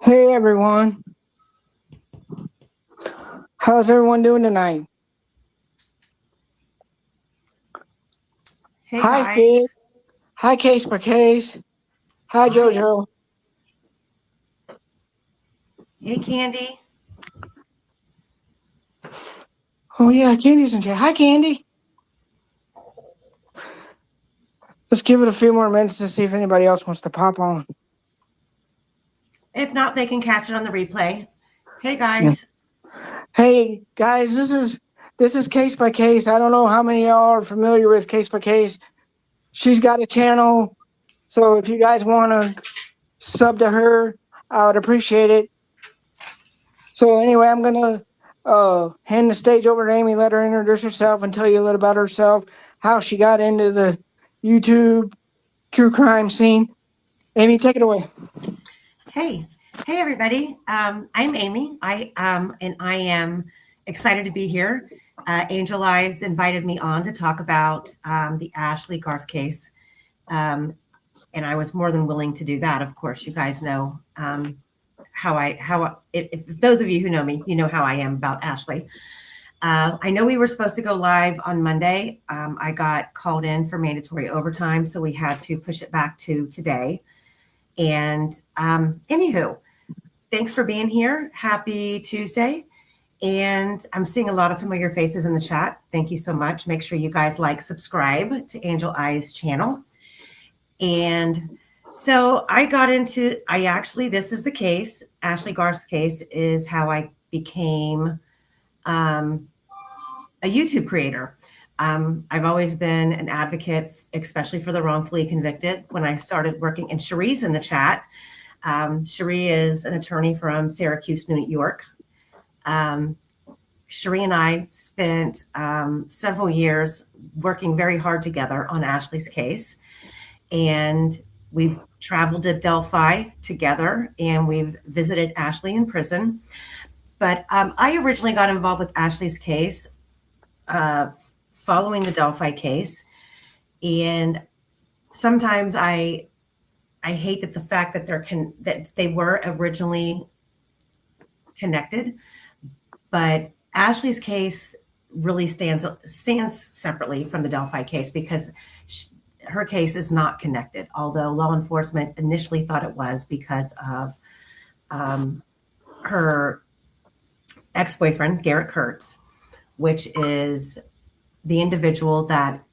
Hey everyone, how's everyone doing tonight? Hey Hi guys. Kid, hi Case by Case, hi Hi. JoJo. Hey Candy. Oh yeah, Candy's in chat. Hi Candy. Let's give it a few more minutes to see if anybody else wants to pop on. If not, they can catch it on the replay. Hey Yeah. guys. Hey guys, this is Case by Case. I don't know how many of y'all are familiar with Case by Case. She's got a channel, so if you guys want to sub to her, I would appreciate it. So anyway, I'm gonna hand the stage over to Amy. Let her introduce herself and tell you a little about herself, how she got into the YouTube true crime scene. Amy, take it away. Hey. Hey everybody. I'm Amy. I am excited to be here. Angel Eyes invited me on to talk about the Ashley Garth case. And I was more than willing to do that. Of course, you guys know if those of you who know me, you know how I am about Ashley. I know we were supposed to go live on Monday. I got called in for mandatory overtime, so we had to push it back to today. And anywho, thanks for being here. Happy Tuesday. And I'm seeing a lot of familiar faces in the chat. Thank you so much. Make sure you guys subscribe to Angel Eyes channel. And so this is the case. Ashley Garth's case is how I became a YouTube creator. I've always been an advocate, especially for the wrongfully convicted. When I started working, and Cherie's in the chat. Cherie is an attorney from Syracuse, New York. Cherie and I spent several years working very hard together on Ashley's case. And we've traveled to Delphi together, and we've visited Ashley in prison. But I originally got involved with Ashley's case following the Delphi case. And sometimes I hate that the fact that that they were originally connected, but Ashley's case really stands separately from the Delphi case because her case is not connected, although law enforcement initially thought it was because of her ex-boyfriend, Garrett Kurtz, which is the individual that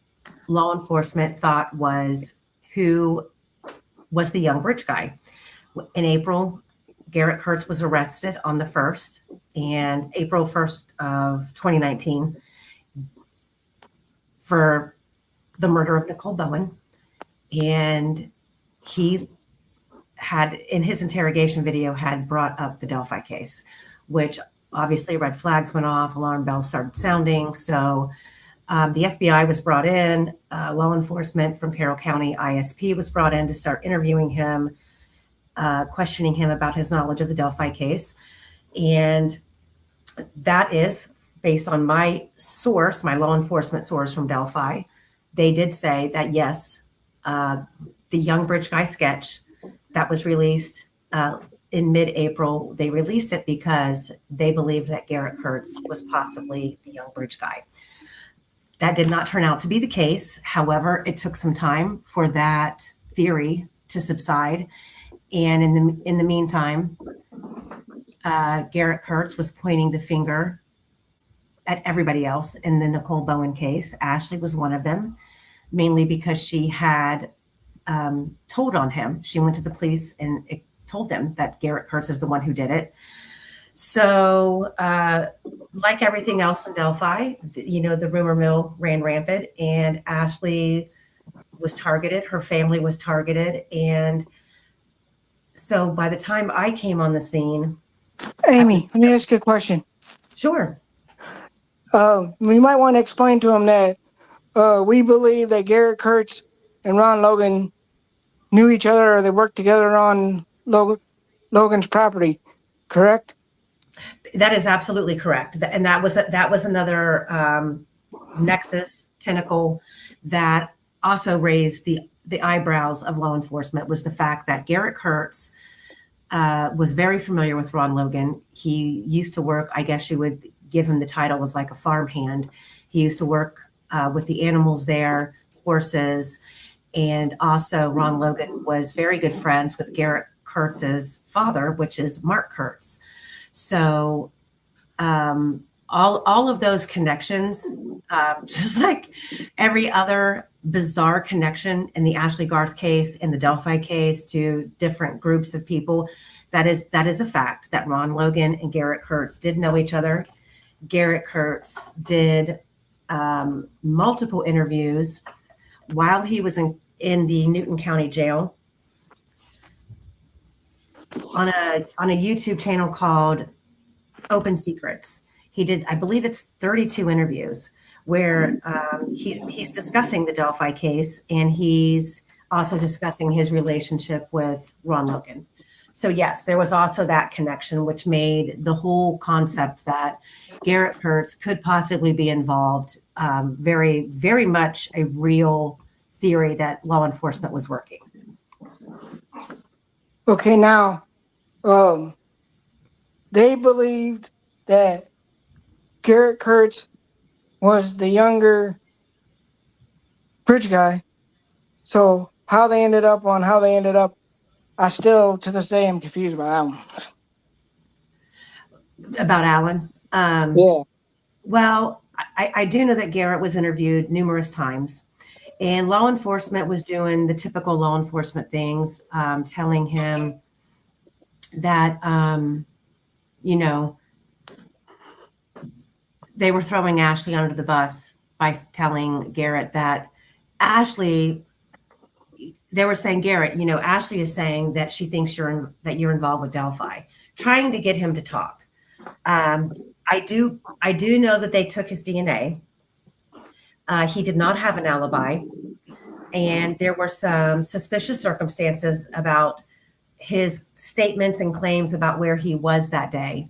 law enforcement thought was who was the young bridge guy. In April, Garrett Kurtz was arrested on the 1st, and April 1st of 2019 for the murder of Nicole Bowen. And he had, in his interrogation video, had brought up the Delphi case, which obviously red flags went off, alarm bells started sounding. So the FBI was brought in, law enforcement from Carroll County ISP was brought in to start interviewing him, questioning him about his knowledge of the Delphi case. And that is based on my source, my law enforcement source from Delphi. They did say that, yes, the young bridge guy sketch that was released in mid-April, they released it because they believed that Garrett Kurtz was possibly the young bridge guy. That did not turn out to be the case. However, it took some time for that theory to subside. And in the meantime, Garrett Kurtz was pointing the finger at everybody else in the Nicole Bowen case. Ashley was one of them, mainly because she had told on him. She went to the police and told them that Garrett Kurtz is the one who did it. So, like everything else in Delphi, the rumor mill ran rampant, and Ashley was targeted. Her family was targeted. And so by the time I came on the scene... Amy, let me ask you a question. Sure. We might want to explain to him that we believe that Garrett Kurtz and Ron Logan knew each other, or they worked together on Logan's property, correct? That is absolutely correct. And that was another nexus, tentacle, that also raised the eyebrows of law enforcement, was the fact that Garrett Kurtz was very familiar with Ron Logan. He used to work, I guess you would give him the title of like a farmhand. He used to work with the animals there, horses. And also Ron Logan was very good friends with Garrett Kurtz's father, which is Mark Kurtz. So all of those connections, just like every other bizarre connection in the Ashley Garth case and the Delphi case to different groups of people, that is a fact that Ron Logan and Garrett Kurtz did know each other. Garrett Kurtz did multiple interviews while he was in the Newton County Jail on a YouTube channel called Open Secrets. He did, I believe it's 32 interviews where he's discussing the Delphi case, and he's also discussing his relationship with Ron Logan. So yes, there was also that connection, which made the whole concept that Garrett Kurtz could possibly be involved very, very much a real theory that law enforcement was working. Okay, now, they believed that Garrett Kurtz was the younger bridge guy. So how they ended up, I still, to this day, am confused about that one. About Alan? Yeah. Well, I do know that Garrett was interviewed numerous times, and law enforcement was doing the typical law enforcement things, telling him that, you know, they were throwing Ashley under the bus by telling Garrett that Ashley, they were saying, Garrett, you know, Ashley is saying that she thinks that you're involved with Delphi, trying to get him to talk. I do know that they took his DNA. He did not have an alibi, and there were some suspicious circumstances about his statements and claims about where he was that day.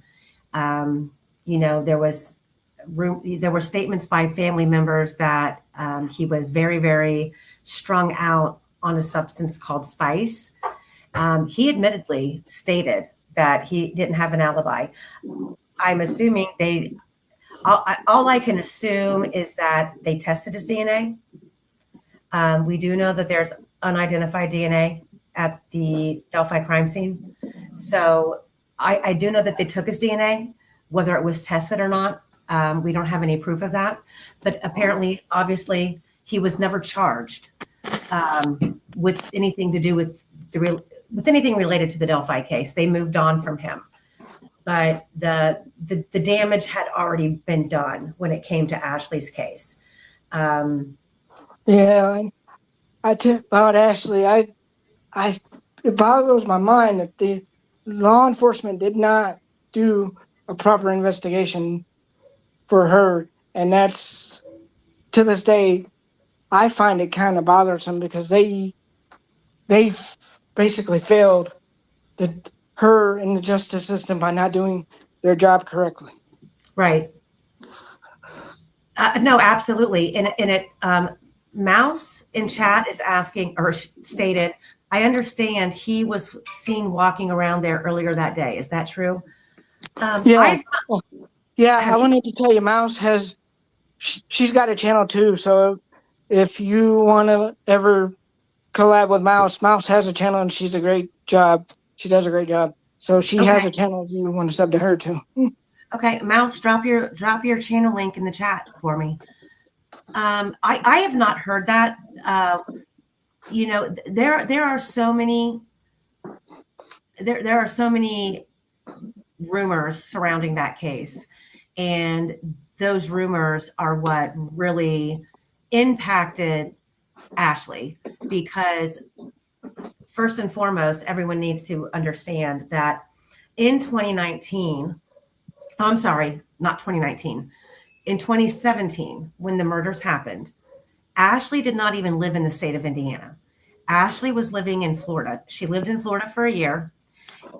You know, there were statements by family members that he was very, very strung out on a substance called spice. He admittedly stated that he didn't have an alibi. I'm assuming all I can assume is that they tested his DNA. We do know that there's unidentified DNA at the Delphi crime scene. So I do know that they took his DNA, whether it was tested or not. We don't have any proof of that. But apparently, obviously, he was never charged with anything to do with anything related to the Delphi case. They moved on from him. But the damage had already been done when it came to Ashley's case. Yeah, about Ashley, it boggles my mind that the law enforcement did not do a proper investigation for her, and that's, to this day, I find it kind of bothersome because they basically failed her in the justice system by not doing their job correctly. Right. No, absolutely. And Mouse in chat is asking, or stated, I understand he was seen walking around there earlier that day. Is that true? Yeah. I wanted to tell you, Mouse she's got a channel too. So if you want to ever collab with Mouse has a channel, and she does a great job. So she has a channel if you want to sub to her too. Okay, Mouse, drop your channel link in the chat for me. I have not heard that. You know, there are so many rumors surrounding that case, and those rumors are what really impacted Ashley, because first and foremost, everyone needs to understand that in 2019, I'm sorry, not 2019, in 2017, when the murders happened, Ashley did not even live in the state of Indiana. Ashley was living in Florida. She lived in Florida for a year,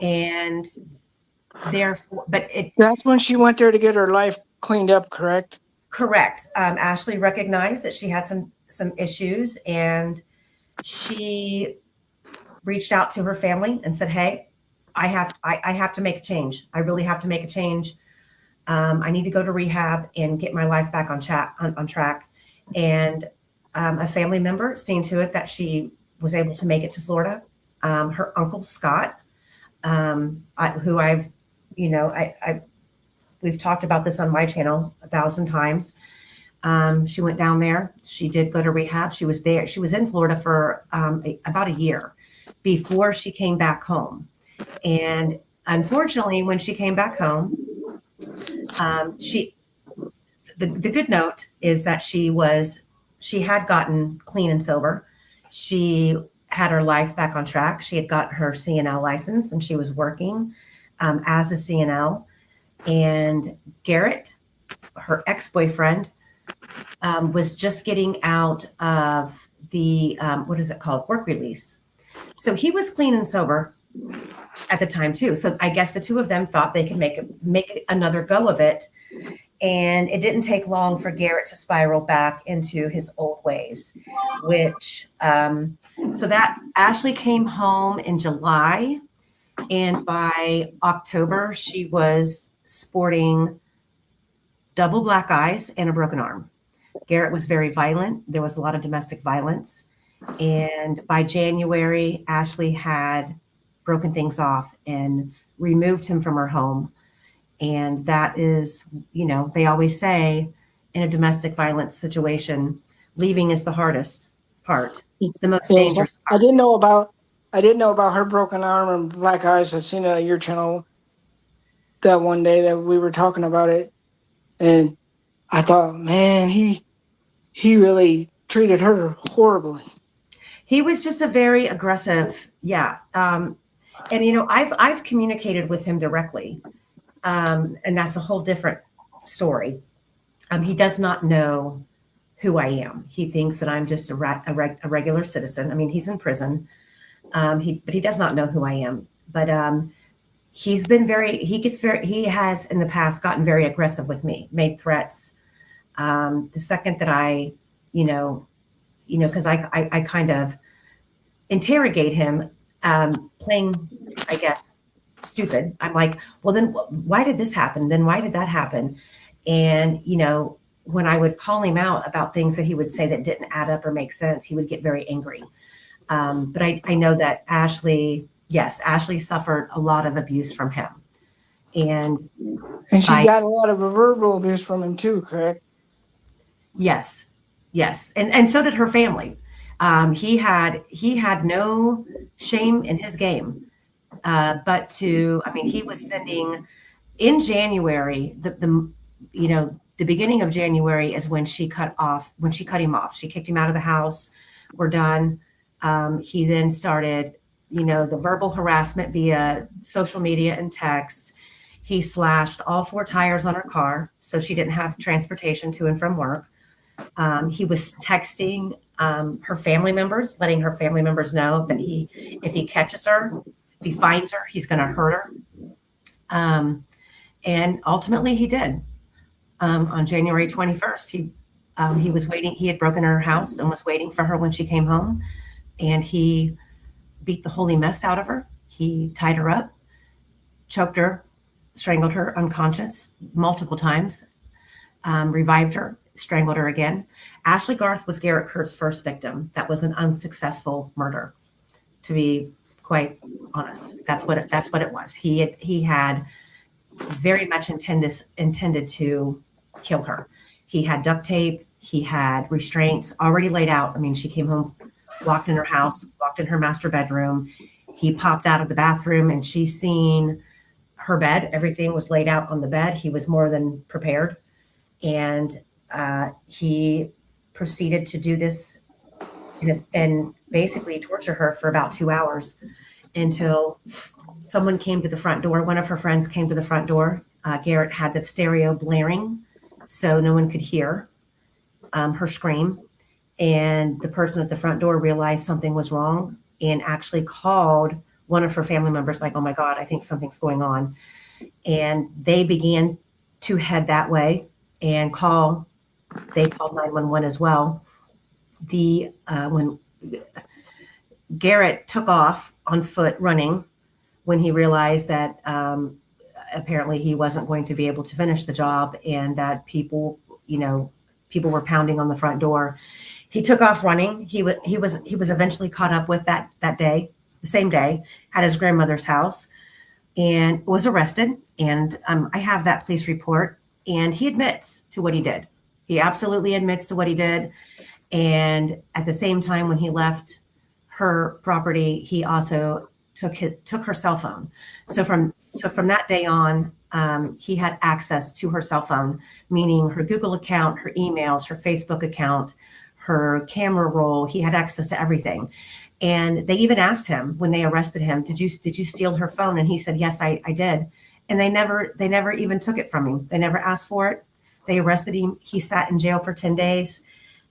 and therefore, that's when she went there to get her life cleaned up, correct? Correct. Ashley recognized that she had some issues, and she reached out to her family and said, hey, I have to make a change. I really have to make a change. I need to go to rehab and get my life back on track. And a family member seen to it that she was able to make it to Florida. Her uncle Scott, who I've, we've talked about this on my channel 1,000 times. She went down there. She did go to rehab. She was there. She was in Florida for about a year before she came back home. And unfortunately, when she came back home, the good note is that she had gotten clean and sober. She had her life back on track. She had got her CNL license and she was working as a CNL. And Garrett, her ex-boyfriend, was just getting out of the, what is it called? Work release. So he was clean and sober at the time too. So I guess the two of them thought they could make another go of it. And it didn't take long for Garrett to spiral back into his old ways, which, so that Ashley came home in July. And by October, she was sporting double black eyes and a broken arm. Garrett was very violent. There was a lot of domestic violence. And by January, Ashley had broken things off and removed him from her home. And that is, they always say in a domestic violence situation, leaving is the hardest part. It's the most dangerous part. I didn't know about her broken arm and black eyes. I'd seen it on your channel that one day that we were talking about it. And I thought, man, he really treated her horribly. He was just a very aggressive, yeah. And I've communicated with him directly, and that's a whole different story. He does not know who I am. He thinks that I'm just a regular citizen. I mean, he's in prison, but he does not know who I am. But he has in the past gotten very aggressive with me, made threats. The second that I, because I kind of interrogate him, playing, I guess, stupid. I'm like, well, then why did this happen? Then why did that happen? And, when I would call him out about things that he would say that didn't add up or make sense, he would get very angry. But I know that Ashley suffered a lot of abuse from him. And she got a lot of verbal abuse from him too, correct? Yes. And so did her family. He had no shame in his game, but he was sending in January, the beginning of January is when she cut him off. She kicked him out of the house. We're done. He then started, the verbal harassment via social media and texts. He slashed all 4 tires on her car, so she didn't have transportation to and from work. He was texting her family members, letting her family members know that if he catches her, if he finds her, he's going to hurt her. And ultimately he did. On January 21st, he was waiting. He had broken her house and was waiting for her when she came home. And he beat the holy mess out of her. He tied her up, choked her, strangled her unconscious multiple times, revived her, strangled her again. Ashley Garth was Garrett Kurt's first victim. That was an unsuccessful murder, to be quite honest. That's what it was. He had very much intended to kill her. He had duct tape. He had restraints already laid out. I mean, she came home, walked in her house, walked in her master bedroom. He popped out of the bathroom and she's seen her bed. Everything was laid out on the bed. He was more than prepared. And he proceeded to do this and basically torture her for about 2 hours until someone came to the front door. One of her friends came to the front door. Garrett had the stereo blaring, so no one could hear her scream. And the person at the front door realized something was wrong and actually called one of her family members, like, oh my God, I think something's going on. And they began to head that way and they called 911 as well. When Garrett took off on foot running, when he realized that apparently he wasn't going to be able to finish the job, and that people were pounding on the front door. He took off running. He was eventually caught up with that day, the same day, at his grandmother's house, and was arrested. And I have that police report, and he admits to what he did. He absolutely admits to what he did. And at the same time, when he left her property, he also took her cell phone. So from that day on, he had access to her cell phone, meaning her Google account, her emails, her Facebook account, her camera roll. He had access to everything. And they even asked him when they arrested him, did you steal her phone? And he said, yes, I did. And they never even took it from him. They never asked for it. They arrested him. He sat in jail for 10 days.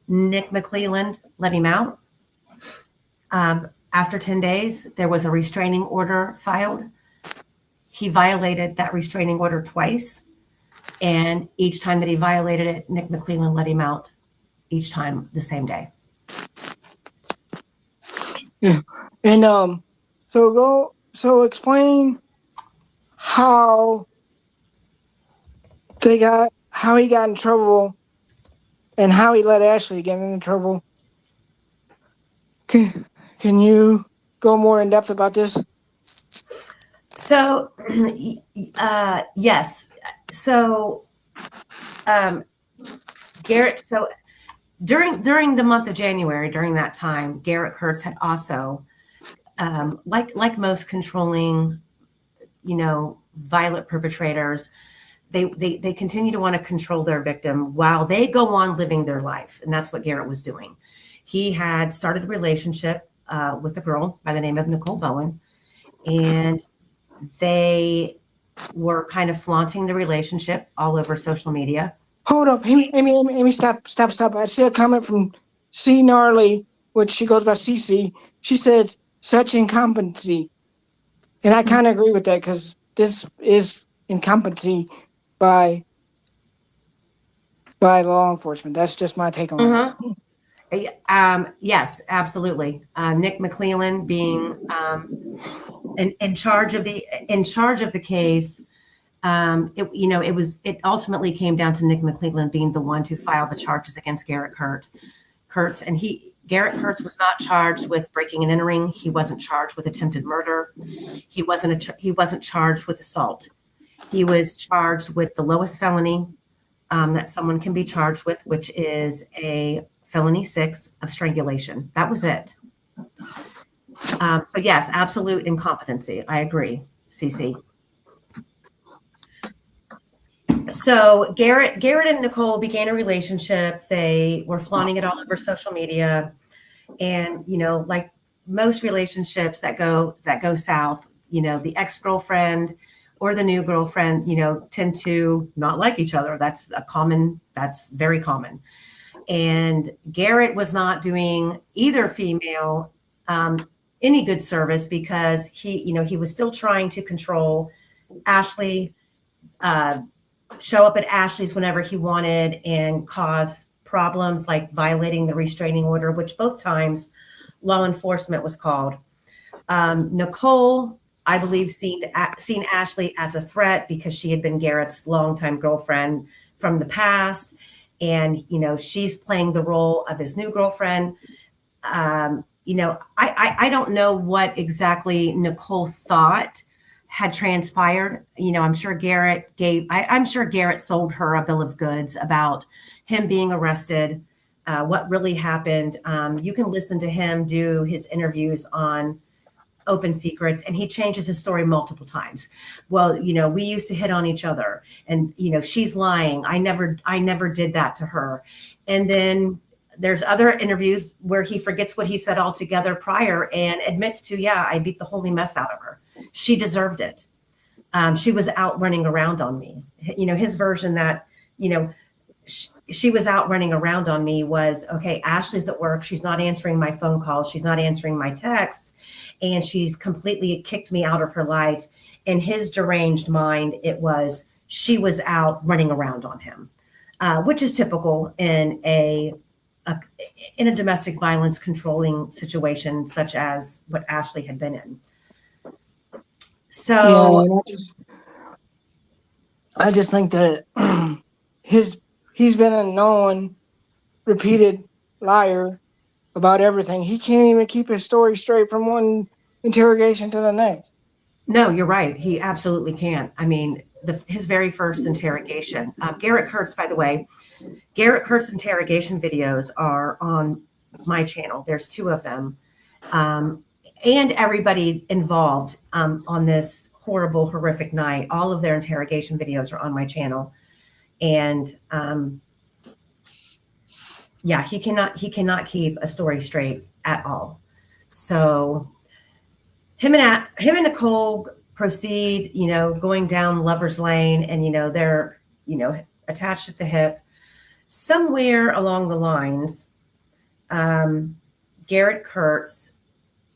Nick McClelland let him out. After 10 days, there was a restraining order filed. He violated that restraining order twice. And each time that he violated it, Nick McClelland let him out, each time the same day. Yeah. And so explain how he got in trouble and how he let Ashley get into trouble. Can you go more in depth about this? So, yes. So, Garrett, so during the month of January, during that time, Garrett Kurtz had also, like most controlling, violent perpetrators, they continue to want to control their victim while they go on living their life. And that's what Garrett was doing. He had started a relationship with a girl by the name of Nicole Bowen, and they were kind of flaunting the relationship all over social media. Hold up, Amy, stop. I see a comment from C Gnarly, which she goes by CC. She says, such incompetency. And I kind of agree with that, because this is incompetency by law enforcement. That's just my take on it. Yes, absolutely. Nick McClelland being in charge of the case. It ultimately came down to Nick McClelland being the one to file the charges against Garrett Kurtz, and Garrett Kurtz was not charged with breaking and entering. He wasn't charged with attempted murder. He wasn't charged with assault. He was charged with the lowest felony that someone can be charged with, which is a felony 6 of strangulation. That was it. So yes, absolute incompetency. I agree, CC. So Garrett and Nicole began a relationship. They were flaunting it all over social media. And, like most relationships that go south, the ex-girlfriend or the new girlfriend, tend to not like each other. That's very common. And Garrett was not doing either female any good service, because he was still trying to control Ashley, show up at Ashley's whenever he wanted, and cause problems like violating the restraining order, which both times law enforcement was called. Nicole, I believe, seen Ashley as a threat because she had been Garrett's longtime girlfriend from the past. And, she's playing the role of his new girlfriend. I don't know what exactly Nicole thought had transpired. I'm sure Garrett sold her a bill of goods about him being arrested, what really happened. You can listen to him do his interviews on Open Secrets, and he changes his story multiple times. Well, we used to hit on each other, and she's lying. I never did that to her. And then there's other interviews where he forgets what he said altogether prior and admits to, yeah, I beat the holy mess out of her. She deserved it. She was out running around on me. His version that, she was out running around on me was, okay, Ashley's at work. She's not answering my phone calls. She's not answering my texts. And she's completely kicked me out of her life. In his deranged mind, it was, she was out running around on him, which is typical in a domestic violence controlling situation, such as what Ashley had been in. Yeah, So and I just think that he's been a known, repeated liar about everything. He can't even keep his story straight from one interrogation to the next. no, you're right. He absolutely can't. I mean, his very first interrogation. Garrett Kurtz, by the way, Garrett Kurtz interrogation videos are on my channel. There's two of them. And everybody involved on this horrible, horrific night, all of their interrogation videos are on my channel. And yeah, he cannot keep a story straight at all. So him and Nicole proceed, going down Lover's Lane, and they're attached at the hip. Somewhere along the lines, Garrett Kurtz.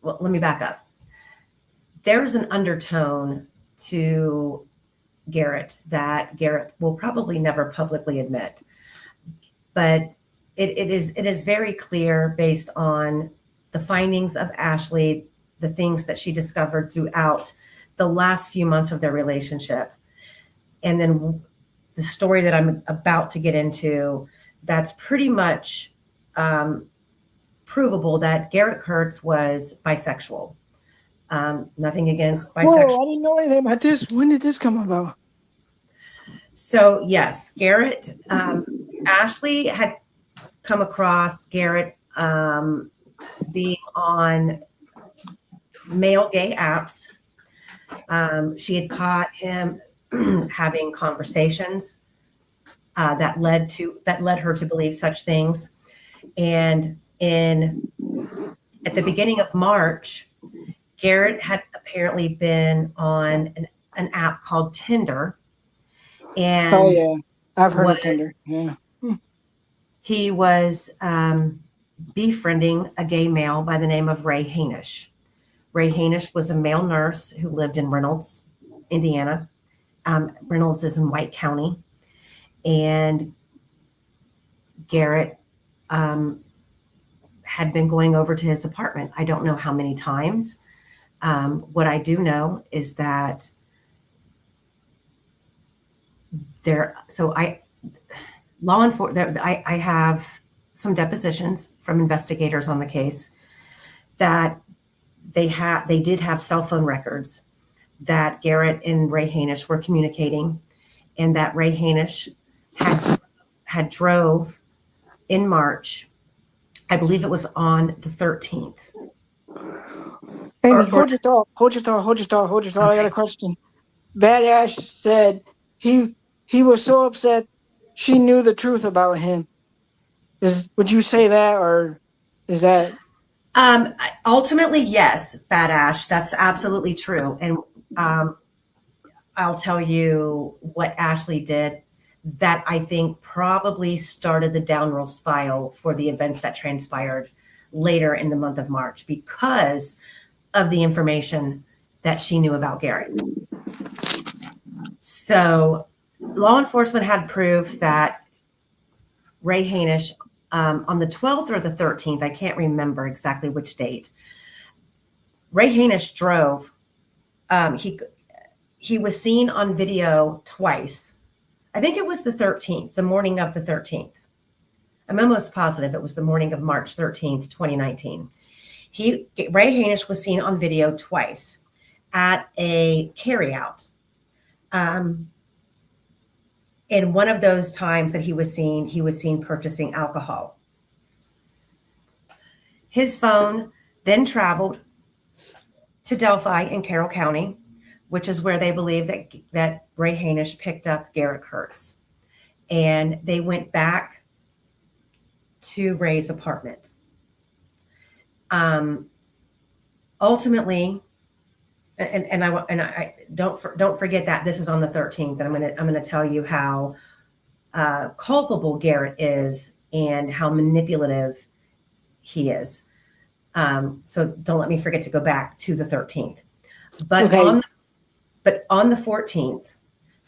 Well, let me back up. There's an undertone to Garrett that Garrett will probably never publicly admit, but it is very clear based on the findings of Ashley, the things that she discovered throughout the last few months of their relationship, and then the story that I'm about to get into. That's pretty much provable that Garrett Kurtz was bisexual. Nothing against Whoa, bisexual. I didn't know anything about this. When did this come about? So yes, Garrett, Ashley had come across Garrett being on male gay apps. She had caught him having conversations that led her to believe such things. And at the beginning of March, Garrett had apparently been on an app called Tinder. And Oh yeah, I've heard of Tinder. Yeah. he was befriending a gay male by the name of Ray Hainish. Ray Hainish was a male nurse who lived in Reynolds, Indiana. Reynolds is in White County. And Garrett had been going over to his apartment. I don't know how many times. What I do know is that I have some depositions from investigators on the case that they did have cell phone records that Garrett and Ray Hainish were communicating, and that Ray Hainish had drove in March. I believe it was on the 13th. Amy, hold your thought. I got a question. Badass said he was so upset she knew the truth about him. Would you say that, or is that? Ultimately, yes, Badass. That's absolutely true. And I'll tell you what Ashley did that I think probably started the downward spiral for the events that transpired later in the month of March because of the information that she knew about Garrett. So law enforcement had proof that Ray Hainish, on the 12th or the 13th, I can't remember exactly which date, Ray Hainish drove. He was seen on video twice. I think it was the 13th, the morning of the 13th. I'm almost positive it was the morning of March 13th, 2019. Ray Hainish was seen on video twice at a carryout. And one of those times that he was seen purchasing alcohol. His phone then traveled to Delphi in Carroll County, which is where they believe that Ray Hainish picked up Garrett Kurtz. And they went back to Ray's apartment. Ultimately, and I don't forget that this is on the 13th, and I'm gonna tell you how culpable Garrett is and how manipulative he is. So don't let me forget to go back to the 13th. But Okay. on the 14th,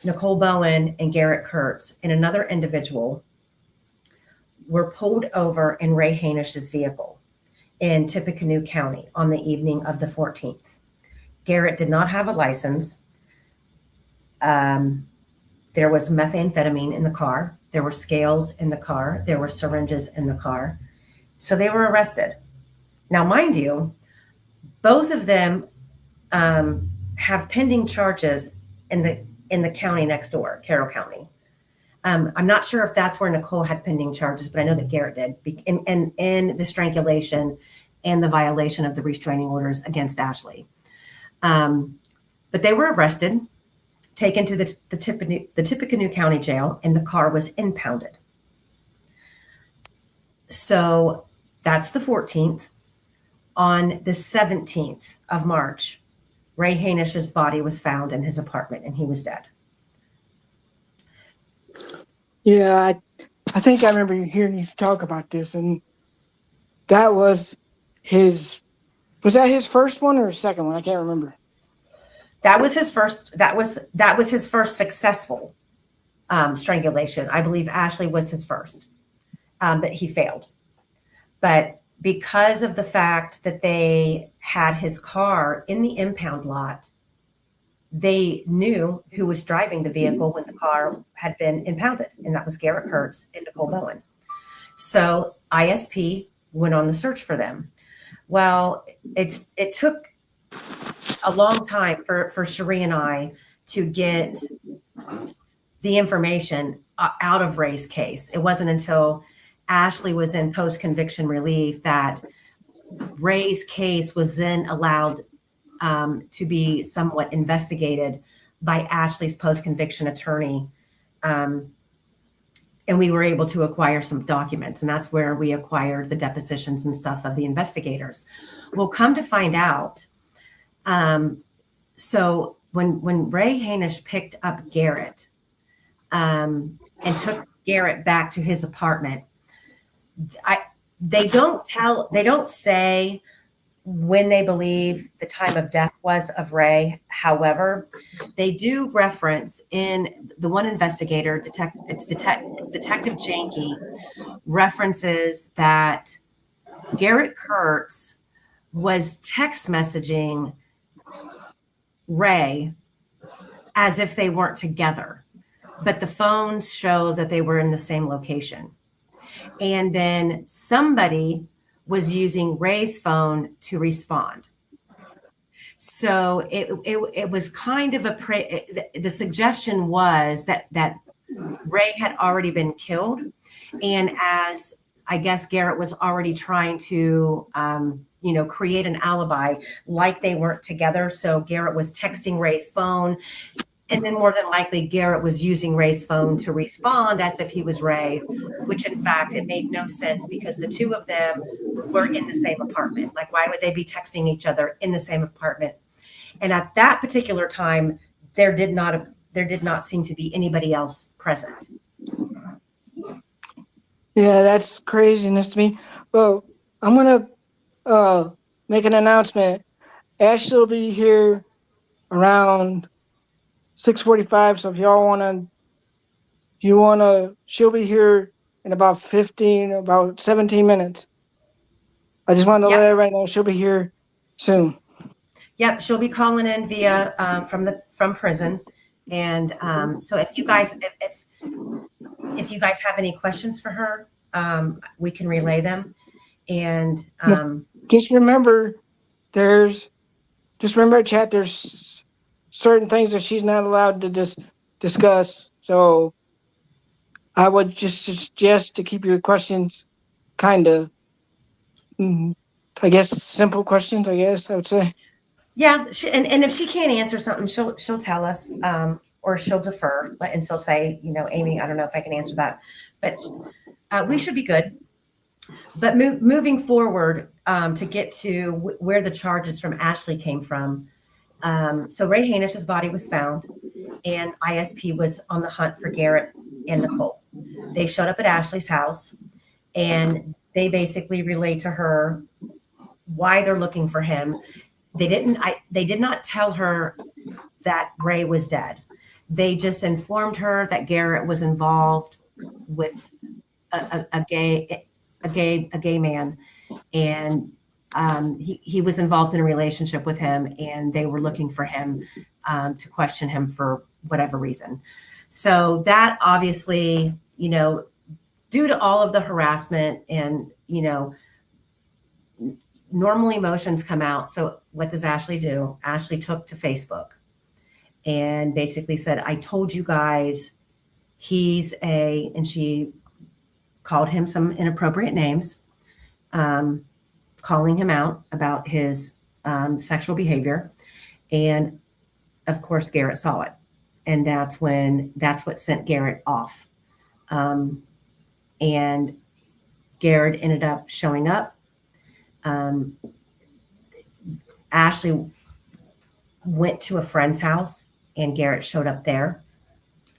Nicole Bowen and Garrett Kurtz and another individual were pulled over in Ray Hainish's vehicle in Tippecanoe County on the evening of the 14th. Garrett did not have a license. There was methamphetamine in the car. There were scales in the car. There were syringes in the car. So they were arrested. Now, mind you, both of them have pending charges in the county next door, Carroll County. I'm not sure if that's where Nicole had pending charges, but I know that Garrett did in the strangulation and the violation of the restraining orders against Ashley. But they were arrested, taken to the Tippecanoe County Jail, and the car was impounded. So that's the 14th. On the 17th of March, Ray Hanish's body was found in his apartment, and he was dead. Yeah, I think I remember hearing you talk about this, and that was that his first one or second one? I can't remember. That was his first. That was his first successful strangulation. I believe Ashley was his first, but he failed. But because of the fact that they had his car in the impound lot, they knew who was driving the vehicle when the car had been impounded, and that was Garrett Kurtz and Nicole Bowen. So ISP went on the search for them. Well, it took a long time for Cherie and I to get the information out of Ray's case. It wasn't until Ashley was in post-conviction relief that Ray's case was then allowed to be somewhat investigated by Ashley's post-conviction attorney. And we were able to acquire some documents, and that's where we acquired the depositions and stuff of the investigators. Well, come to find out, so when Ray Hanish picked up Garrett and took Garrett back to his apartment, they don't say when they believe the time of death was of Ray. However, they do reference in the one investigator, it's Detective Janke, references that Garrett Kurtz was text messaging Ray as if they weren't together, but the phones show that they were in the same location. And then somebody was using Ray's phone to respond. So it was kind of the suggestion was that Ray had already been killed. And as I guess Garrett was already trying to, create an alibi like they weren't together. So Garrett was texting Ray's phone. And then more than likely, Garrett was using Ray's phone to respond as if he was Ray, which in fact, it made no sense because the two of them were in the same apartment. Like, why would they be texting each other in the same apartment? And at that particular time, there did not seem to be anybody else present. Yeah, that's craziness to me. Well, I'm going to make an announcement. Ashley will be here around 6:45. So if y'all she'll be here in about 17 minutes. I just wanted to let everybody know she'll be here soon. Yep, she'll be calling in via from prison, and so if you guys have any questions for her, we can relay them. And just remember, chat. There's certain things that she's not allowed to discuss. So I would just suggest to keep your questions kind of, I guess, simple questions. I guess I would say. Yeah, and if she can't answer something, she'll tell us, or she'll defer, and she'll say, Amy, I don't know if I can answer that, but we should be good. But moving forward, to get to where the charges from Ashley came from. So Ray Hanish's body was found, and ISP was on the hunt for Garrett and Nicole. They showed up at Ashley's house, and they basically relayed to her why they're looking for him. They did not tell her that Ray was dead. They just informed her that Garrett was involved with a gay man, and he was involved in a relationship with him, and they were looking for him to question him for whatever reason. So that obviously, due to all of the harassment and, normal emotions come out. So what does Ashley do? Ashley took to Facebook and basically said, I told you guys and she called him some inappropriate names, calling him out about his sexual behavior. And of course, Garrett saw it. And that's what sent Garrett off. And Garrett ended up showing up. Ashley went to a friend's house and Garrett showed up there,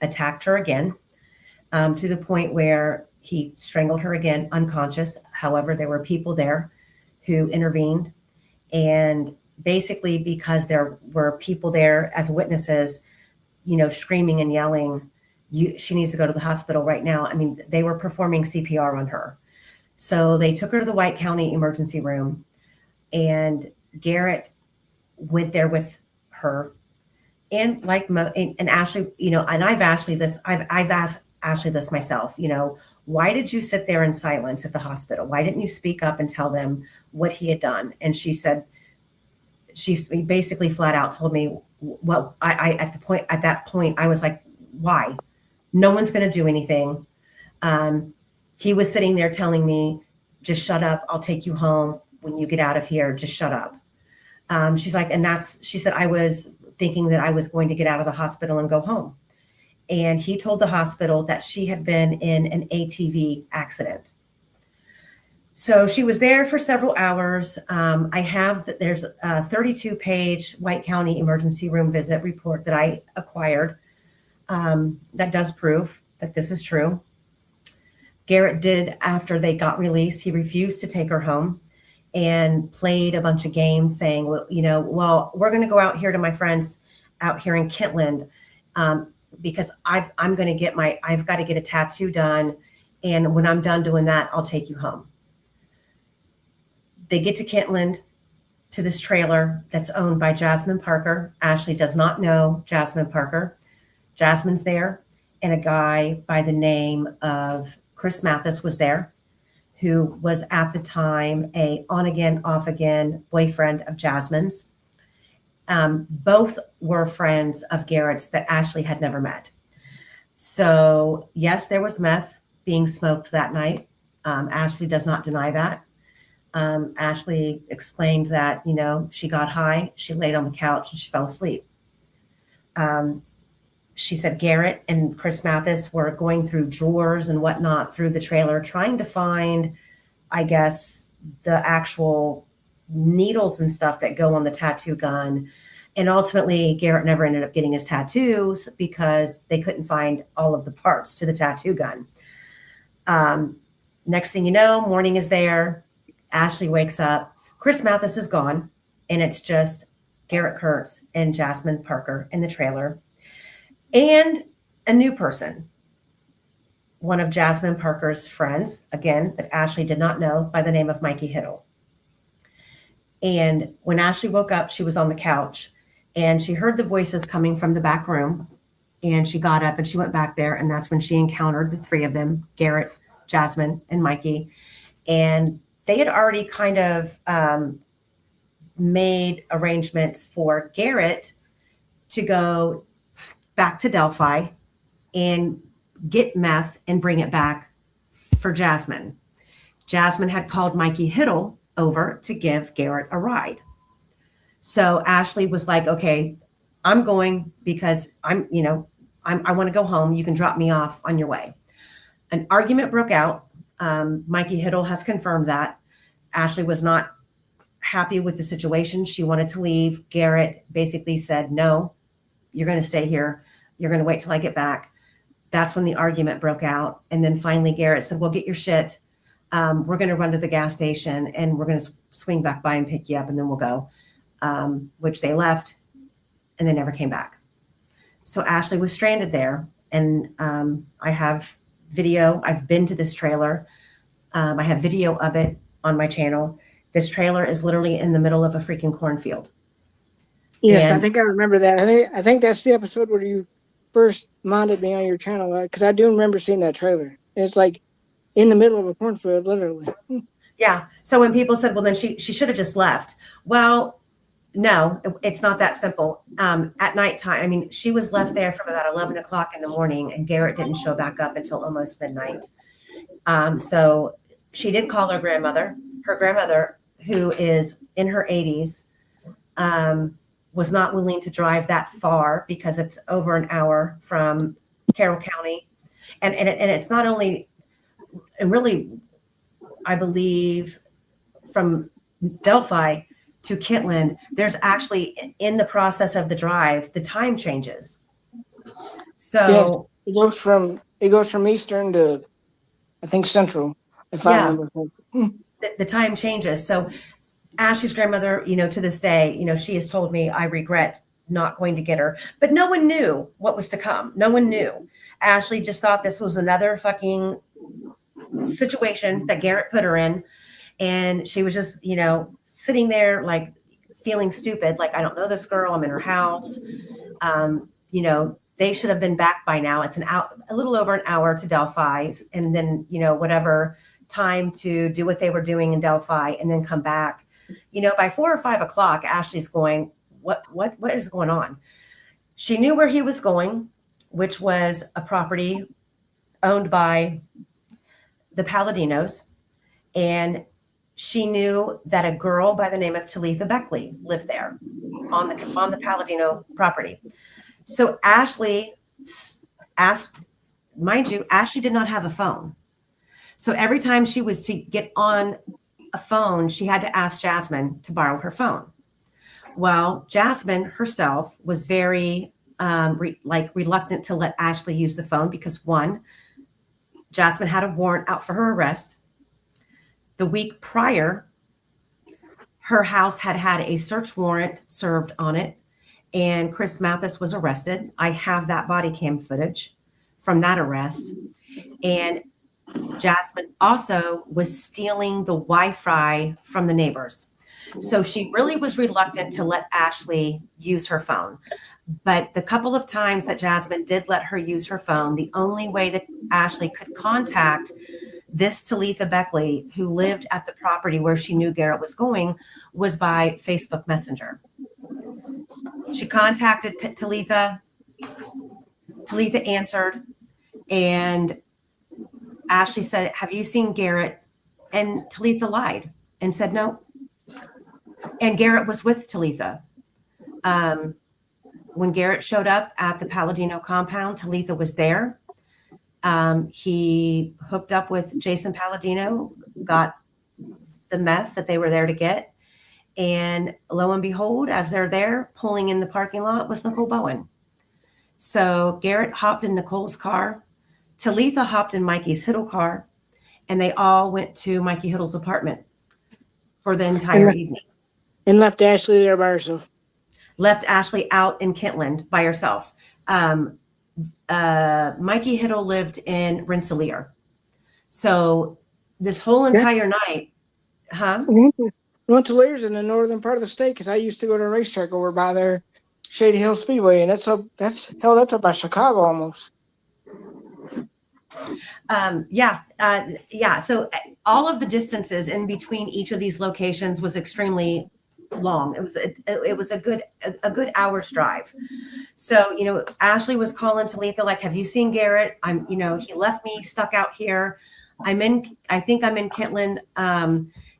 attacked her again, to the point where he strangled her again, unconscious. However, there were people there who intervened. And basically, because there were people there as witnesses, screaming and yelling, she needs to go to the hospital right now. I mean, they were performing CPR on her. So they took her to the White County emergency room, and Garrett went there with her. And and Ashley, and I've asked Ashley this myself, why did you sit there in silence at the hospital? Why didn't you speak up and tell them what he had done? And she basically flat out told me, well, at that point, I was like, why? No one's going to do anything. He was sitting there telling me, just shut up. I'll take you home when you get out of here. Just shut up. She's like, she said, I was thinking that I was going to get out of the hospital and go home. And he told the hospital that she had been in an ATV accident. So she was there for several hours. There's a 32-page White County emergency room visit report that I acquired that does prove that this is true. Garrett did, after they got released, he refused to take her home and played a bunch of games saying, well, we're going to go out here to my friends out here in Kentland because I've got to get a tattoo done. And when I'm done doing that, I'll take you home. They get to Kentland, to this trailer that's owned by Jasmine Parker. Ashley does not know Jasmine Parker. Jasmine's there, and a guy by the name of Chris Mathis was there, who was at the time a on-again, off-again boyfriend of Jasmine's. Both were friends of Garrett's that Ashley had never met. So yes, there was meth being smoked that night. Ashley does not deny that. Ashley explained that, she got high, she laid on the couch and she fell asleep. She said Garrett and Chris Mathis were going through drawers and whatnot through the trailer, trying to find, I guess, the actual needles and stuff that go on the tattoo gun. And ultimately, Garrett never ended up getting his tattoos because they couldn't find all of the parts to the tattoo gun. Next thing you know, morning is there. Ashley wakes up. Chris Mathis is gone. And it's just Garrett Kurtz and Jasmine Parker in the trailer. And a new person, one of Jasmine Parker's friends, again, that Ashley did not know, by the name of Mikey Hiddle. And when Ashley woke up, she was on the couch and she heard the voices coming from the back room. And she got up and she went back there. And that's when she encountered the three of them, Garrett, Jasmine, and Mikey. And they had already kind of made arrangements for Garrett to go back to Delphi and get meth and bring it back for Jasmine. Jasmine had called Mikey Hiddle over to give Garrett a ride. So Ashley was like, okay, I'm going because I want to go home. You can drop me off on your way. An argument broke out. Mikey Hiddle has confirmed that. Ashley was not happy with the situation. She wanted to leave. Garrett basically said, no, you're going to stay here. You're going to wait till I get back. That's when the argument broke out. And then finally Garrett said, well, get your shit. We're going to run to the gas station and we're going to swing back by and pick you up and then we'll go, which they left and they never came back. So Ashley was stranded there. And I have video. I've been to this trailer. I have video of it on my channel. This trailer is literally in the middle of a freaking cornfield. Yes, I And think I remember that. I think that's the episode where you first modded me on your channel, because I do remember seeing that trailer. And it's like in the middle of a cornfield, literally. yeah. So when people said, well, then she should have just left. Well, no, it's not that simple. At nighttime, I mean, she was left there from about 11 o'clock in the morning, and Garrett didn't show back up until almost midnight. So she did call her grandmother. Her grandmother, who is in her 80s, was not willing to drive that far because it's over an hour from Carroll County. And it's not only, and really, I believe from Delphi to Kitland, there's actually, in the process of the drive, the time changes. Yes, So it goes from Eastern to, I think, Central, if I yeah, remember correctly. the time changes. So Ashley's grandmother, to this day, she has told me, I regret not going to get her, but no one knew what was to come. No one knew. Ashley just thought this was another fucking situation that Garrett put her in. And she was just, sitting there like feeling stupid. Like, I don't know this girl. I'm in her house. They should have been back by now. It's a little over an hour to Delphi, and then, whatever time to do what they were doing in Delphi and then come back. By 4 or 5 o'clock, Ashley's going, what is going on? She knew where he was going, which was a property owned by the Paladinos. And she knew that a girl by the name of Talitha Beckley lived there on the Palladino property. So Ashley asked, mind you, Ashley did not have a phone. So every time she was to get on a phone, she had to ask Jasmine to borrow her phone. Well, Jasmine herself was very reluctant to let Ashley use the phone because, one, Jasmine had a warrant out for her arrest. The week prior, her house had had a search warrant served on it, and Chris Mathis was arrested. I have that body cam footage from that arrest. And Jasmine also was stealing the Wi-Fi from the neighbors. So she really was reluctant to let Ashley use her phone. But the couple of times that Jasmine did let her use her phone, the only way that Ashley could contact this Talitha Beckley, who lived at the property where she knew Garrett was going, was by Facebook Messenger. She contacted Talitha. Talitha answered, and Ashley said, have you seen Garrett? And Talitha lied and said no. And Garrett was with Talitha. When Garrett showed up at the Palladino compound, Talitha was there. He hooked up with Jason Palladino, got the meth that they were there to get. And lo and behold, as they're there pulling in the parking lot was Nicole Bowen. So Garrett hopped in Nicole's car. Talitha hopped in Mikey's Hiddle car, and they all went to Mikey Hiddle's apartment for the entire evening. And left Ashley there by herself. Left Ashley out in Kentland by herself. Mikey Hiddle lived in Rensselaer. So this whole entire night, Rensselaer's in the northern part of the state, because I used to go to a racetrack over by there, Shady Hill Speedway, and that's up by Chicago almost. So all of the distances in between each of these locations was extremely long. It was a good hour's drive. So, Ashley was calling Talitha, like, have you seen Garrett? He left me stuck out here. I think I'm in Kentland.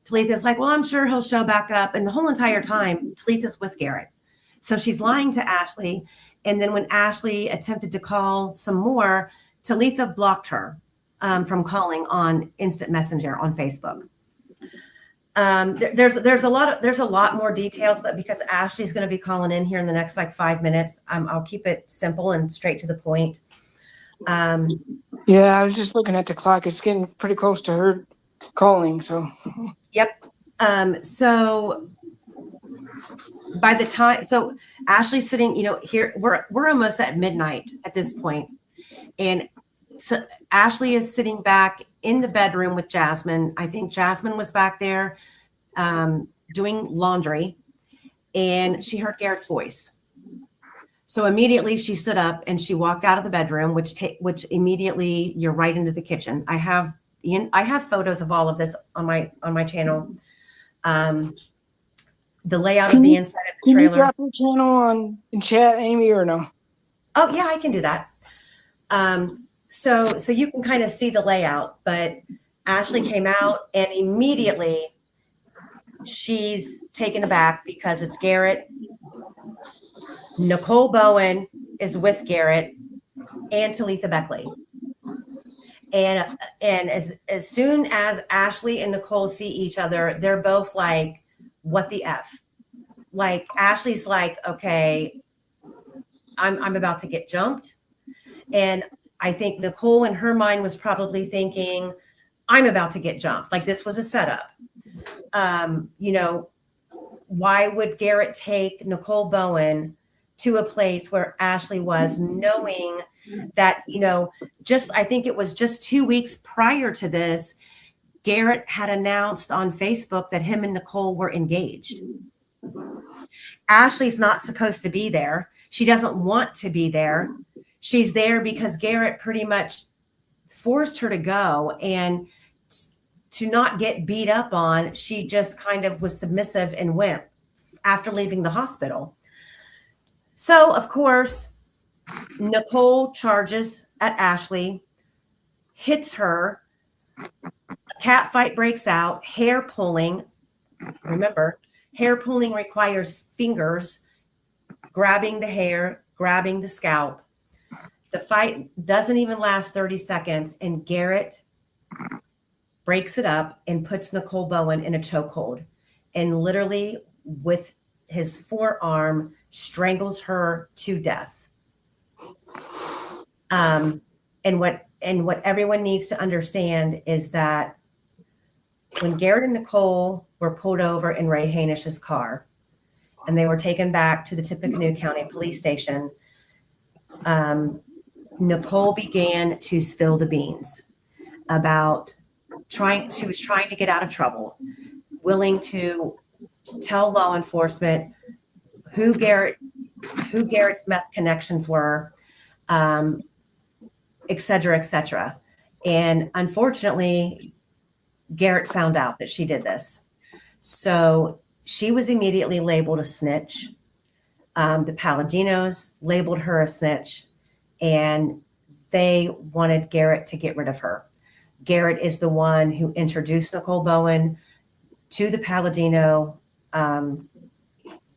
Talitha's like, well, I'm sure he'll show back up. And the whole entire time, Talitha's with Garrett. So she's lying to Ashley. And then when Ashley attempted to call some more, Talitha blocked her from calling on Instant Messenger on Facebook. There's a lot more details, but because Ashley's going to be calling in here in the next 5 minutes, I'll keep it simple and straight to the point. Yeah, I was just looking at the clock. It's getting pretty close to her calling. So. Yep. So by the time, Ashley's sitting, here, we're almost at midnight at this point. And so Ashley is sitting back in the bedroom with Jasmine. I think Jasmine was back there. doing laundry, and she heard Garrett's voice. So immediately she stood up and she walked out of the bedroom, which immediately you're right into the kitchen. I have photos of all of this on my channel. The layout of the inside of the trailer. Can you drop your channel in chat, Amy, or no? Oh yeah, I can do that. So you can kind of see the layout, but Ashley came out and immediately she's taken aback because it's Garrett. Nicole Bowen is with Garrett and Talitha Beckley. And as soon as Ashley and Nicole see each other, they're both like, what the F? Like Ashley's like, okay, I'm about to get jumped. And I think Nicole in her mind was probably thinking, I'm about to get jumped. Like this was a setup. Why would Garrett take Nicole Bowen to a place where Ashley was, knowing that, I think it was just 2 weeks prior to this, Garrett had announced on Facebook that him and Nicole were engaged. Ashley's not supposed to be there. She doesn't want to be there. She's there because Garrett pretty much forced her to go, and to not get beat up on, she just kind of was submissive and went after leaving the hospital. So, of course, Nicole charges at Ashley, hits her, a cat fight breaks out, hair pulling. Remember, hair pulling requires fingers grabbing the hair, grabbing the scalp. The fight doesn't even last 30 seconds, and Garrett breaks it up and puts Nicole Bowen in a chokehold, and literally with his forearm strangles her to death. And what everyone needs to understand is that when Garrett and Nicole were pulled over in Ray Hanish's car and they were taken back to the Tippecanoe County Police Station, Nicole began to spill the beans about she was trying to get out of trouble, willing to tell law enforcement who Garrett's meth connections were, et cetera, et cetera. And unfortunately, Garrett found out that she did this. So she was immediately labeled a snitch. The Palladinos labeled her a snitch, and they wanted Garrett to get rid of her. Garrett is the one who introduced Nicole Bowen to the Palladino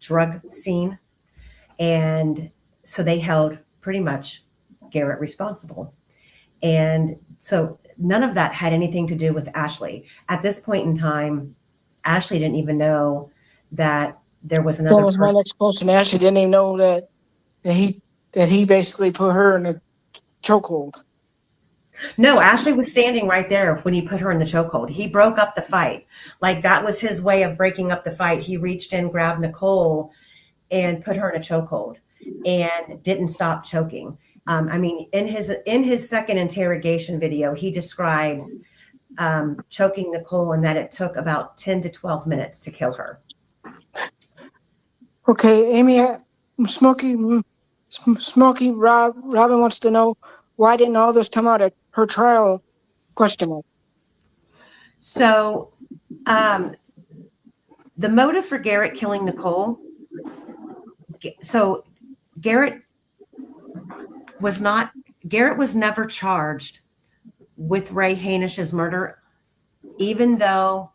drug scene. And so they held pretty much Garrett responsible. And so none of that had anything to do with Ashley. At this point in time, Ashley didn't even know that there was another That was person. my next question. Ashley didn't even know that he basically put her in a chokehold. No, Ashley was standing right there when he put her in the chokehold. He broke up the fight. Like that was his way of breaking up the fight. He reached in, grabbed Nicole, and put her in a chokehold, and didn't stop choking. In his second interrogation video, he describes choking Nicole and that it took about 10 to 12 minutes to kill her. Okay, Amy, Smokey, Robin wants to know, why didn't all this come out at her trial? ? So, the motive for Garrett killing Nicole. So, Garrett was never charged with Ray Hanish's murder, even though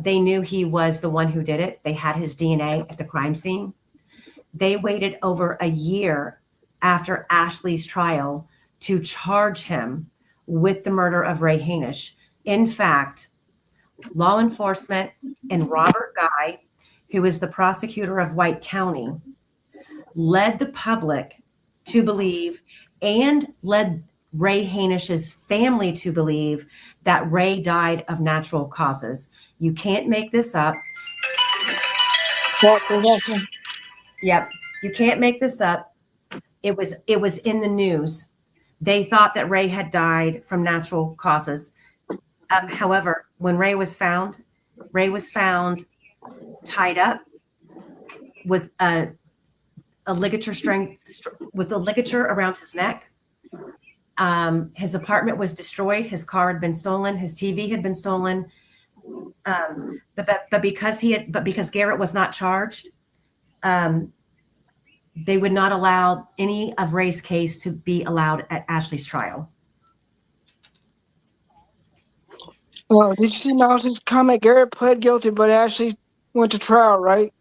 they knew he was the one who did it. They had his DNA at the crime scene. They waited over a year after Ashley's trial to charge him with the murder of Ray Hanish. In fact, law enforcement and Robert Guy, who is the prosecutor of White County, led the public to believe and led Ray Hanish's family to believe that Ray died of natural causes. You can't make this up. Yep. You can't make this up. It was in the news. They thought that Ray had died from natural causes. However, when Ray was found, Ray was found tied up with a ligature with a ligature around his neck. His apartment was destroyed. His car had been stolen. His TV had been stolen. But because Garrett was not charged, they would not allow any of Ray's case to be allowed at Ashley's trial. Well, did you see Mouse's comment? Garrett pled guilty, but Ashley went to trial, right?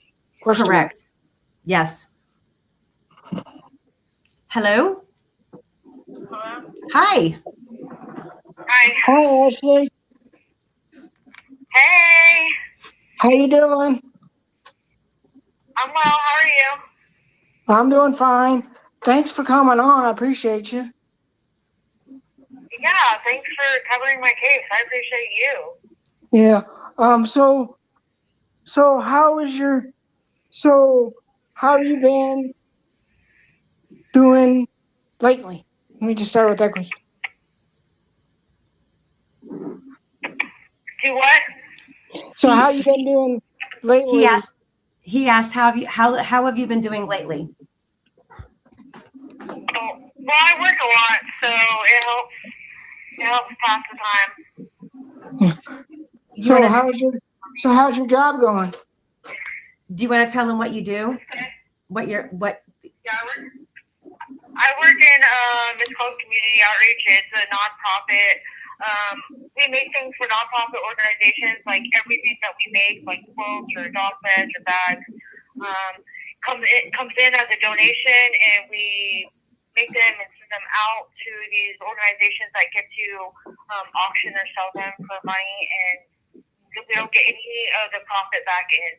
Correct. Yes. Hello? Hello? Hi. Hi. Hi, Ashley. Hey. How you doing? I'm well. How are you? I'm doing fine. Thanks for coming on. I appreciate you. Yeah, thanks for covering my case. I appreciate you. Yeah. So how have you been doing lately? Let me just start with that question. Do what? So how you been doing lately? He asked how have you been doing lately? Oh, well, I work a lot, so it helps pass the time. How's your job going? Do you want to tell him what you do? Yeah, I work in it's called community outreach. It's a nonprofit. We make things for nonprofit organizations, like everything that we make, like quilts or dog beds or bags, comes in as a donation, and we make them and send them out to these organizations that get to auction or sell them for money, and we don't get any of the profit back in.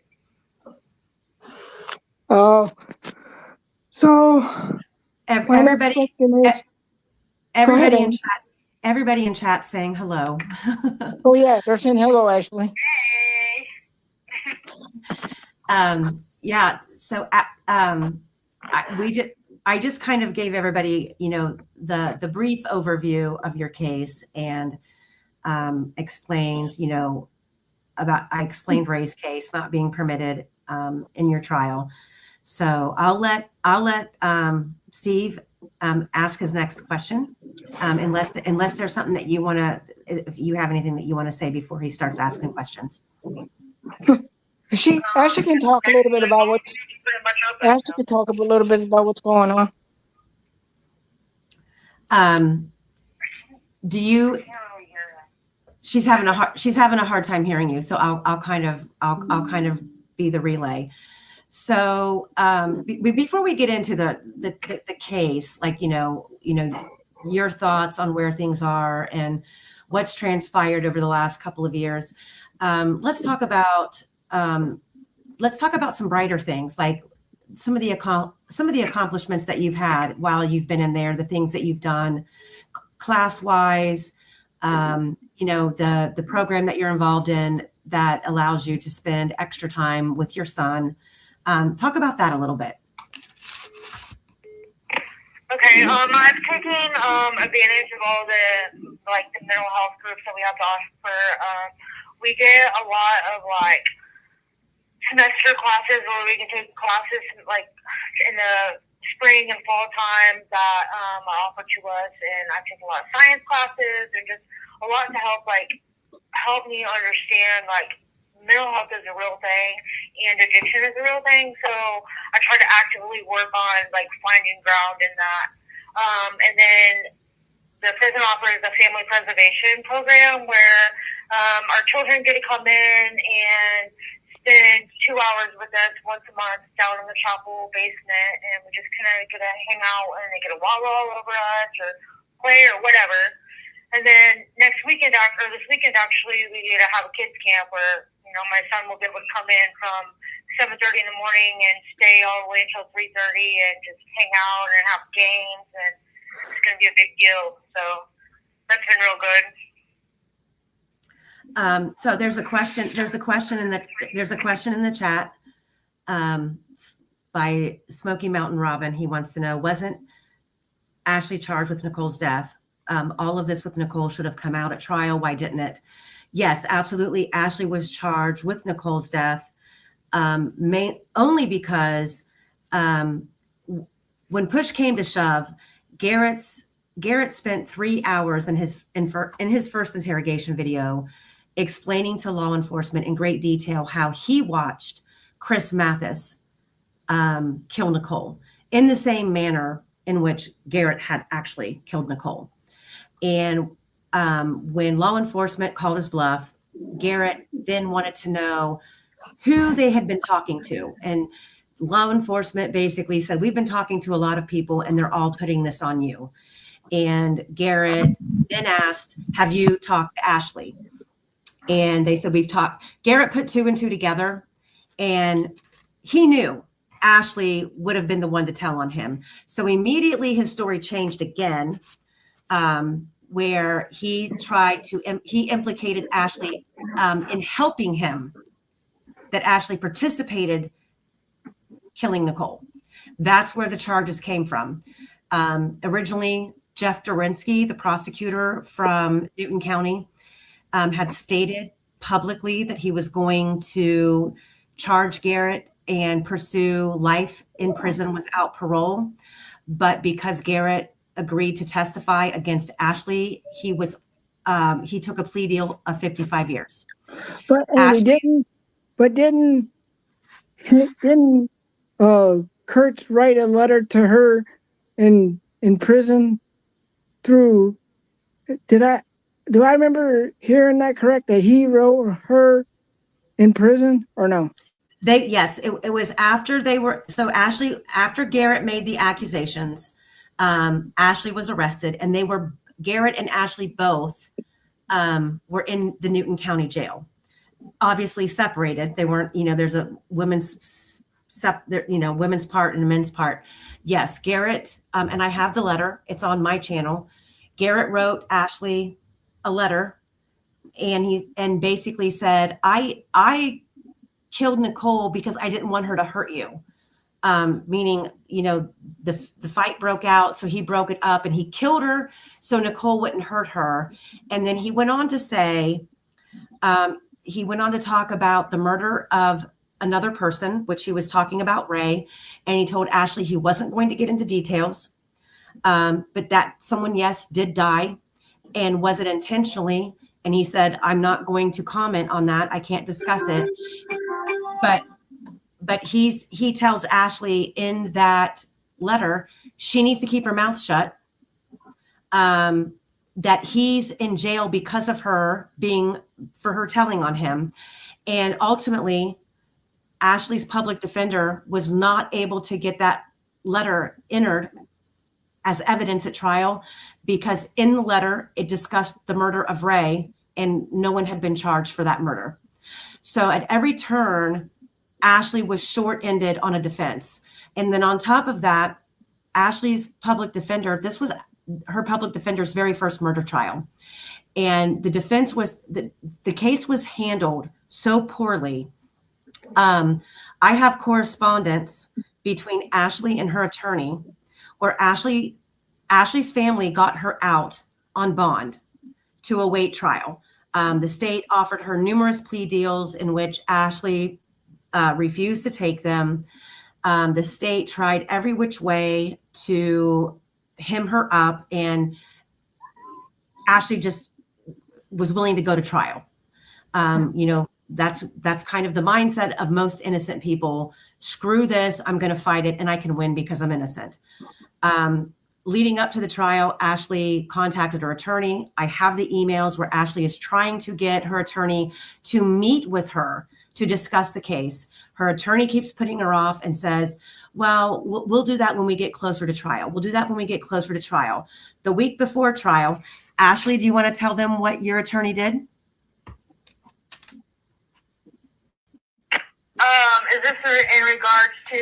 So everybody in chat saying hello. Oh yeah, they're saying hello, Ashley. Hey. Yeah. So I just kind of gave everybody, the brief overview of your case and explained, I explained Ray's case not being permitted in your trial. So I'll let Steve ask his next question, unless there's something that you want to, if you have anything that you want to say before he starts asking questions. Ashley can talk a little bit about what's going on. She's having a hard time hearing you, so I'll kind of be the relay. So before we get into the case, like your thoughts on where things are and what's transpired over the last couple of years, let's talk about some brighter things, like some of the accomplishments that you've had while you've been in there, the things that you've done class wise, the program that you're involved in that allows you to spend extra time with your son. Talk about that a little bit. Okay, I've taken advantage of all the mental health groups that we have to offer. We get a lot of semester classes where we can take classes in the spring and fall time that are offered to us, and I take a lot of science classes and just a lot to help me understand mental health is a real thing and addiction is a real thing. So I try to actively work on finding ground in that. And then the prison offers a family preservation program where our children get to come in and spend 2 hours with us once a month down in the chapel basement, and we just kind of get to hang out, and they get to wallow all over us or play or whatever. And then this weekend actually, we get to have a kids camp where my son will be able to come in from 7:30 in the morning and stay all the way until 3:30 and just hang out and have games, and it's going to be a big deal. So that's been real good. So there's a question in the chat by Smoky Mountain Robin. He wants to know, wasn't Ashley charged with Nicole's death? All of this with Nicole should have come out at trial. Why didn't it? Yes, absolutely. Ashley was charged with Nicole's death, only because when push came to shove, Garrett spent 3 hours in his first interrogation video explaining to law enforcement in great detail how he watched Chris Mathis kill Nicole in the same manner in which Garrett had actually killed Nicole. And when law enforcement called his bluff, Garrett then wanted to know who they had been talking to. And law enforcement basically said, we've been talking to a lot of people and they're all putting this on you. And Garrett then asked, have you talked to Ashley? And they said, we've talked. Garrett put 2 and 2 together, and he knew Ashley would have been the one to tell on him. So immediately his story changed again, where he implicated Ashley in helping him, that Ashley participated killing Nicole. That's where the charges came from. Originally, Jeff Dorinsky, the prosecutor from Newton County, had stated publicly that he was going to charge Garrett and pursue life in prison without parole. But because Garrett agreed to testify against Ashley, he took a plea deal of 55 years. But didn't Kurtz write a letter to her in prison through? Do I remember hearing that correct? That he wrote her in prison, or no? Yes, it was after after Garrett made the accusations, Ashley was arrested, and Garrett and Ashley both were in the Newton County jail, obviously separated. They weren't, there's a women's part and a men's part. Yes, Garrett, and I have the letter, it's on my channel. Garrett wrote Ashley a letter, and basically said, I killed Nicole because I didn't want her to hurt you. Meaning, the fight broke out, so he broke it up and he killed her so Nicole wouldn't hurt her. And then he went on to say, he went on to talk about the murder of another person, which he was talking about Ray. And he told Ashley he wasn't going to get into details, but that someone, yes, did die. And was it intentionally? And he said, I'm not going to comment on that. I can't discuss it. But he tells Ashley in that letter, she needs to keep her mouth shut, that he's in jail because of for her telling on him. And ultimately, Ashley's public defender was not able to get that letter entered as evidence at trial, because in the letter, it discussed the murder of Ray, and no one had been charged for that murder. So at every turn, Ashley was short-ended on a defense. And then on top of that, Ashley's public defender, this was her public defender's very first murder trial. And the defense the case was handled so poorly. I have correspondence between Ashley and her attorney, where Ashley's family got her out on bond to await trial. The state offered her numerous plea deals in which Ashley refused to take them. The state tried every which way to hem her up, and Ashley just was willing to go to trial. That's kind of the mindset of most innocent people. Screw this, I'm going to fight it, and I can win because I'm innocent. Leading up to the trial, Ashley contacted her attorney. I have the emails where Ashley is trying to get her attorney to meet with her to discuss the case. Her attorney keeps putting her off and says, well, we'll do that when we get closer to trial. We'll do that when we get closer to trial. The week before trial, Ashley, do you want to tell them what your attorney did? Is this in regards to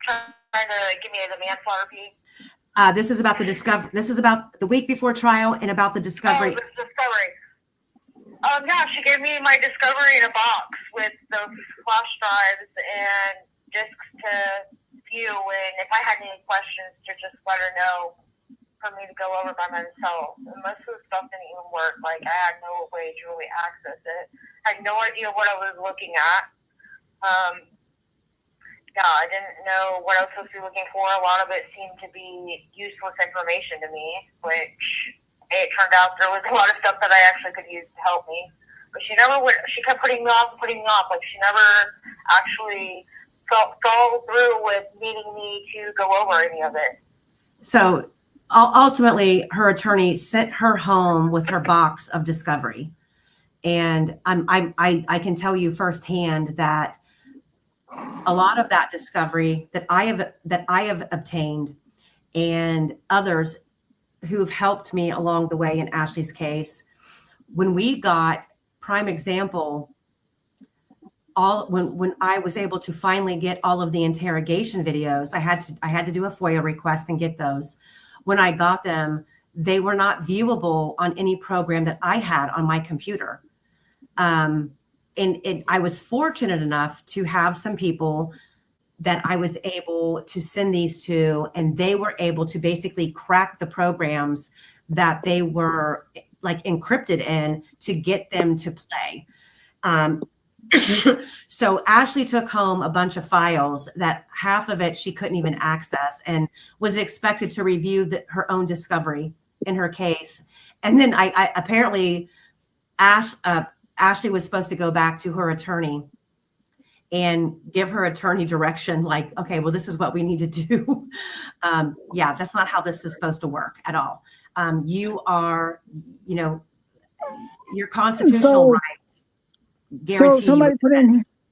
trying to give me the manslaughter fee? This is about the discovery. This is about the week before trial and about the discovery. Oh, the discovery. Yeah, she gave me my discovery in a box with the flash drives and discs to view, and if I had any questions, to just let her know. for me to go over by myself. And most of the stuff didn't even work. Like, I had no way to really access it. I had no idea what I was looking at. Yeah, I didn't know what I was supposed to be looking for. A lot of it seemed to be useless information to me, which it turned out there was a lot of stuff that I actually could use to help me. But she never would. She kept putting me off. Like, she never actually followed through with needing me to go over any of it. So ultimately, her attorney sent her home with her box of discovery, and I can tell you firsthand that a lot of that discovery that I have obtained, and others who've helped me along the way in Ashley's case, when we got prime example, when I was able to finally get all of the interrogation videos, I had to do a FOIA request and get those. When I got them, they were not viewable on any program that I had on my computer. And I was fortunate enough to have some people that I was able to send these to, and they were able to basically crack the programs that they were like encrypted in to get them to play. So Ashley took home a bunch of files that half of it she couldn't even access, and was expected to review her own discovery in her case. And then I apparently Ashley was supposed to go back to her attorney and give her attorney direction, like, okay, well, this is what we need to do. Yeah, that's not how this is supposed to work at all. You are, your constitutional rights guarantee. So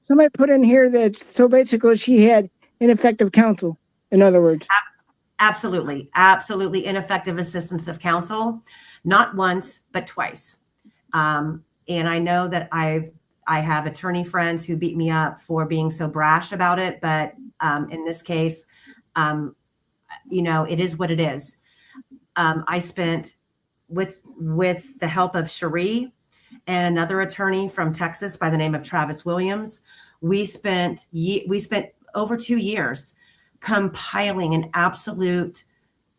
somebody put in here that, so basically she had ineffective counsel, in other words. Absolutely ineffective assistance of counsel, not once, but twice. And I know that I have attorney friends who beat me up for being so brash about it, but in this case, it is what it is. I spent with the help of Cherie and another attorney from Texas by the name of Travis Williams. We spent over 2 years compiling an absolute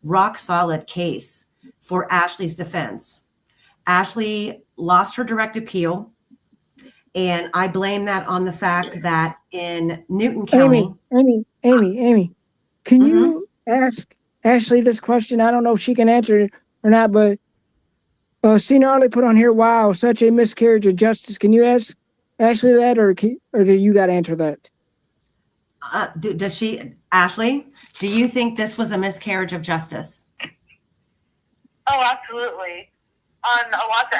rock solid case for Ashley's defense. Ashley lost her direct appeal, and I blame that on the fact that in Newton County. Amy, can you ask Ashley this question? I don't know if she can answer it or not, but Senior Arlie put on here, wow, such a miscarriage of justice. Can you ask Ashley that, or do you got to answer that? Ashley, do you think this was a miscarriage of justice? Oh, absolutely. On a lot of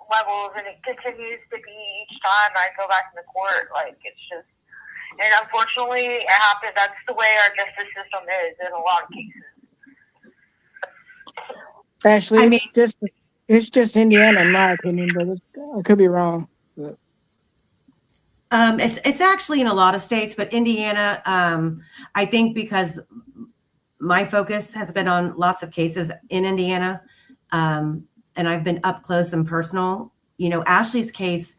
levels, and it continues to be each time I go back in the court. Like, it's just, and unfortunately, it happens. That's the way our justice system is in a lot of cases. Ashley, it's just Indiana, in my opinion, but I could be wrong. But. It's actually in a lot of states, but Indiana, I think because my focus has been on lots of cases in Indiana, and I've been up close and personal. Ashley's case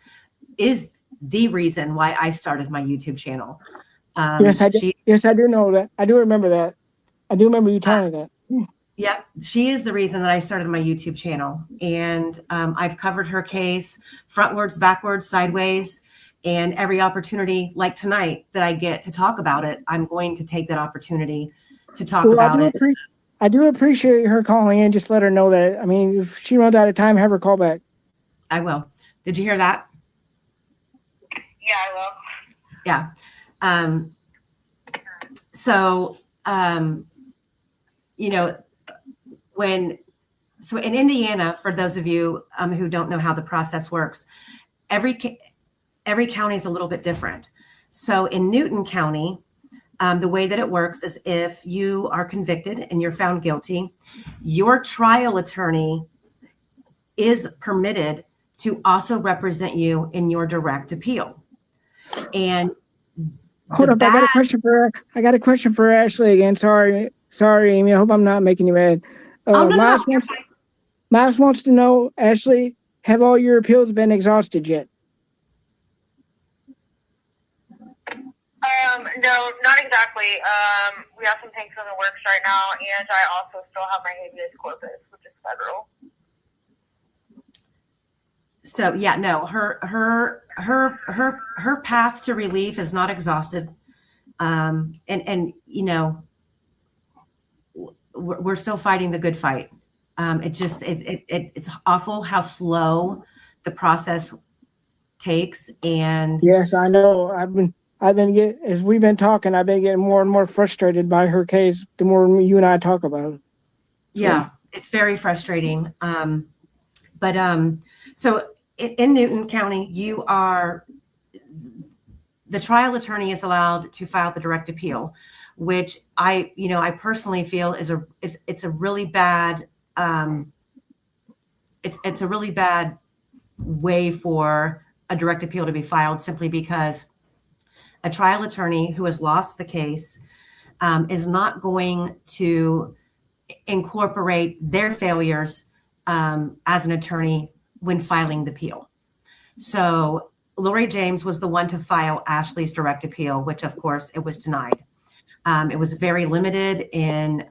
is the reason why I started my YouTube channel. Yes, I do know that. I do remember that. I do remember you telling me that. Yeah, she is the reason that I started my YouTube channel. And I've covered her case frontwards, backwards, sideways, and every opportunity like tonight that I get to talk about it, I'm going to take that opportunity to talk about it. I do appreciate her calling in. Just let her know that. I mean, if she runs out of time, have her call back. I will. Did you hear that? Yeah, I will. Yeah. So in Indiana, for those of you who don't know how the process works, every county is a little bit different. So in Newton County, the way that it works is if you are convicted and you're found guilty, your trial attorney is permitted to also represent you in your direct appeal. And hold up, I got a question for Ashley again. Sorry, Amy. I hope I'm not making you mad. Miles wants to know, Ashley, have all your appeals been exhausted yet? No, not exactly. We have some things in the works right now, and I also still have my habeas corpus, which is federal. So yeah, no, her path to relief is not exhausted. And you know, we're still fighting the good fight. It's awful how slow the process takes. And Yes, I know. As we've been talking, I've been getting more and more frustrated by her case the more you and I talk about it. yeah, it's very frustrating. So in Newton County, the trial attorney is allowed to file the direct appeal, which I personally feel it's a really bad, it's a really bad way for a direct appeal to be filed, simply because a trial attorney who has lost the case is not going to incorporate their failures as an attorney when filing the appeal. So Lori James was the one to file Ashley's direct appeal, which of course it was denied. It was very limited in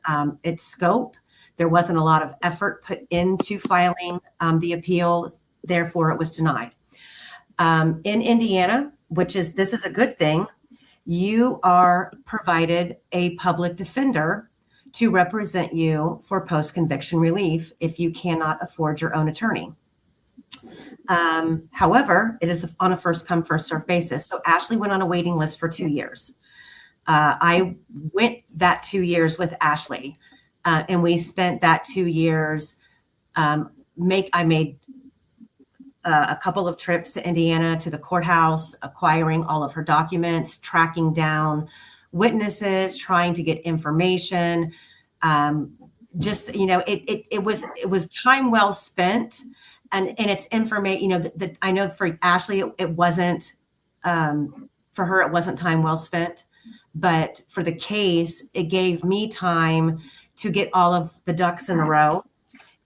its scope. There wasn't a lot of effort put into filing the appeal, therefore it was denied. In Indiana, this is a good thing, you are provided a public defender to represent you for post-conviction relief if you cannot afford your own attorney. However, it is on a first come, first served basis. So Ashley went on a waiting list for 2 years. I went that 2 years with Ashley, and we spent that 2 years. I made a couple of trips to Indiana to the courthouse, acquiring all of her documents, tracking down witnesses, trying to get information. It was time well spent, and it's information. I know for Ashley, it wasn't. For her, it wasn't time well spent, but for the case, it gave me time to get all of the ducks in a row.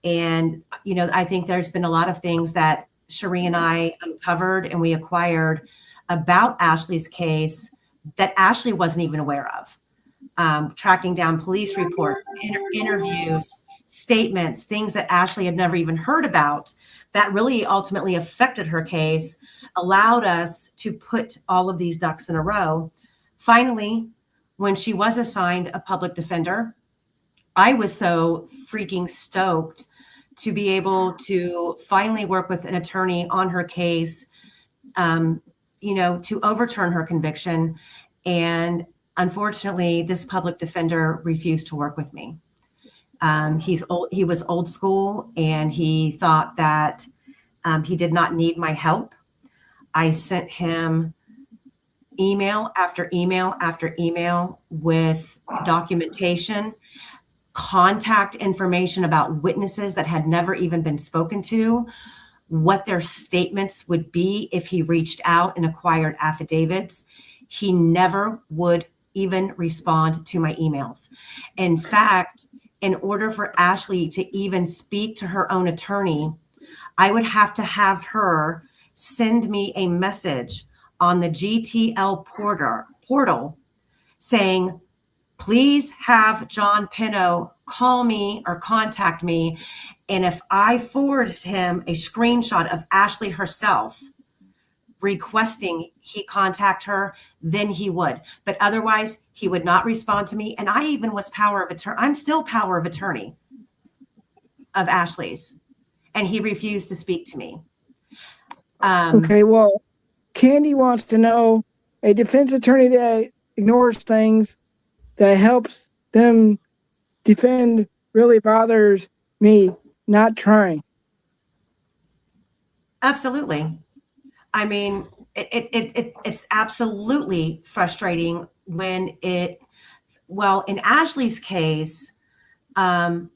And I think there's been a lot of things that Cherie and I uncovered and we acquired about Ashley's case that Ashley wasn't even aware of. Tracking down police reports, interviews, statements, things that Ashley had never even heard about that really ultimately affected her case, allowed us to put all of these ducks in a row. Finally, when she was assigned a public defender, I was so freaking stoked to be able to finally work with an attorney on her case, to overturn her conviction. And unfortunately, this public defender refused to work with me. He was old school, and he thought that he did not need my help. I sent him email after email after email with documentation, contact information about witnesses that had never even been spoken to, what their statements would be if he reached out and acquired affidavits. He never would even respond to my emails. In fact, in order for Ashley to even speak to her own attorney, I would have to have her send me a message on the GTL portal saying, please have John Pinto call me or contact me. And if I forwarded him a screenshot of Ashley herself requesting he contact her, then he would. But otherwise, he would not respond to me. And I even was power of attorney. I'm still power of attorney of Ashley's. And he refused to speak to me. Okay, well, Candy wants to know, a defense attorney that ignores things that helps them defend really bothers me not trying. Absolutely. I mean, it's absolutely frustrating when in Ashley's case, I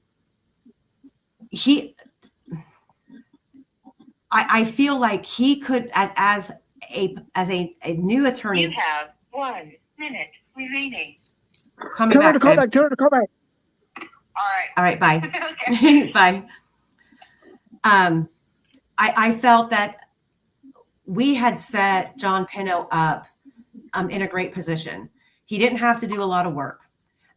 feel like he could, as a new attorney. You have 1 minute remaining. Call her to call back. Tell her to call back. All right. Bye. Okay. Bye. I felt that we had set John Pinto up in a great position. He didn't have to do a lot of work.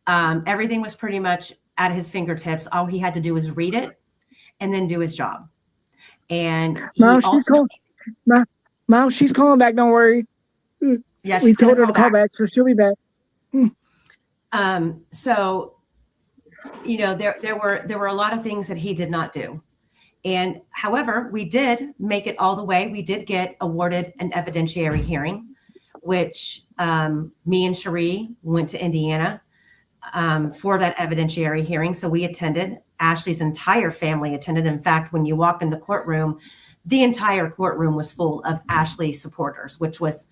Everything was pretty much at his fingertips. All he had to do was read it and then do his job. And he Mouse, she's calling. Mouse, she's calling back. Don't worry. yeah, We she's told her gonna to call back, so she'll be back. So, you know, there were a lot of things that he did not do. And however, we did make it all the way. We did get awarded an evidentiary hearing, which me and Cherie went to Indiana for that evidentiary hearing. So we attended. Ashley's entire family attended. In fact, when you walked in the courtroom, the entire courtroom was full of Ashley supporters, which was,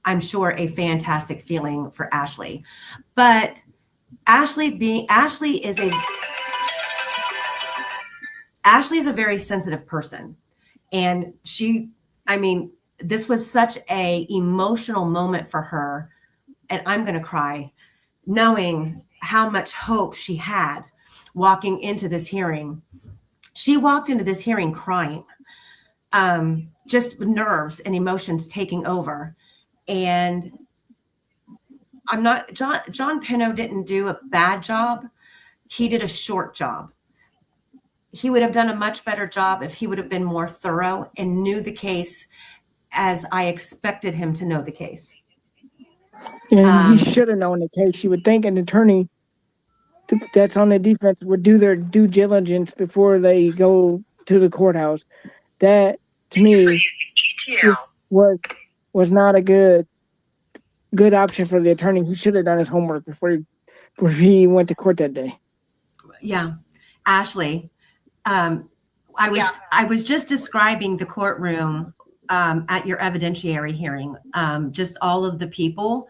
I'm sure, a fantastic feeling for Ashley. But Ashley is a very sensitive person. And this was such a emotional moment for her. And I'm going to cry, knowing how much hope she had walking into this hearing. She walked into this hearing crying, just nerves and emotions taking over. And John Pinto didn't do a bad job. He did a short job. He would have done a much better job if he would have been more thorough and knew the case as I expected him to know the case. And he should have known the case. You would think an attorney that's on the defense would do their due diligence before they go to the courthouse. That, to me, was not a good option for the attorney. He should have done his homework before he went to court that day. Yeah, Ashley, I was just describing the courtroom at your evidentiary hearing, just all of the people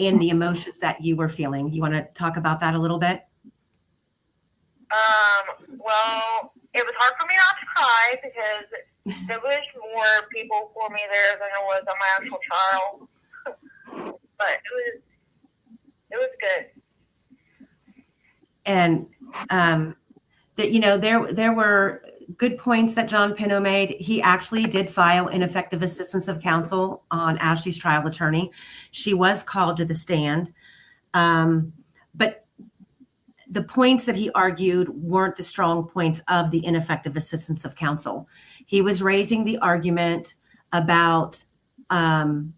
and the emotions that you were feeling. You want to talk about that a little bit? Well, it was hard for me not to cry because there was more people for me there than there was on my actual trial. But it was good. And that, you know, there were good points that John Pinto made. He actually did file ineffective assistance of counsel on Ashley's trial attorney. She was called to the stand. But the points that he argued weren't the strong points of the ineffective assistance of counsel. He was raising the argument about the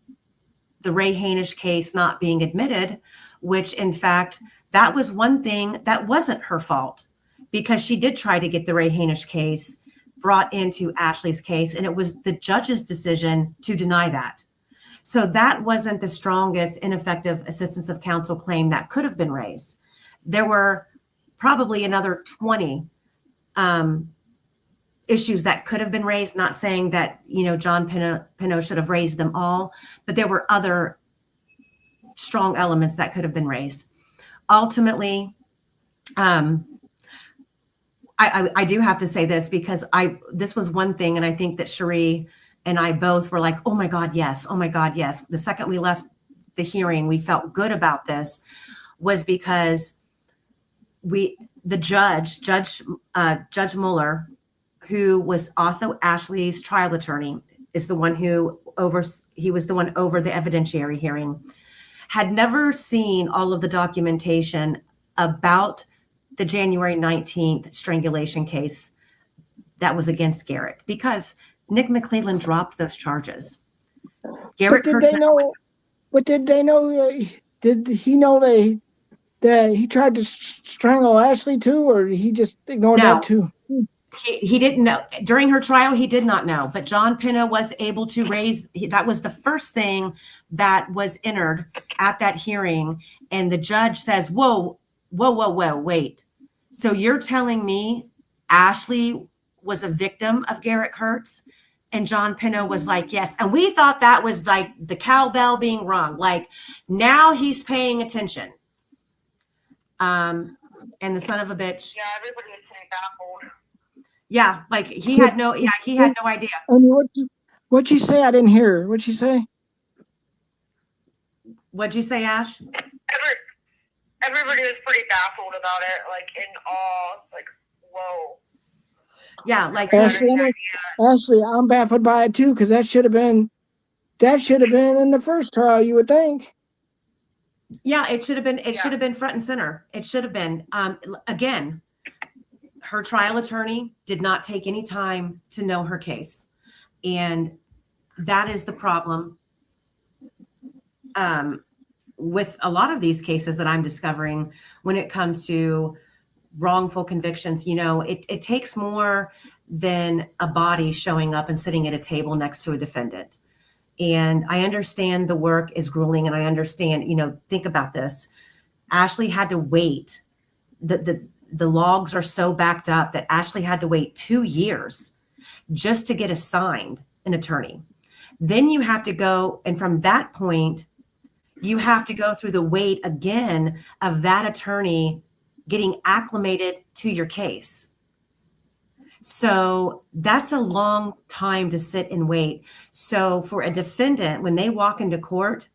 Ray Hainish case not being admitted, which in fact, that was one thing that wasn't her fault, because she did try to get the Ray Hainish case brought into Ashley's case, and it was the judge's decision to deny that. So that wasn't the strongest ineffective assistance of counsel claim that could have been raised. There were probably another 20 issues that could have been raised, not saying that, you know, John Pinto should have raised them all, but there were other strong elements that could have been raised. Ultimately, I do have to say this because this was one thing, and I think that Cherie and I both were like, oh my God, yes. Oh my God, yes. The second we left the hearing, we felt good about this, was because Judge Mueller, who was also Ashley's trial attorney, is the one he was the one over the evidentiary hearing, had never seen all of the documentation about the January 19th strangulation case that was against Garrett, because Nick McClelland dropped those charges. Garrett Did they know? Did he know that he tried to strangle Ashley too, or he just ignored that too? He didn't know. During her trial, he did not know. But John Pinto was able to raise, that was the first thing that was entered at that hearing. And the judge says, whoa, wait. So you're telling me Ashley was a victim of Garrett Kurtz? And John Pinto was like, yes. And we thought that was like the cowbell being rung. Like, now he's paying attention. And the son of a bitch. Yeah, everybody was pretty baffled. Yeah, like he had no idea. What'd you say? I didn't hear. What'd you say? What'd you say, Ash? Everybody was pretty baffled about it, like in awe, like, whoa. Yeah, like Ashley, I'm baffled by it too, because that should have been that should have been in the first trial, you would think. Yeah, it should have been. It should have been front and center. It should have been. Again, her trial attorney did not take any time to know her case, and that is the problem with a lot of these cases that I'm discovering when it comes to wrongful convictions. You know, it takes more than a body showing up and sitting at a table next to a defendant. And I understand the work is grueling, and I understand, you know, think about this. Ashley had to wait. The logs are so backed up that Ashley had to wait 2 years just to get assigned an attorney. Then you have to go, and from that point, you have to go through the wait again of that attorney getting acclimated to your case. So that's a long time to sit and wait. So for a defendant, when they walk into court,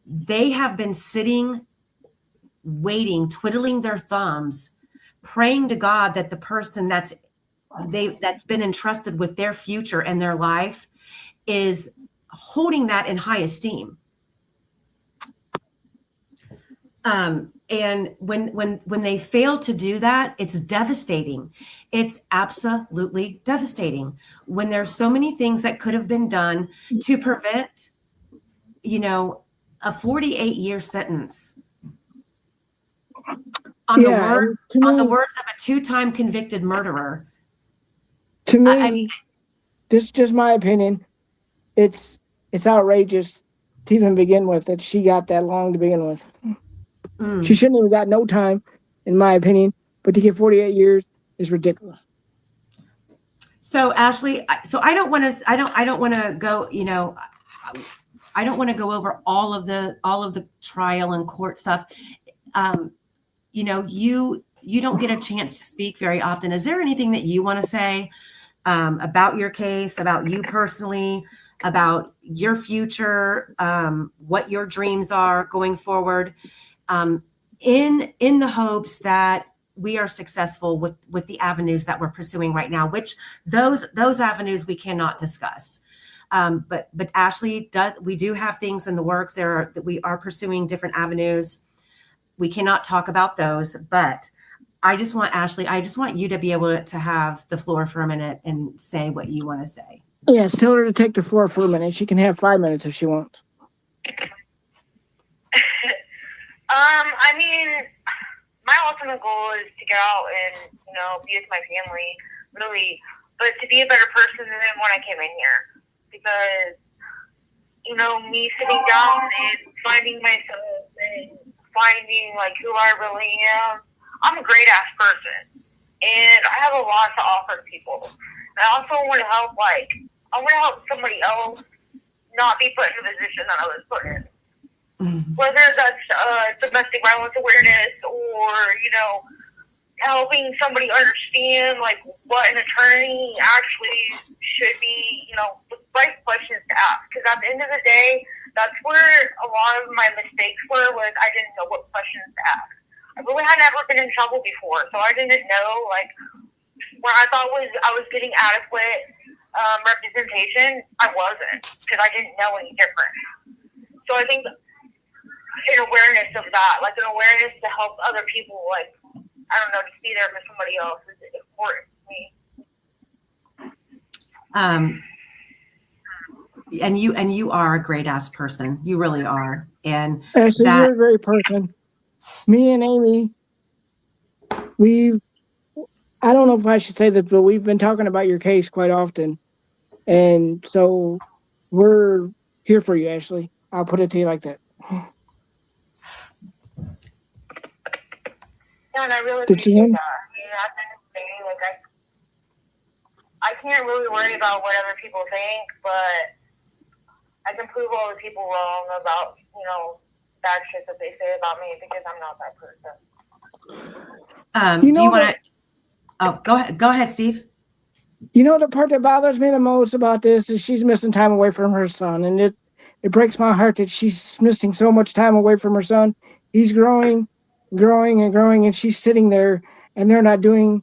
they have been sitting, waiting, twiddling their thumbs, praying to God that the person that's been entrusted with their future and their life is holding that in high esteem. And when they fail to do that, it's devastating. It's absolutely devastating when there's so many things that could have been done to prevent, you know, a 48-year sentence on the words of a 2-time convicted murderer. To me, this is just my opinion. It's outrageous to even begin with that she got that long to begin with. She shouldn't have got no time, in my opinion. But to get 48 years is ridiculous. So Ashley, so I don't want to go, you know, I don't want to go over all of the trial and court stuff. You know, you don't get a chance to speak very often. Is there anything that you want to say about your case, about you personally, about your future, what your dreams are going forward, in the hopes that we are successful with the avenues that we're pursuing right now, which those avenues we cannot discuss. But Ashley, we do have things in the works that we are pursuing different avenues. We cannot talk about those, but I just want you to be able to have the floor for a minute and say what you want to say. Yes, tell her to take the floor for a minute. She can have 5 minutes if she wants. I mean, my ultimate goal is to get out and, you know, be with my family, really, but to be a better person than when I came in here. Because, you know, me sitting down and finding myself and finding, like, who I really am, I'm a great-ass person. And I have a lot to offer to people. And I also want to help, I want to help somebody else not be put in the position that I was put in. Whether that's domestic violence awareness or, you know, helping somebody understand, like, what an attorney actually should be, you know, the right questions to ask. Because at the end of the day, that's where a lot of my mistakes was I didn't know what questions to ask. I really had never been in trouble before, so I didn't know, like, when I thought I was getting adequate representation, I wasn't, because I didn't know any different. So I think an awareness of that, like an awareness to help other people, like, I don't know, just be there for somebody else is important to me. And you are a great ass person. You really are. And Actually, you're a great person. Me and Amy, I don't know if I should say this, but we've been talking about your case quite often. And so we're here for you, Ashley. I'll put it to you like that. Yeah, and I really appreciate that. I mean, at the end of the day, like, I can't really worry about what other people think, but I can prove all the people wrong about, you know, bad shit that they say about me because I'm not that person. You know, do you want to? Oh, go ahead, Steve. You know, the part that bothers me the most about this is she's missing time away from her son, and it breaks my heart that she's missing so much time away from her son. He's growing, and she's sitting there, and they're not doing.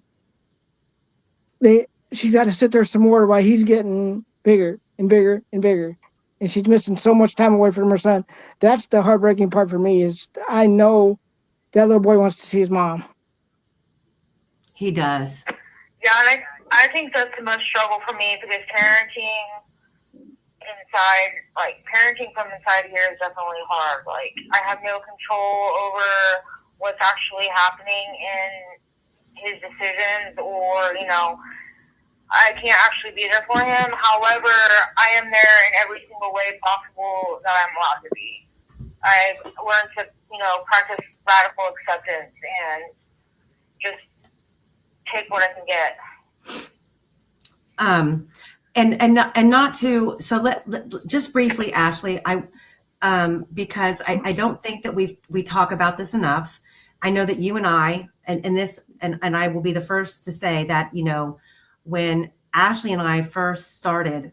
She's got to sit there some more while he's getting bigger and bigger and bigger, and she's missing so much time away from her son. That's the heartbreaking part for me. Is I know that little boy wants to see his mom. He does. Yeah, and I think that's the most struggle for me because parenting from inside here is definitely hard. Like, I have no control over what's actually happening in his decisions, or, I can't actually be there for him. However, I am there in every single way possible that I'm allowed to be. I've learned to, practice radical acceptance and just take what I can get. And not to, so let just briefly, Ashley, because I don't think that we talk about this enough. I know that you and I, and I will be the first to say that, when Ashley and I first started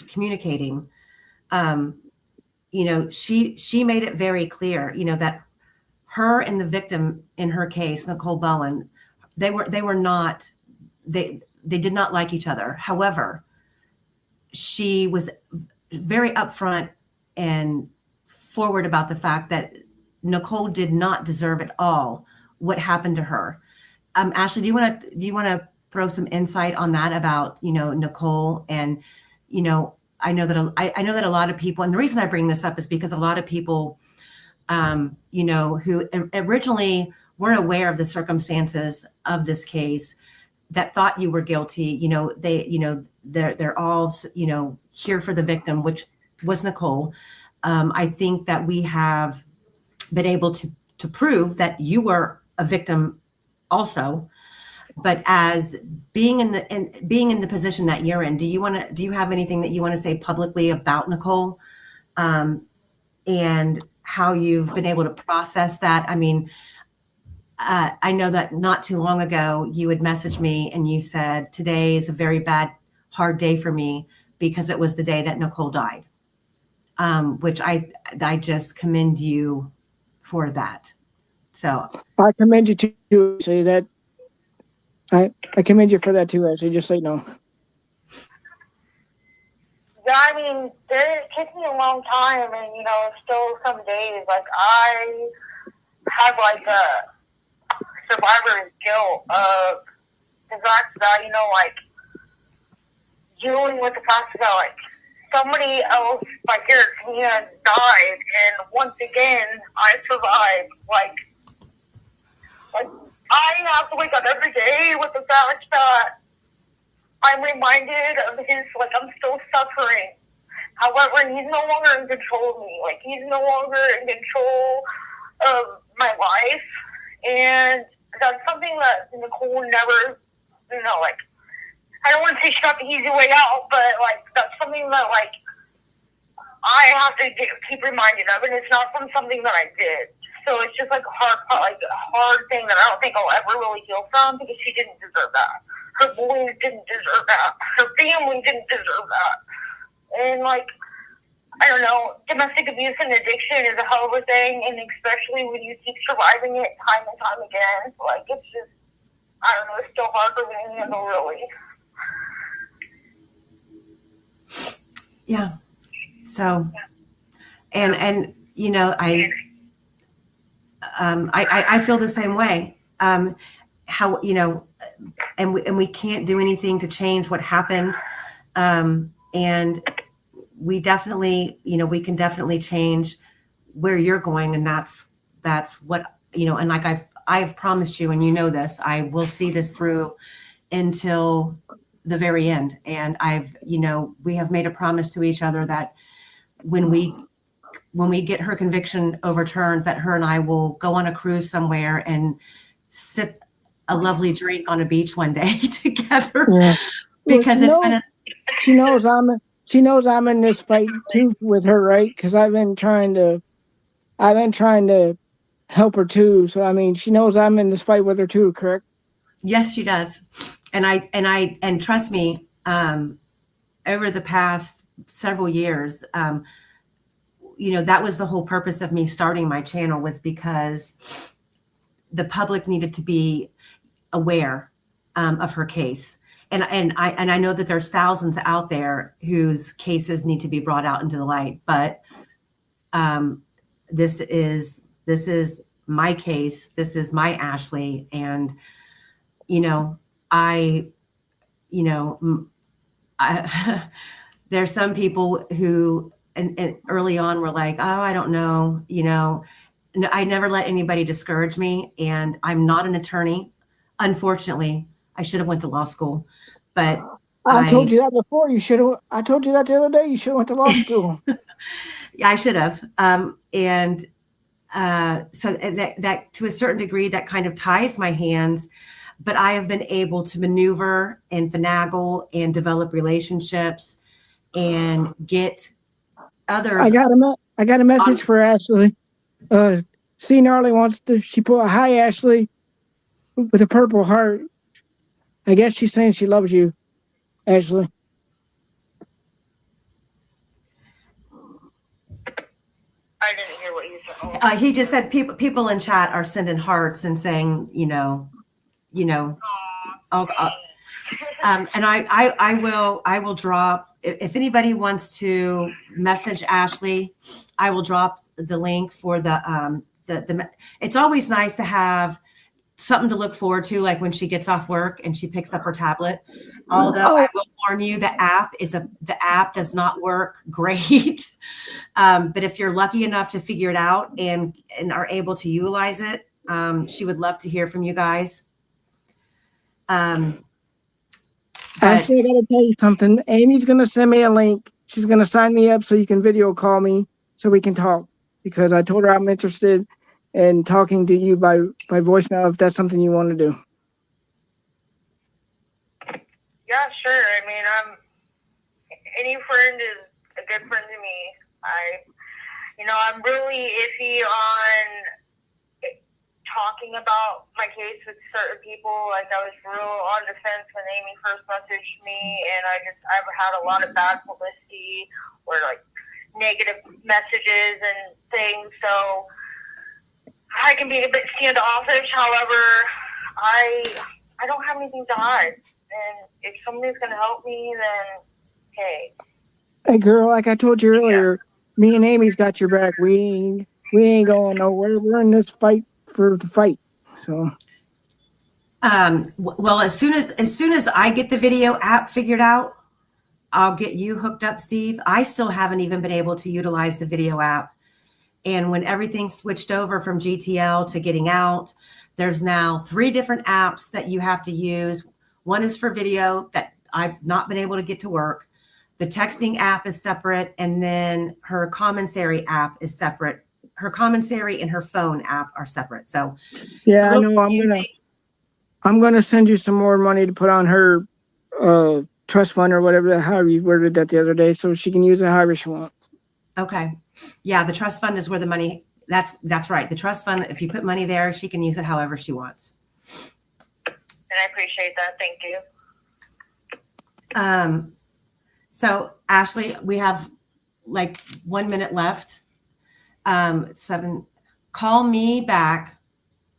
communicating, she made it very clear, that her and the victim in her case, Nicole Bowen, they did not like each other. However, she was very upfront and forward about the fact that Nicole did not deserve at all what happened to her. Ashley, do you want to throw some insight on that about, Nicole? And, I know that a lot of people, and the reason I bring this up is because a lot of people, who originally weren't aware of the circumstances of this case, that thought you were guilty, they're all, here for the victim, which was Nicole. I think that we have been able to prove that you were a victim also. But as being in the position that you're in, do you have anything that you want to say publicly about Nicole, and how you've been able to process that? I mean, I know that not too long ago you had messaged me and you said, today is a very bad, hard day for me because it was the day that Nicole died, which I just commend you for that. So I commend you to say that. I commend you for that too, Ashley. Just say no. Yeah, I mean, it took me a long time, and still some days, like, I have like a survivor's guilt of the fact that, dealing with the fact that, like, somebody else by your hand died, and once again, I survived. Like I have to wake up every day with the fact that I'm reminded of I'm still suffering. However, he's no longer in control of me. Like, he's no longer in control of my life. And that's something that Nicole never, I don't want to say she got the easy way out, but, that's something that, I have to keep reminded of, and it's not from something that I did. So it's just, a hard thing that I don't think I'll ever really heal from, because she didn't deserve that. Her boys didn't deserve that. Her family didn't deserve that. And, I don't know, domestic abuse and addiction is a hell of a thing, and especially when you keep surviving it time and time again. It's just, I don't know, it's still hard for me to handle, really. Yeah. So, and I feel the same way. How, and we can't do anything to change what happened. And we definitely, we can definitely change where you're going. And that's what, and like I've promised you, and this, I will see this through until the very end. And we have made a promise to each other that when we get her conviction overturned, that her and I will go on a cruise somewhere and sip a lovely drink on a beach one day together. Yeah. Because she knows I'm in this fight too with her, right? Because I've been trying to help her too. So I mean, she knows I'm in this fight with her too, correct? Yes, she does. And trust me, over the past several years, that was the whole purpose of me starting my channel, was because the public needed to be aware of her case. and I know that there's thousands out there whose cases need to be brought out into the light, but this is my case. This is my Ashley, and I there's some people who and early on were like, oh, I don't know, I never let anybody discourage me, and I'm not an attorney. Unfortunately, I should have went to law school, but I told you that before. You should have. I told you that the other day. You should have went to law school. Yeah, I should have. So that to a certain degree, that kind of ties my hands, but I have been able to maneuver and finagle and develop relationships and get others. I got a message for Ashley. C. Gnarly wants to. She put a hi Ashley with a purple heart. I guess she's saying she loves you, Ashley. I didn't hear what you said. He just said people in chat are sending hearts and saying, and I will drop, if anybody wants to message Ashley, I will drop the link for the it's always nice to have something to look forward to, like when she gets off work and she picks up her tablet. Although I will warn you, the app does not work great. But if you're lucky enough to figure it out and are able to utilize it, she would love to hear from you guys. Ashley, I gotta tell you something. Amy's gonna send me a link. She's gonna sign me up so you can video call me so we can talk, because I told her I'm interested in talking to you by voicemail if that's something you want to do. Yeah, sure. I mean, any friend is a good friend to me. I'm really iffy on talking about my case with certain people. Like, I was real on the fence when Amy first messaged me, and I've had a lot of bad publicity or like negative messages and things. So I can be a bit standoffish. However, I don't have anything to hide. And if somebody's going to help me, then hey. Hey, girl, like I told you earlier, me and Amy's got your back. We ain't going nowhere. We're in this fight for the fight. So. Well, as soon as I get the video app figured out, I'll get you hooked up, Steve. I still haven't even been able to utilize the video app. And when everything switched over from GTL to Getting Out, there's now 3 different apps that you have to use. One is for video that I've not been able to get to work. The texting app is separate, and then her commissary app is separate. Her commissary and her phone app are separate. So yeah, I know. I'm gonna send you some more money to put on her trust fund or whatever, however you worded that the other day, so she can use it however she wants. Okay. Yeah, the trust fund is where the money, that's right. The trust fund, if you put money there, she can use it however she wants. And I appreciate that. Thank you. So Ashley, we have like 1 minute left. 7, call me back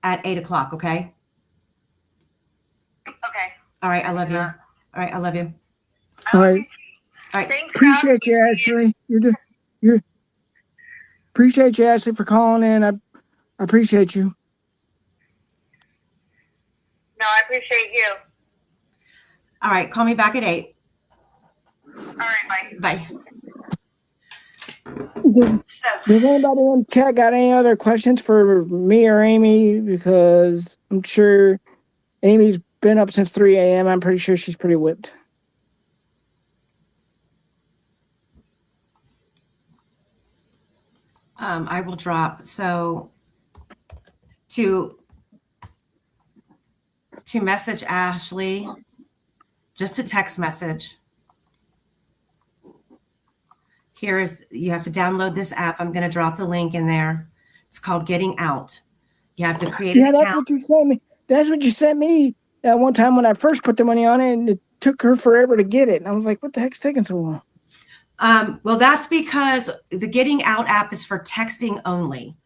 at 8 o'clock. Okay. Okay. All right. I love you. All right. I love you. All right. All right. Thanks, Appreciate you, Ashley. You appreciate you, Ashley, for calling in. I appreciate you. No, I appreciate you. All right. Call me back at 8. All right. Bye. Bye. Does anybody in chat got any other questions for me or Amy? Because I'm sure Amy's been up since 3 a.m. I'm pretty sure she's pretty whipped. I will drop. So to message Ashley, just a text message. You have to download this app. I'm going to drop the link in there. It's called Getting Out. You have to create an account. That's what you sent me. That's what you sent me that one time when I first put the money on it, and it took her forever to get it. And I was like, what the heck's taking so long? Well, that's because the Getting Out app is for texting only.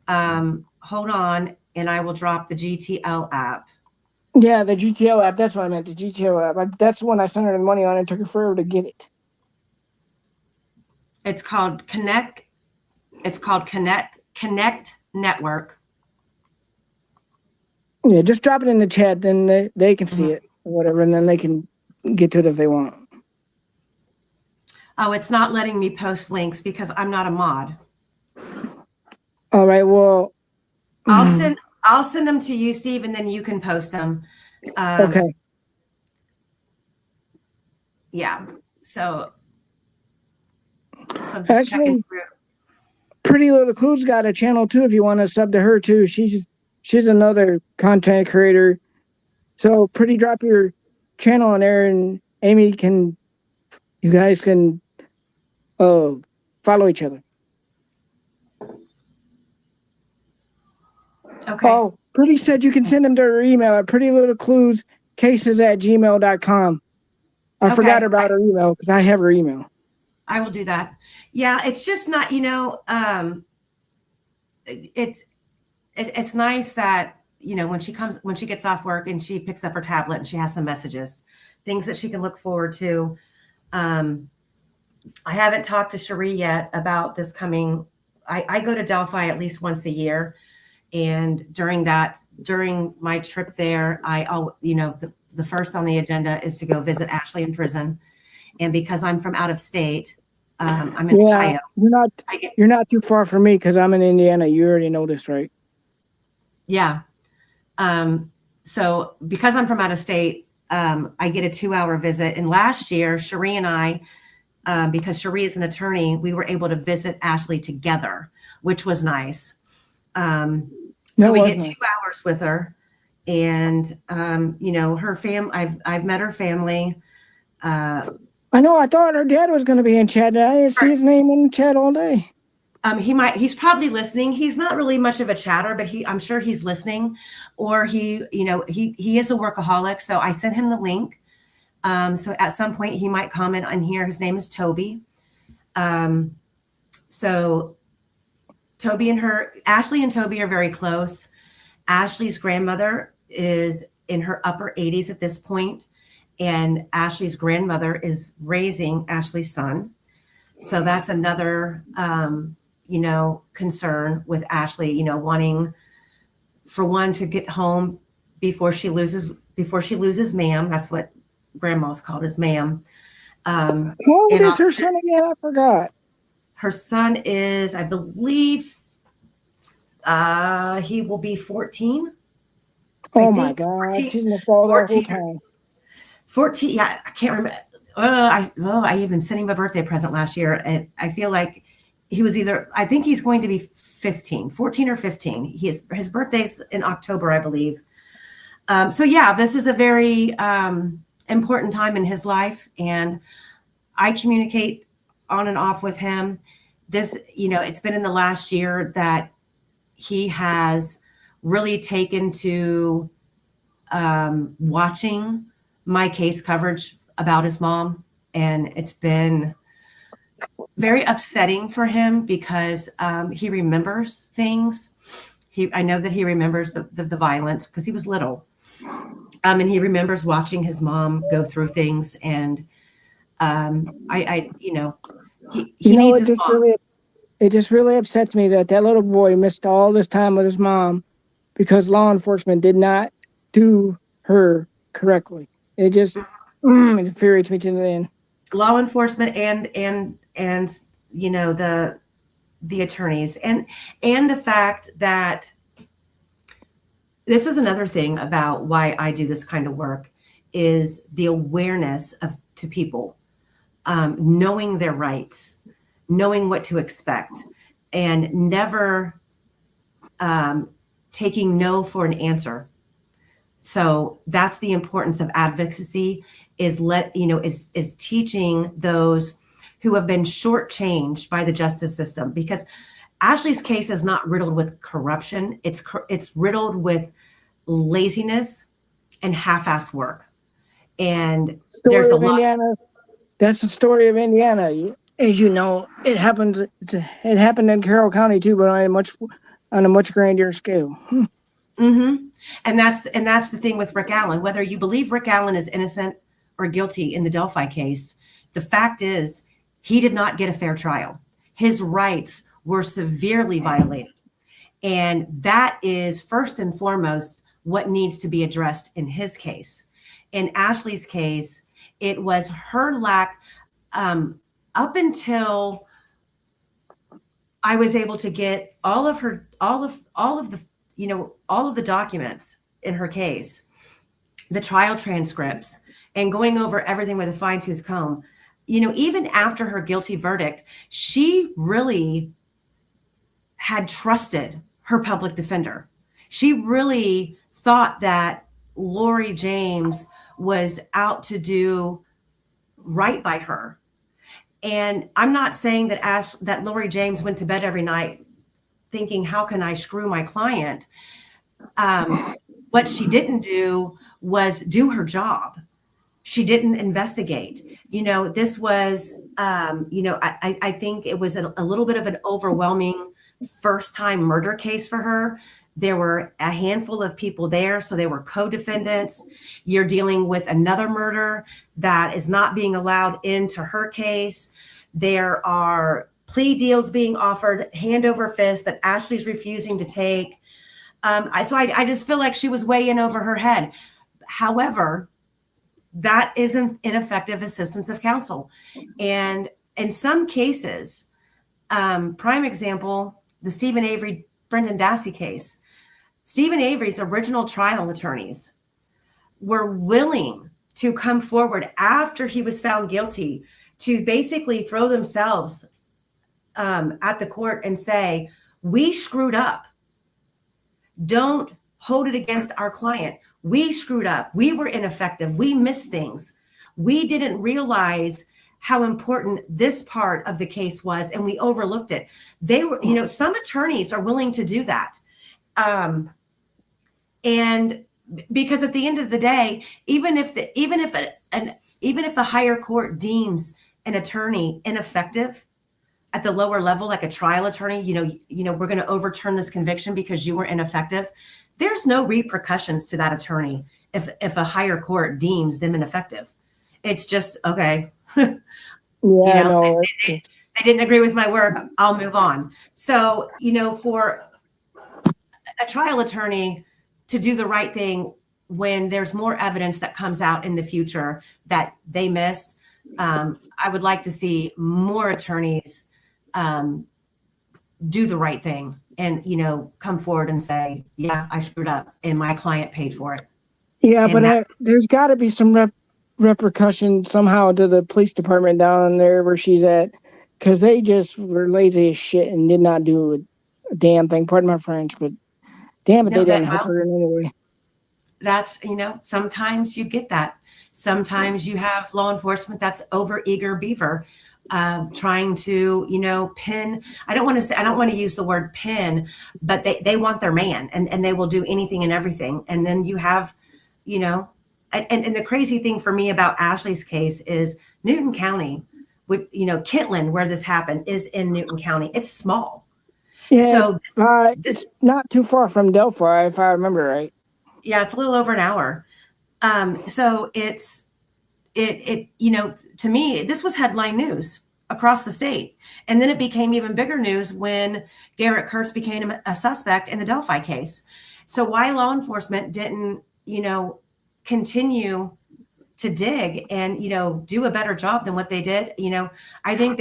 Hold on, and I will drop the GTL app. Yeah, the GTO app. That's what I meant. The GTO app. That's the one I sent her the money on. It took her forever to get it. It's called Connect. It's called Connect Network. Yeah, just drop it in the chat. Then they can see it or whatever, and then they can get to it if they want. Oh, it's not letting me post links because I'm not a mod. All right. Well, I'll send them to you, Steve, and then you can post them. Okay. Yeah. So I'm just checking through. Pretty Little Clue's got a channel too. If you want to sub to her too, she's another content creator. So Pretty, drop your channel in there, and Amy you guys can follow each other. Okay. Oh, Pretty said you can send them to her email at prettylittlecluescases@gmail.com. I forgot about her email because I have her email. I will do that. Yeah, it's just not, it's nice that, when she gets off work and she picks up her tablet and she has some messages, things that she can look forward to. I haven't talked to Cherie yet about this coming. I go to Delphi at least once a year. And during my trip there, the first on the agenda is to go visit Ashley in prison. And because I'm from out of state, I'm in Ohio. You're not too far from me because I'm in Indiana. You already know this, right? Yeah. So because I'm from out of state, I get a 2-hour visit. And last year, Cherie and I, because Cherie is an attorney, we were able to visit Ashley together, which was nice. So we get 2 hours with her, and her family. I've met her family. I know. I thought her dad was going to be in chat. I didn't see his name in the chat all day. He's probably listening. He's not really much of a chatter, but I'm sure he's listening, or he is a workaholic. So I sent him the link. So at some point he might comment on here. His name is Toby. So Ashley and Toby are very close. Ashley's grandmother is in her upper 80s at this point, and Ashley's grandmother is raising Ashley's son. So that's another, concern with Ashley, wanting for one to get home before she loses ma'am. That's what grandma's called, is ma'am. How old is her son again? I forgot. Her son is, I believe, he will be 14. Oh my God. She's in the fall that whole time. 14. Yeah, I can't remember. I even sent him a birthday present last year, and I feel like he was I think he's going to be 14 or 15. His birthday's in October, I believe. So yeah, this is a very important time in his life, and I communicate on and off with him. This, it's been in the last year that he has really taken to watching my case coverage about his mom. And it's been very upsetting for him because he remembers things. I know that he remembers the violence because he was little. And he remembers watching his mom go through things. And he needs his mom. It just really upsets me that little boy missed all this time with his mom because law enforcement did not do her correctly. It just infuriates me to the end. Law enforcement and the attorneys and the fact that this is another thing about why I do this kind of work is the awareness to people, knowing their rights, knowing what to expect, and never taking no for an answer. So that's the importance of advocacy, is teaching those who have been shortchanged by the justice system, because Ashley's case is not riddled with corruption. It's riddled with laziness and half-assed work. And there's a lot. Indiana, that's the story of Indiana. As you know, it happened in Carroll County too, but on a much grander scale. Mm-hmm. And that's the thing with Rick Allen. Whether you believe Rick Allen is innocent or guilty in the Delphi case, the fact is he did not get a fair trial. His rights were severely violated. And that is first and foremost what needs to be addressed in his case. In Ashley's case, it was her lack, up until I was able to get all of the documents in her case, the trial transcripts, and going over everything with a fine-tooth comb. Even after her guilty verdict, she really had trusted her public defender. She really thought that Lori James was out to do right by her. And I'm not saying that Lori James went to bed every night thinking, how can I screw my client? What she didn't do was do her job. She didn't investigate. This was, I think it was a little bit of an overwhelming first-time murder case for her. There were a handful of people there, so they were co-defendants. You're dealing with another murder that is not being allowed into her case. There are plea deals being offered hand over fist that Ashley's refusing to take. So I just feel like she was way in over her head. However, that is an ineffective assistance of counsel. And in some cases, prime example, the Stephen Avery, Brendan Dassey case, Stephen Avery's original trial attorneys were willing to come forward after he was found guilty to basically throw themselves at the court and say, we screwed up. Don't hold it against our client. We screwed up. We were ineffective. We missed things. We didn't realize how important this part of the case was, and we overlooked it. They were, some attorneys are willing to do that. And because at the end of the day, even if a higher court deems an attorney ineffective at the lower level, like a trial attorney, we're going to overturn this conviction because you were ineffective. There's no repercussions to that attorney if a higher court deems them ineffective. It's just, okay. Yeah, they didn't agree with my work. I'll move on. So, for a trial attorney to do the right thing when there's more evidence that comes out in the future that they missed, I would like to see more attorneys do the right thing and, come forward and say, yeah, I screwed up and my client paid for it. Yeah, but there's got to be some repercussion somehow to the police department down there where she's at, because they just were lazy as shit and did not do a damn thing. Pardon my French, but damn it, they didn't help her in any way. That's, sometimes you get that. Sometimes you have law enforcement that's overeager beaver, trying to, pin. I don't want to use the word pin, but they want their man and they will do anything and everything. And then you have, and the crazy thing for me about Ashley's case is Newton County, with, Kitland, where this happened, is in Newton County. It's small. Yeah, so it's not too far from Delphi, if I remember right. Yeah, it's a little over an hour. So to me, this was headline news across the state. And then it became even bigger news when Garrett Kurtz became a suspect in the Delphi case. So why law enforcement didn't, continue to dig and, do a better job than what they did. I think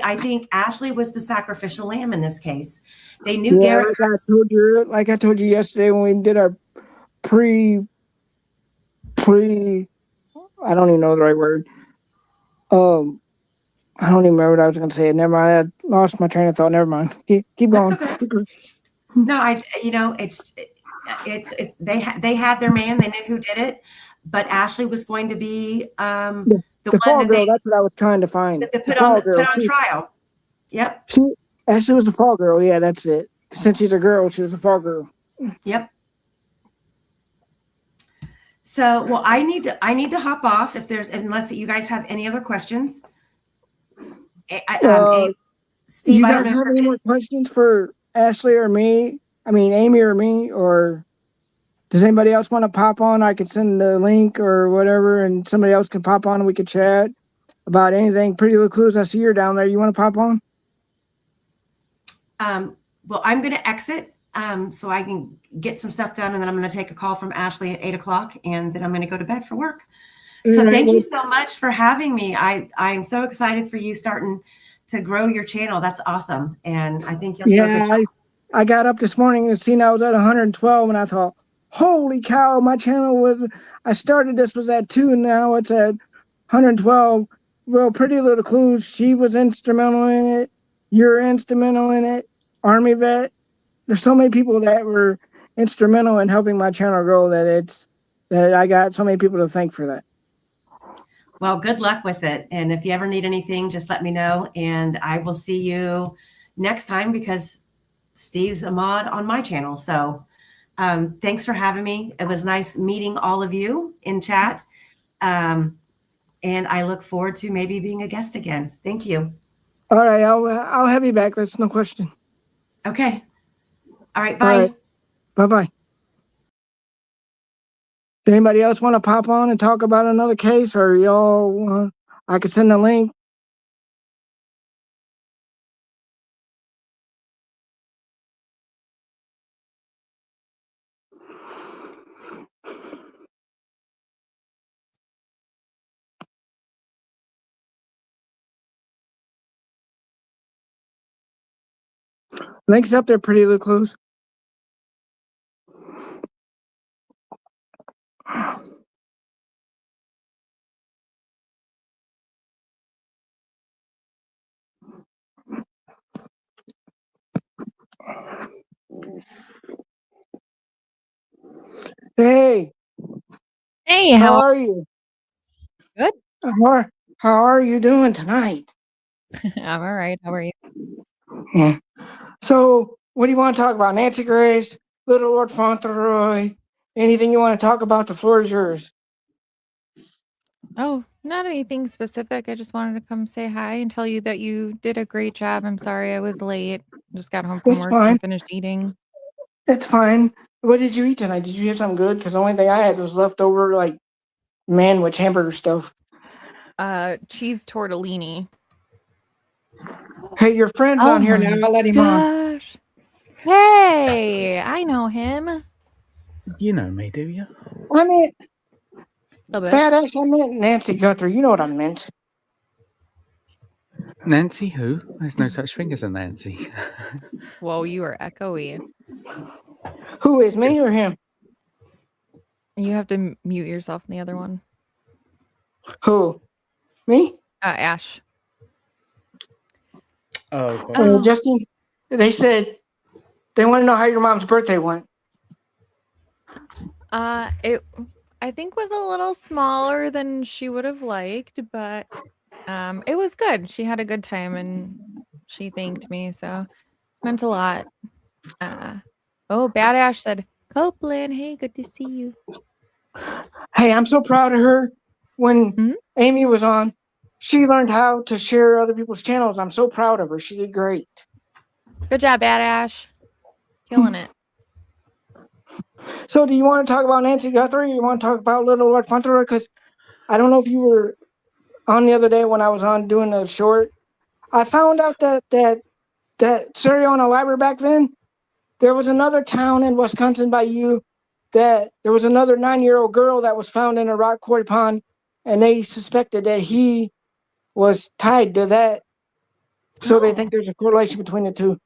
I think Ashley was the sacrificial lamb in this case. They knew Garrett Kurtz. Like I told you yesterday when we did our pre, I don't even know the right word. I don't even remember what I was going to say. Never mind. I lost my train of thought. Never mind. Keep going. Okay. No, they had their man. They knew who did it, but Ashley was going to be the fall girl. That's what I was trying to find. That put on trial. Yep. Ashley was a fall girl. Yeah, that's it. Since she's a girl, she was a fall girl. Yep. So, well, I need to hop off unless you guys have any other questions. Steve, you guys have any more questions for Ashley or me? I mean, Amy or me, or Does anybody else want to pop on? I could send the link or whatever, and somebody else can pop on and we could chat about anything. Pretty Little Clues, I see you're down there. You want to pop on? Well, I'm going to exit so I can get some stuff done, and then I'm going to take a call from Ashley at 8 o'clock, and then I'm going to go to bed for work. So thank you so much for having me. I'm so excited for you starting to grow your channel. That's awesome. And I think you'll do a good job. I got up this morning and seen I was at 112, and I thought, holy cow, my channel I started this was at 2, and now it's at 112. Well, Pretty Little Clues, she was instrumental in it. You're instrumental in it. Army vet. There's so many people that were instrumental in helping my channel grow that I got so many people to thank for that. Well, good luck with it. And if you ever need anything, just let me know. And I will see you next time because Steve's a mod on my channel. So thanks for having me. It was nice meeting all of you in chat. And I look forward to maybe being a guest again. Thank you. All right. I'll have you back. That's no question. Okay. All right. Bye. All right. Bye-bye. Anybody else want to pop on and talk about another case, or y'all I could send a link? Links up there, Pretty Little Clues. Hey. Hey, How are you? Good. How are you doing tonight? I'm all right. How are you? Yeah. So, what do you want to talk about? Nancy Grace, Little Lord Fauntleroy, anything you want to talk about? The floor is yours. Oh, not anything specific. I just wanted to come say hi and tell you that you did a great job. I'm sorry I was late. Just got home from It's work fine. and finished eating. It's fine. What did you eat tonight? Did you have something good? Because the only thing I had was leftover, like, manwich hamburger stuff. Cheese tortellini. Hey, your friend's on here now. I'll let him on. Gosh. Hey, I know him. You know me, do you? I mean, A bit. badass. I meant Nancy Guthrie. You know what I meant. Nancy who? There's no such thing as a Nancy. Whoa, you are echoey. Who is me or him? You have to mute yourself in the other one. Who? Me? Ash. Oh, God. Oh. Justin, they said they want to know how your mom's birthday went. It I think was a little smaller than she would have liked, but it was good. She had a good time and she thanked me, so meant a lot. Bad Ash said, Copeland, hey, good to see you. Hey, I'm so proud of her. When Mhm. Amy was on, she learned how to share other people's channels. I'm so proud of her. She did great. Good job, Bad Ash. Killing it. So do you want to talk about Nancy Guthrie? Or you want to talk about Little Lord Fauntleroy? Because I don't know if you were on the other day when I was on doing a short. I found out that Suriona Library back then, there was another town in Wisconsin by you that there was another 9-year-old girl that was found in a rock quarry pond, and they suspected that he was tied to that. So they think there's a correlation between the two.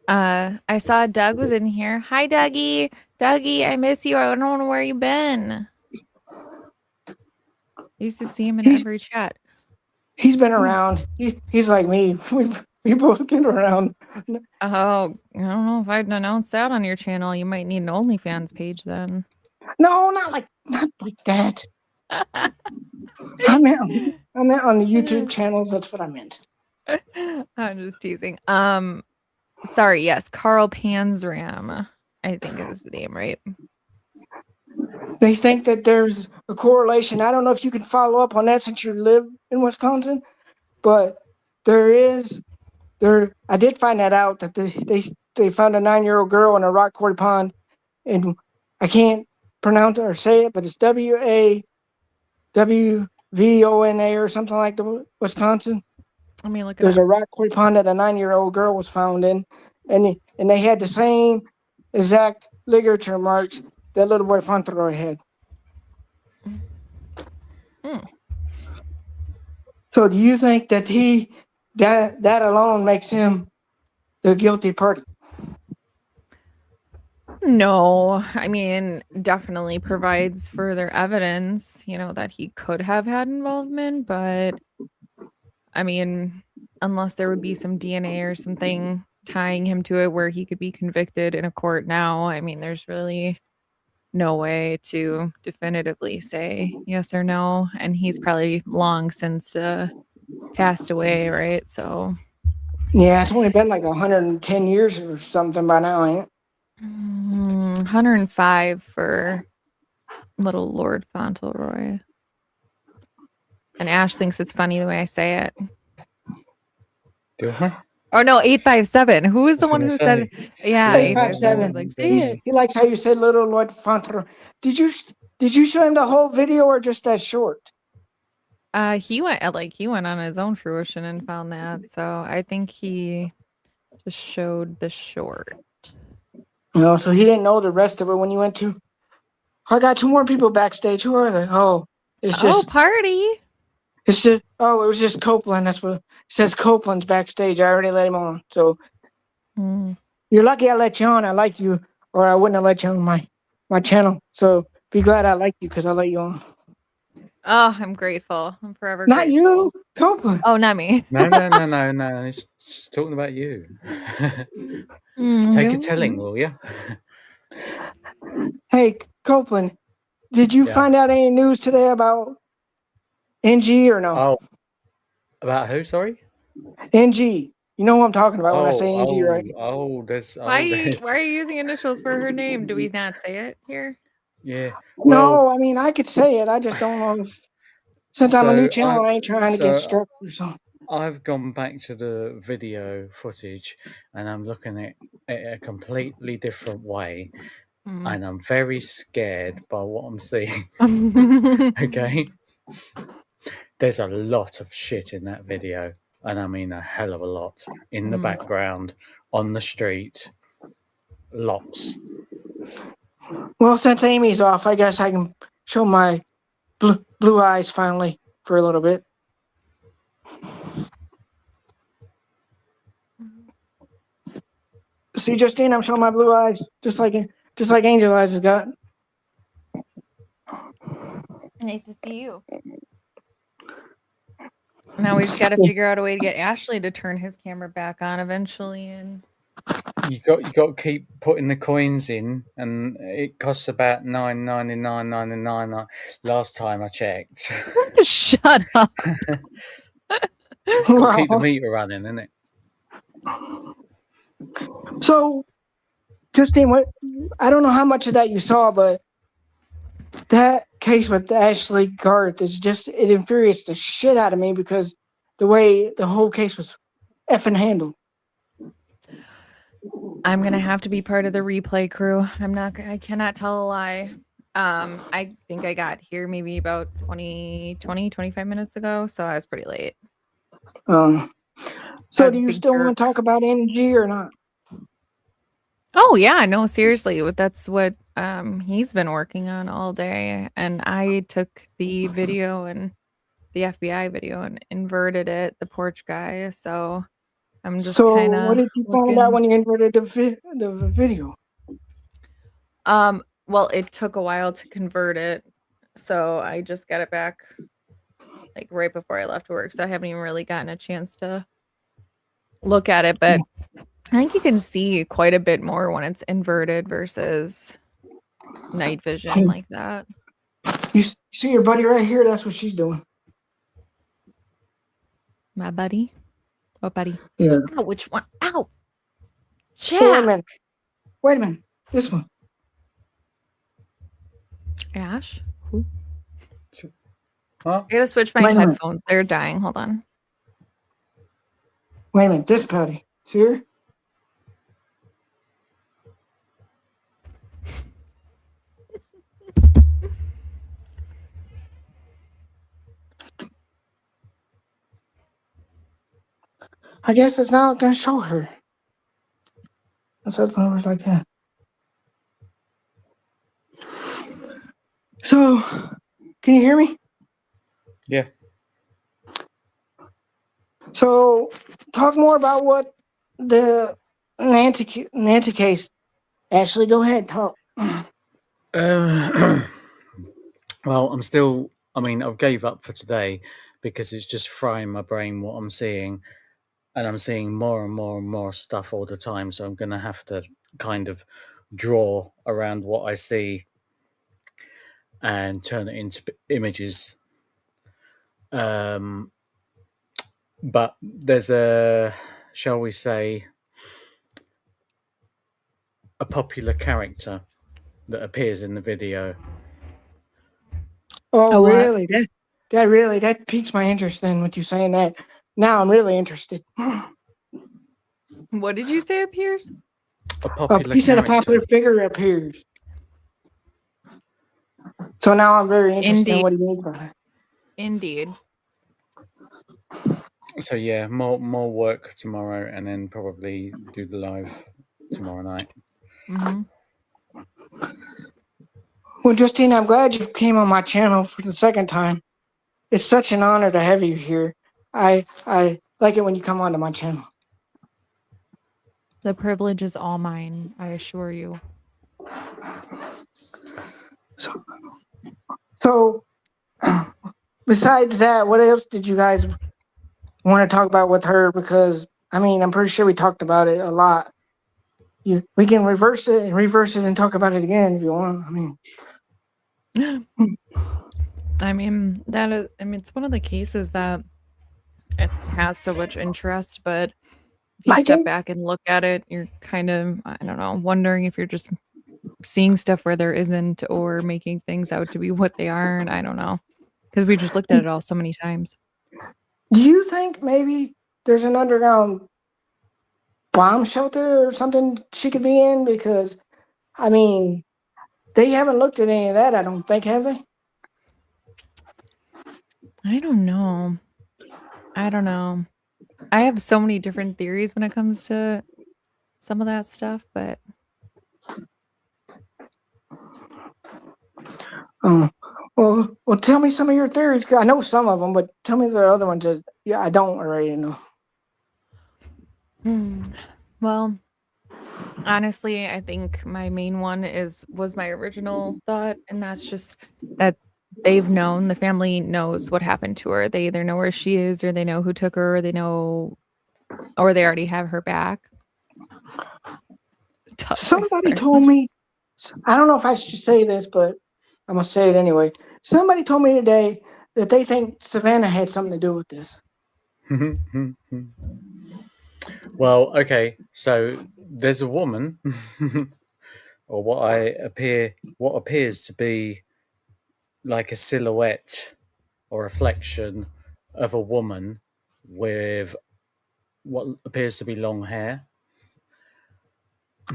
I saw Doug was in here. Hi, Dougie. Dougie, I miss you. I don't know where you been. I used to see him in every chat. He's been around. He's like me. We both get around. Oh, I don't know if I'd announced that on your channel. You might need an OnlyFans page then. No, not like that. I meant on the YouTube channels. That's what I meant. I'm just teasing. Sorry, yes, Carl Panzram, I think is the name, right? They think that there's a correlation. I don't know if you can follow up on that since you live in Wisconsin, but I did find that out that they found a 9-year-old girl in a rock quarry pond, and I can't pronounce it or say it, but it's WAWVONA or something like the Wisconsin. Let me look it There's up. a rock quarry pond that a 9-year-old girl was found in, and they had the same exact ligature marks that little boy Fauntleroy had. Hmm. So do you think that that alone makes him the guilty party? No, I mean, definitely provides further evidence, that he could have had involvement, but I mean, unless there would be some DNA or something tying him to it where he could be convicted in a court now, I mean, there's really no way to definitively say yes or no. And he's probably long since passed away, right? So Yeah, it's only been like 110 years or something by now, ain't it? 105 for little Lord Fauntleroy. And Ash thinks it's funny the way I say it. Do I? Oh no, 857. Who is the was one gonna who said? say, Yeah, 857. 857. He's like, say it. He likes how you said little Lord Fauntleroy. Did you show him the whole video or just that short? He went on his own fruition and found that. So I think he just showed the short. No, so he didn't know the rest of it when you went to. I got 2 more people backstage. Who are they? Oh, it's just. Party. It's just. Oh, it was just Copeland. That's what it says. Copeland's backstage. I already let him on. So you're lucky I let you on. I like you, or I wouldn't have let you on my channel. So be glad I like you because I let you on. Oh, I'm grateful. I'm forever Not grateful. you, Copeland. Oh, not me. no. It's just talking about you. Take a telling, will you? Hey, Copeland, did you Yeah. find out any news today about NG or no? Oh, about who? Sorry. NG. You know who I'm talking about when I say NG, right? There's Why are you using initials for her name? Do we not say it here? yeah. No, I mean I could say it. I just don't know. Since I'm a new channel, I ain't trying to get struck or something. I've gone back to the video footage and I'm looking at it a completely different way, and I'm very scared by what I'm seeing. Okay, there's a lot of shit in that video, and I mean a hell of a lot in the background, on the street, lots. Well, since Amy's off, I guess I can show my blue eyes finally for a little bit. See, Justine, I'm showing my blue eyes, just like Angel Eyes has got. Nice to see you. Now we just got to figure out a way to get Ashley to turn his camera back on eventually. And You got to keep putting the coins in, and it costs about $9.99 last time I checked. shut up. Got to keep the meter running, isn't it? So, Justine, I don't know how much of that you saw, but that case with Ashley Garth it infuriates the shit out of me because the way the whole case was effing handled. I'm going to have to be part of the replay crew. I cannot tell a lie. I think I got here maybe about 25 minutes ago. So I was pretty late. So do you still want to talk about NG or not? Oh yeah, no, seriously. That's what he's been working on all day. And I took the video and the FBI video and inverted it, the porch guy. So I'm just kind of. What did you find out when you inverted the video? Well, it took a while to convert it, so I just got it back like right before I left work. So I haven't even really gotten a chance to look at it, but I think you can see quite a bit more when it's inverted versus night vision like that. You see your buddy right here? That's what she's doing. My buddy? What buddy? Yeah. Ow, which one? Ow! Jack! Oh, wait a minute. This one. Ash? Who? Huh? I gotta switch my headphones. They're dying. Hold on. Wait a minute. This Patty. See her? I guess it's not going to show her. Something over like that. So, can you hear me? Yeah. So, talk more about what the Nancy case. Ashley, go ahead, talk. Well, I've gave up for today because it's just frying my brain what I'm seeing, and I'm seeing more and more and more stuff all the time. So I'm going to have to kind of draw around what I see and turn it into images. But there's shall we say, a popular character that appears in the video. Oh, what? really? That piques my interest then, with you saying that. Now I'm really interested. What did you say appears? A popular He said a character. popular figure appears. So now I'm very interested in what he means by that. Indeed. So yeah, more work tomorrow, and then probably do the live tomorrow night. Mm-hmm. Well, Justine, I'm glad you came on my channel for the second time. It's such an honor to have you here. I like it when you come onto my channel. The privilege is all mine, I assure you. So besides that, what else did you guys want to talk about with her? Because I'm pretty sure we talked about it a lot. We can reverse it and talk about it again if you want. It's one of the cases that it has so much interest, but if you Like step it? back and look at it, you're kind of, I don't know, wondering if you're just seeing stuff where there isn't, or making things out to be what they aren't. I don't know, because we just looked at it all so many times. Do you think maybe there's an underground bomb shelter or something she could be in? Because they haven't looked at any of that, I don't think, have they? I don't know. I have so many different theories when it comes to some of that stuff, but Well, tell me some of your theories. 'Cause I know some of them, but tell me the other ones that I don't already know. Well, honestly, I think my main one was my original thought, and that's just that the family knows what happened to her. They either know where she is, or they know who took her, or they already have her back. Somebody told me, I don't know if I should say this, but I'm going to say it anyway. Somebody told me today that they think Savannah had something to do with this. Well, okay, so there's a woman, or what appears to be like a silhouette or reflection of a woman with what appears to be long hair.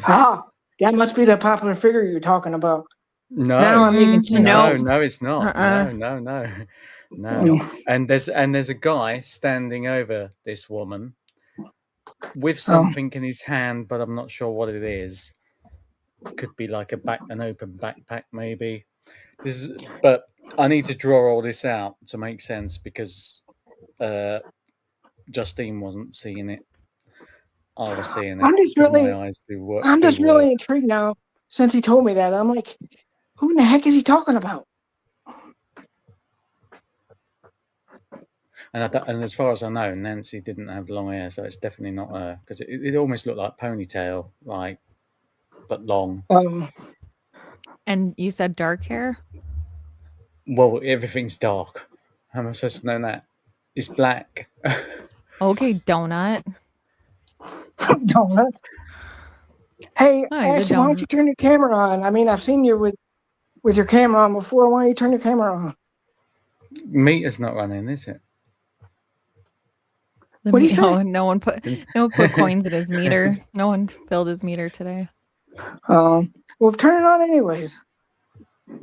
That must be the popular figure you're talking about. No, Now I'm making sense. no, it's not. No. And there's a guy standing over this woman with something in his hand, but I'm not sure what it is. Could be like an open backpack, maybe. But I need to draw all this out to make sense, because Justine wasn't seeing it. I was seeing it. My eyes do work. I'm just really intrigued now since he told me that. I'm like, who in the heck is he talking about? And as far as I know, Nancy didn't have long hair, so it's definitely not her, because it almost looked like ponytail, but long. And you said dark hair? Well, everything's dark. How am I supposed to know that? It's black. Okay, donut. Donut. Hey, Ashley, why don't you turn your camera on? I've seen you with your camera on before. Why don't you turn your camera on? Meter's not running, is it? What do you say? No one put coins in his meter. No one filled his meter today. Well, turn it on anyways.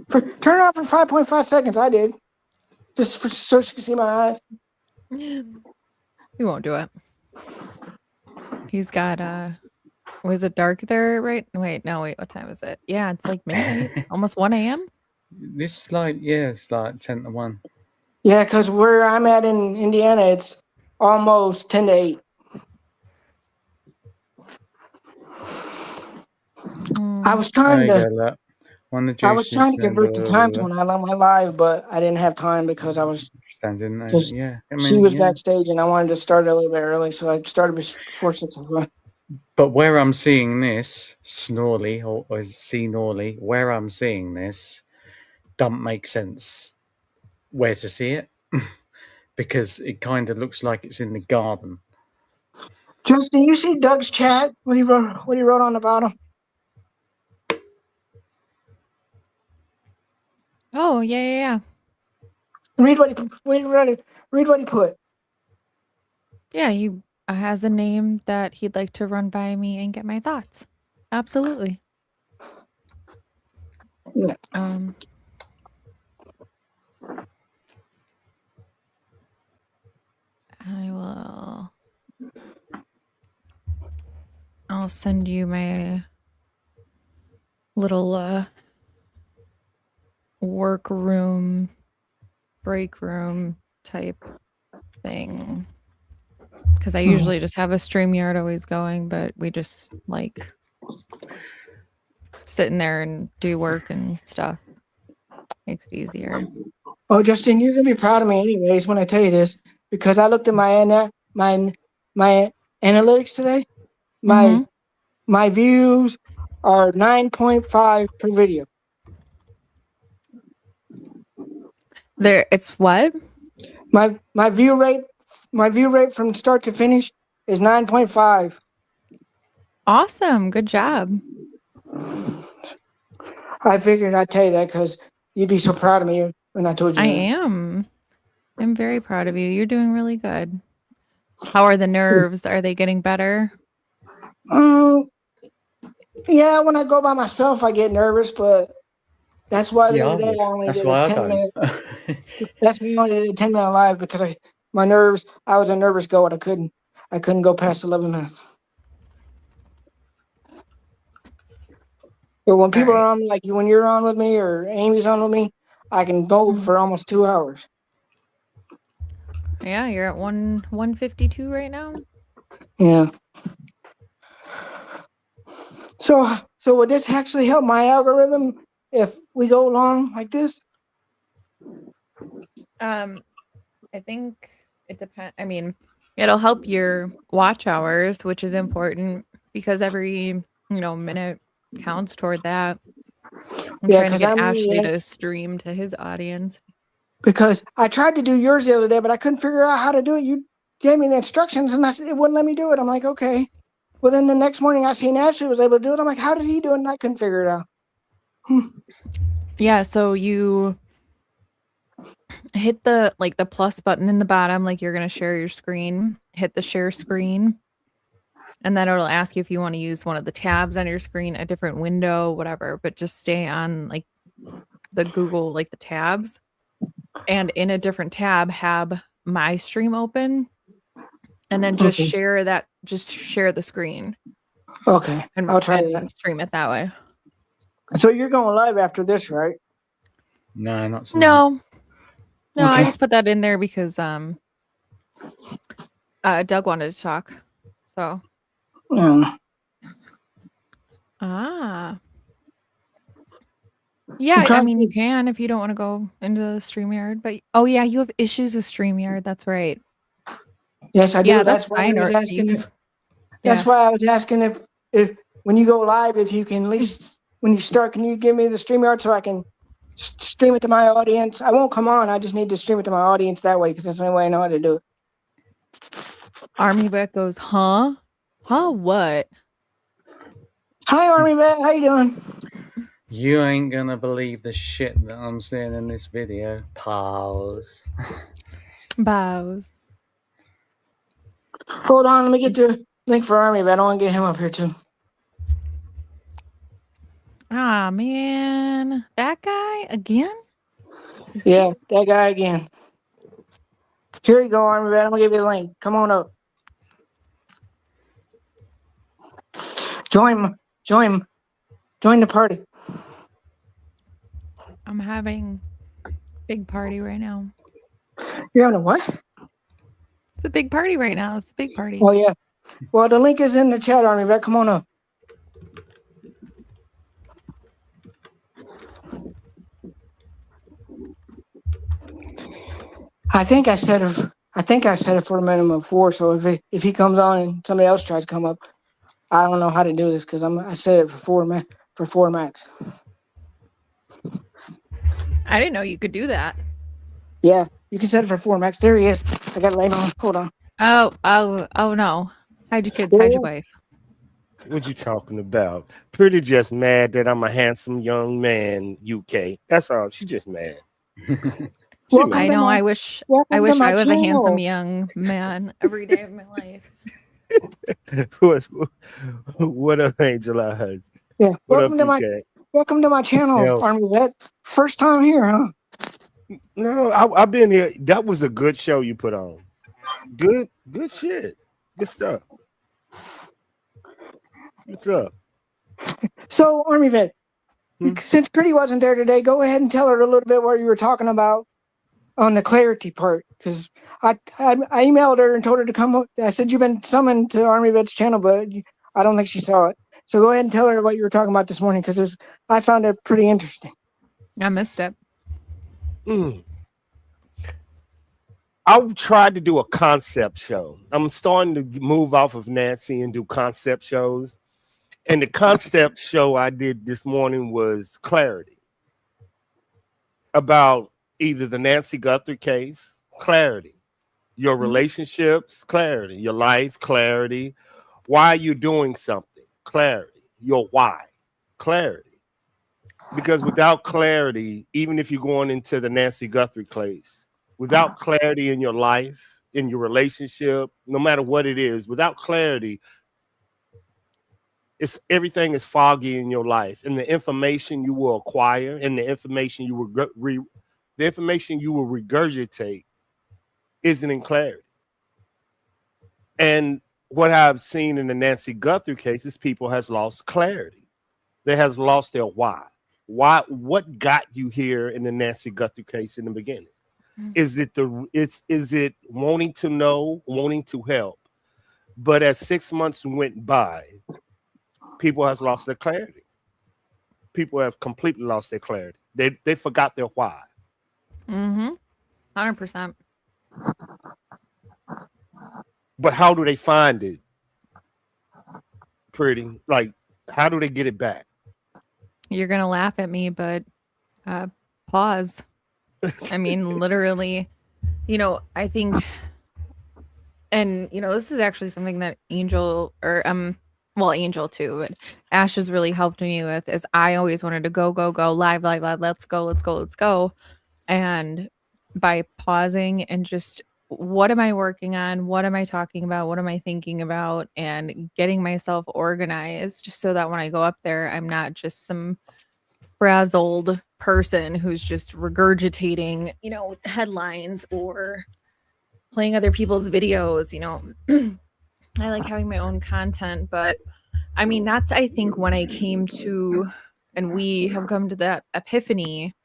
Turn it on for 5.5 seconds. I did, just so she can see my eyes. We won't do it. He's got was it dark there, right? Wait, no, wait, what time is it? Yeah, it's like midnight, almost 1 a.m. This is like, yeah, it's like 10 to 1. Yeah, because where I'm at in Indiana, it's almost 10 to 8. I was There trying you to go, look. One of the I was trying juices to and convert the times when I went live, but I didn't have time because I was standing there. because Yeah, I she mean, was yeah. backstage and I wanted to start a little bit early, so I started before 6 o'clock. But where I'm seeing this, Snorley, or C Norley, where I'm seeing this, don't make sense where to see it. Because it kind of looks like it's in the garden. Justin, you see Doug's chat? What he wrote on the bottom? Oh, yeah. Read what he put. Yeah, he has a name that he'd like to run by me and get my thoughts. Absolutely. Yeah. I'll send you my little workroom, break room type thing. Because I usually just have a StreamYard always going, but we just like sit in there and do work and stuff. Makes it easier. Oh, Justin, you're gonna be proud of me anyways when I tell you this, because I looked at my analytics today. My views are 9.5 per video. It's what? My view rate from start to finish is 9.5. Awesome. Good job. I figured I'd tell you that because you'd be so proud of me when I told you I that. am. I'm very proud of you. You're doing really good. How are the nerves? Are they getting better? Yeah, when I go by myself, I get nervous, but that's why the other day I only That's did why a I 10 don't. minute. That's me only did a 10-minute live because I was a nervous goat. I couldn't go past 11 minutes. But when people are on, like when you're on with me or Amy's on with me, I can go for almost 2 hours. Yeah, you're at 152 right now. Yeah. So would this actually help my algorithm if we go along like this? I think it depends. I mean, it'll help your watch hours, which is important because every, minute counts toward that. I'm trying to get Ashley to stream to his audience. Because I tried to do yours the other day, but I couldn't figure out how to do it. You gave me the instructions and it wouldn't let me do it. I'm like, okay. Well, then the next morning I seen Ashley was able to do it. I'm like, how did he do it? And I couldn't figure it out. Yeah, so you hit the plus button in the bottom, like you're going to share your screen, hit the share screen, and then it'll ask you if you want to use one of the tabs on your screen, a different window, whatever, but just stay on like the Google, like the tabs, and in a different tab have my stream open, and then just share the screen. Okay, I'll try that. Stream it that way. So you're going live after this, right? No, not so. No, okay. I just put that in there because Doug wanted to talk. So. Yeah, I mean, you can if you don't want to go into the StreamYard, but yeah, you have issues with StreamYard. That's right. Yes, I do. Yeah, that's why fine. I was asking That's why I was asking if when you go live, if you can at least when you start, can you give me the StreamYard so I can stream it to my audience? I won't come on. I just need to stream it to my audience that way because that's the only way I know how to do it. Army Vet goes, huh? Huh? What? Hi, Army Vet. How you doing? You ain't gonna believe the shit that I'm seeing in this video. Pause. Bows. Hold on, let me get the link for Army Vet. I want to get him up here too. Ah, man. That guy again? Yeah, that guy again. Here you go, Army Vet. I'm going to give you the link. Come on up. Join the party. I'm having a big party right now. You're having a what? It's a big party right now. It's a big party. Oh yeah. Well, the link is in the chat, Army Vet. Come on up. I think I set it for a minimum of 4. So if he comes on and somebody else tries to come up, I don't know how to do this because I set it for 4 max. I didn't know you could do that. Yeah, you can set it for 4 max. There he is. I got it laid on. Hold on. Oh no. Hide your kids, hide your wife. What you talking about? Pretty just mad that I'm a handsome young man, UK. That's all. She just mad. I know. I wish I was a handsome young man every day of my life. What up, Angel Eyes? Yeah. Welcome Welcome to my channel, Army Vet. First time here, huh? No, I've been here. That was a good show you put on. Good shit. Good stuff. What's up? So, Army Vet, since Pretty wasn't there today, go ahead and tell her a little bit what you were talking about on the clarity part. Because I emailed her and told her to come. I said you've been summoned to Army Vet's channel, but I don't think she saw it. So go ahead and tell her what you were talking about this morning because I found it pretty interesting. I missed it. I tried to do a concept show. I'm starting to move off of Nancy and do concept shows. And the concept show I did this morning was clarity. About either the Nancy Guthrie case, clarity. Your relationships, clarity. Your life, clarity. Why you're doing something, clarity. Your why, clarity. Because without clarity, even if you're going into the Nancy Guthrie case, without clarity in your life, in your relationship, no matter what it is, without clarity, everything is foggy in your life, and the information you will acquire and the information you will regurgitate isn't in clarity. And what I've seen in the Nancy Guthrie case is people has lost clarity. They has lost their why. What got you here in the Nancy Guthrie case in the beginning? Is it wanting to know, wanting to help? But as 6 months went by, people has lost their clarity. People have completely lost their clarity. They forgot their why. 100%. But how do they find it? Pretty, like, how do they get it back? You're gonna laugh at me, but pause. I mean, literally, I think, and this is actually something that Angel too, but Ash has really helped me with. Is I always wanted to go live, let's go, and by pausing and just, what am I working on? What am I talking about? What am I thinking about? And getting myself organized just so that when I go up there, I'm not just some frazzled person who's just regurgitating, headlines or playing other people's videos. I like having my own content, but I mean, that's, I think, when I came to, and we have come to that epiphany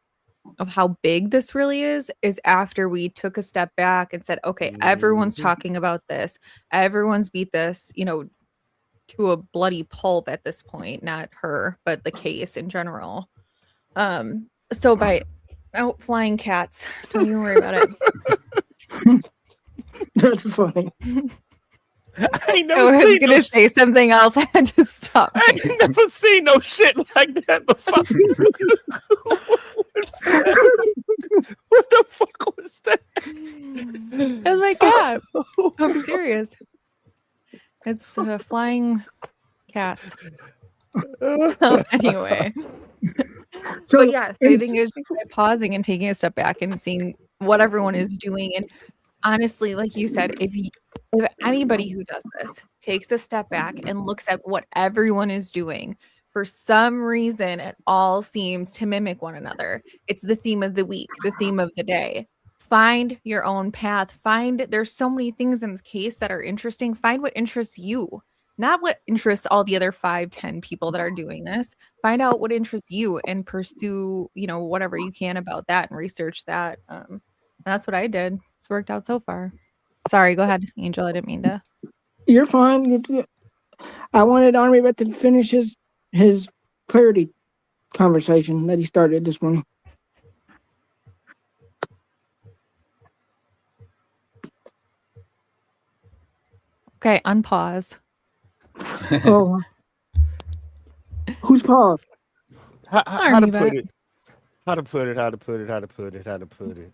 of how big this really is after we took a step back and said, okay, everyone's talking about this. Everyone's beat this, to a bloody pulp at this point, not her, but the case in general. So by flying cats, don't even worry about it. That's funny. I ain't I never was seen gonna say something else. I had to stop. I ain't never seen no shit like that before. What the fuck was that? That's my cat. I'm serious. It's flying cats. Anyway. But yeah, so I think it's just pausing and taking a step back and seeing what everyone is doing. And honestly, like you said, if anybody who does this takes a step back and looks at what everyone is doing, for some reason, it all seems to mimic one another. It's the theme of the week, the theme of the day. Find your own path. There's so many things in the case that are interesting. Find what interests you. not what interests all the other 5-10 people that are doing this. Find out what interests you and pursue, whatever you can about that and research that. That's what I did. It's worked out so far. Sorry, go ahead, Angel. I didn't mean to. You're fine. I wanted Army Vet to finish his clarity conversation that he started this morning. Okay, unpause. Oh, who's Paul? How to put it? How to put it?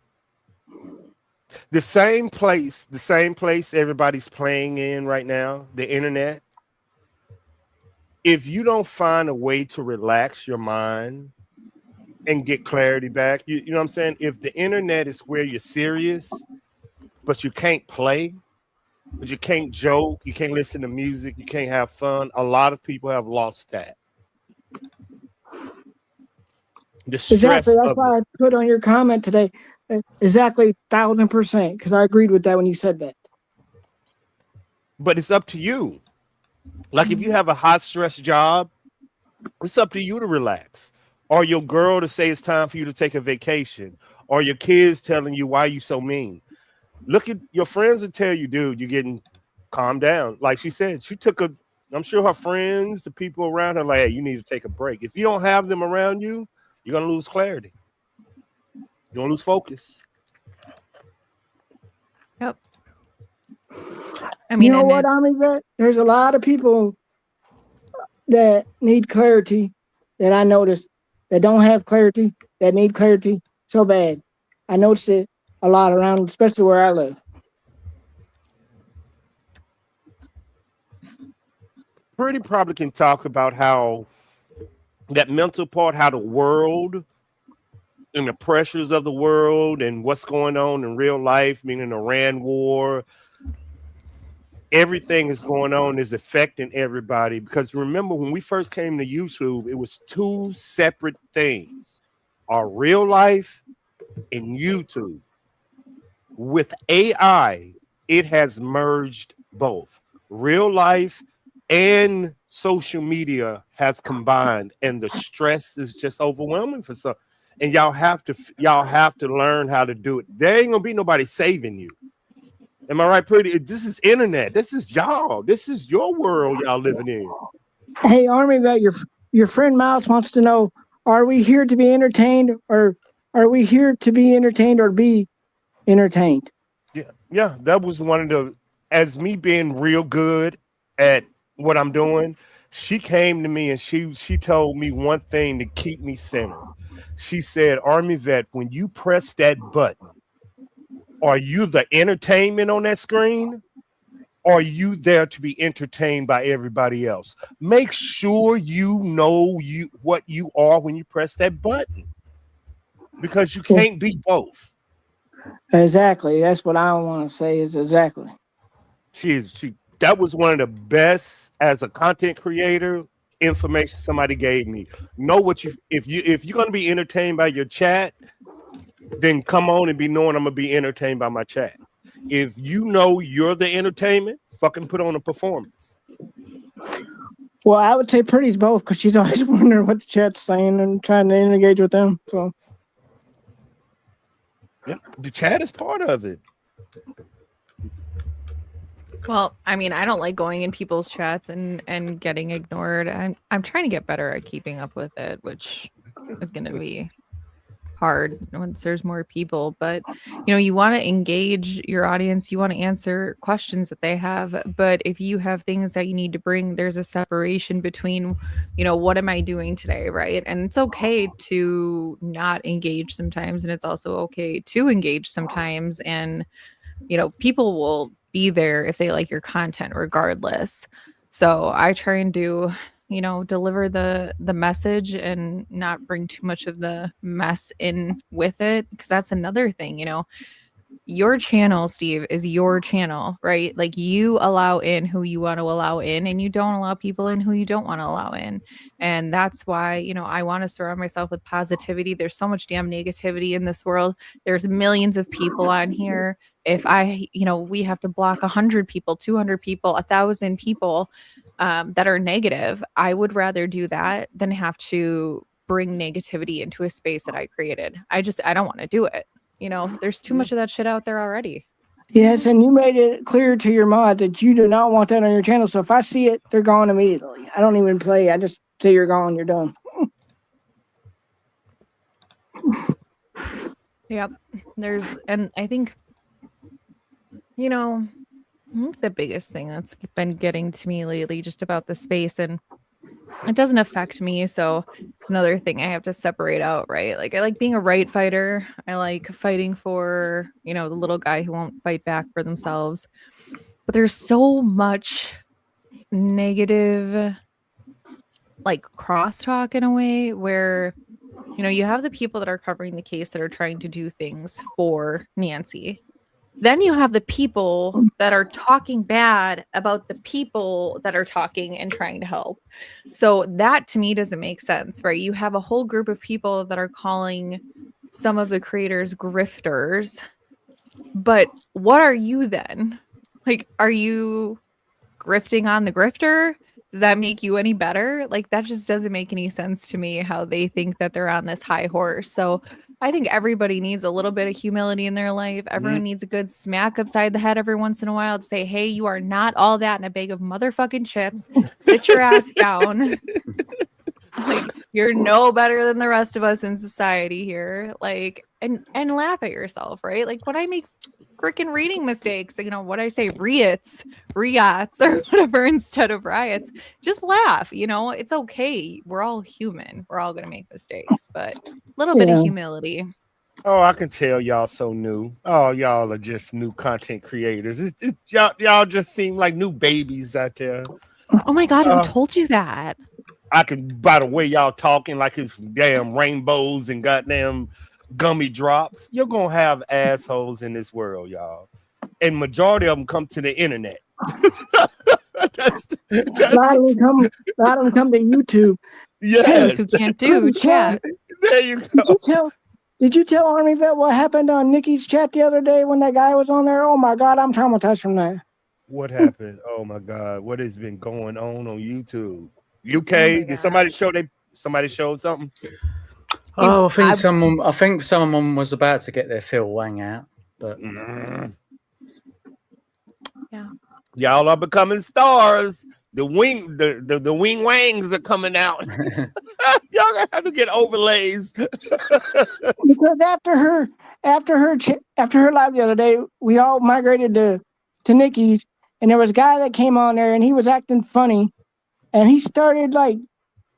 The same place everybody's playing in right now, the internet. If you don't find a way to relax your mind and get clarity back, you know what I'm saying? If the internet is where you're serious, but you can't play, but you can't joke, you can't listen to music, you can't have fun, a lot of people have lost that. The stress exactly. That's of why it. I put on your comment today. Exactly, 1,000%. Because I agreed with that when you said that. But it's up to you. Like if you have a high stress job, it's up to you to relax. Or your girl to say it's time for you to take a vacation. Or your kids telling you why you so mean. Look at your friends will tell you, dude, you're getting calm down. Like she said, I'm sure her friends, the people around her, like, hey, you need to take a break. If you don't have them around you, you're gonna lose clarity. You're gonna lose focus. Yep. I mean, you know what, Army Vet? There's a lot of people that need clarity that I noticed that don't have clarity, that need clarity so bad. I noticed it a lot around, especially where I live. Pretty probably can talk about how that mental part, how the world and the pressures of the world and what's going on in real life, meaning the Iran war, everything is going on is affecting everybody. Because remember, when we first came to YouTube, it was two separate things: our real life and YouTube. With AI, it has merged both. Real life and social media has combined, and the stress is just overwhelming for some. And y'all have to learn how to do it. There ain't gonna be nobody saving you. Am I right, pretty? This is internet. This is y'all. This is your world y'all living in. Hey, Army Vet, your friend Mouse wants to know: are we here to be entertained, or are we here to be entertained or be entertained? Yeah. That was one of the. As me being real good at what I'm doing, she came to me and she told me one thing to keep me centered. She said, Army Vet, when you press that button, are you the entertainment on that screen? Or are you there to be entertained by everybody else? Make sure you know what you are when you press that button. Because you can't be both. Exactly. That's what I want to say is exactly. That was one of the best as a content creator information somebody gave me. Know what if you're gonna be entertained by your chat, then come on and be knowing I'm gonna be entertained by my chat. If you know you're the entertainment, fucking put on a performance. Well, I would say Pretty's both because she's always wondering what the chat's saying and trying to engage with them. So yeah, the chat is part of it. Well, I mean, I don't like going in people's chats and getting ignored. I'm trying to get better at keeping up with it, which is going to be hard once there's more people. But you want to engage your audience, you want to answer questions that they have. But if you have things that you need to bring, there's a separation between, what am I doing today, right? And it's okay to not engage sometimes, and it's also okay to engage sometimes. And people will be there if they like your content regardless. So I try and do, deliver the message and not bring too much of the mess in with it, because that's another thing. your channel, Steve, is your channel, right? Like you allow in who you want to allow in, and you don't allow people in who you don't want to allow in. And that's why, you know, I want to surround myself with positivity. There's so much damn negativity in this world. There's millions of people on here. If I, you know, we have to block 100 people, 200 people, 1,000 people that are negative, I would rather do that than have to bring negativity into a space that I created. I don't want to do it. You know, there's too much of that shit out there already. Yes, and you made it clear to your mod that you do not want that on your channel. So if I see it, they're gone immediately. I don't even play. I just say you're gone, you're done. Yep. And I think, you know, I think the biggest thing that's been getting to me lately just about the space, and it doesn't affect me, so another thing I have to separate out, right? Like I like being a right fighter. I like fighting for, you know, the little guy who won't fight back for themselves. But there's so much negative like crosstalk in a way where, you know, you have the people that are covering the case that are trying to do things for Nancy. Then you have the people that are talking bad about the people that are talking and trying to help. So that to me doesn't make sense, right? You have a whole group of people that are calling some of the creators grifters. But what are you then? Like, are you grifting on the grifter? Does that make you any better? Like, that just doesn't make any sense to me how they think that they're on this high horse. So I think everybody needs a little bit of humility in their life. Everyone needs a good smack upside the head every once in a while to say, hey, you are not all that in a bag of motherfucking chips. Sit your ass down. Like, you're no better than the rest of us in society here. Like, and laugh at yourself, right? Like when I make freaking reading mistakes, you know, what I say, riots, or whatever instead of riots, just laugh, you know, it's okay. We're all human. We're all going to make mistakes, but a little bit of humility. Oh, I can tell y'all so new. Oh, y'all are just new content creators. Y'all just seem like new babies out there. Oh my God, who told you that? I can, by the way y'all talking like it's damn rainbows and goddamn gummy drops. You're gonna have assholes in this world, y'all, and majority of them come to the internet. that's a lot of them come to YouTube. Yes, who can't do chat. There you go. Did you tell Army Vet what happened on Nikki's chat the other day when that guy was on there? Oh my God, I'm traumatized from that. What happened? Oh my God, what has been going on YouTube? UK? Did somebody show something? Oh, I think someone was about to get their Phil Wang out, but yeah, y'all are becoming stars. The wing wangs are coming out. Y'all gonna have to get overlays. Because after her live the other day, we all migrated to Nikki's, and there was a guy that came on there and he was acting funny, and he started like,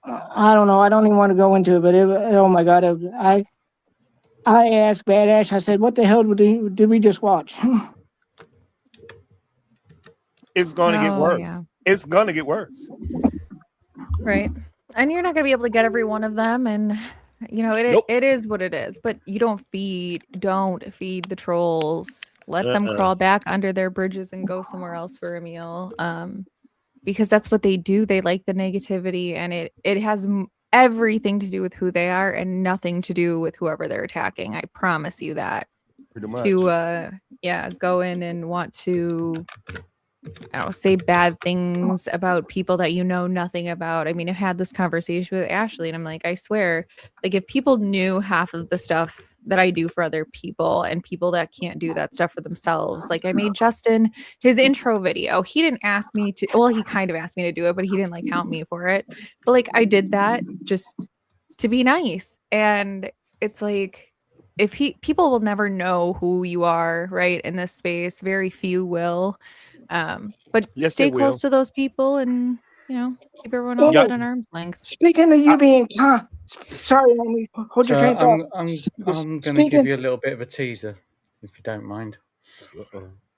I don't know, I don't even want to go into it, but oh my God, I asked Badass, I said, what the hell did we just watch? It's gonna get worse. Yeah. It's gonna get worse. Right. And you're not gonna be able to get every one of them, and you know it is what it is. But you don't feed the trolls. Let them crawl back under their bridges and go somewhere else for a meal. Because that's what they do. They like the negativity, and it has everything to do with who they are and nothing to do with whoever they're attacking. I promise you that. Pretty much. To go in and want to, I don't say bad things about people that you know nothing about. I mean, I had this conversation with Ashley, and I'm like, I swear, like if people knew half of the stuff that I do for other people and people that can't do that stuff for themselves. Like I made Justin his intro video. He didn't ask me to, well, he kind of asked me to do it, but he didn't like count me for it. But like I did that just to be nice. And it's like, if people will never know who you are, right, in this space. Very few will. But yes, stay close to those people and, you know, keep everyone else at an arm's length. Speaking of you being sorry, hold your train of thought. I'm going to give you a little bit of a teaser, if you don't mind.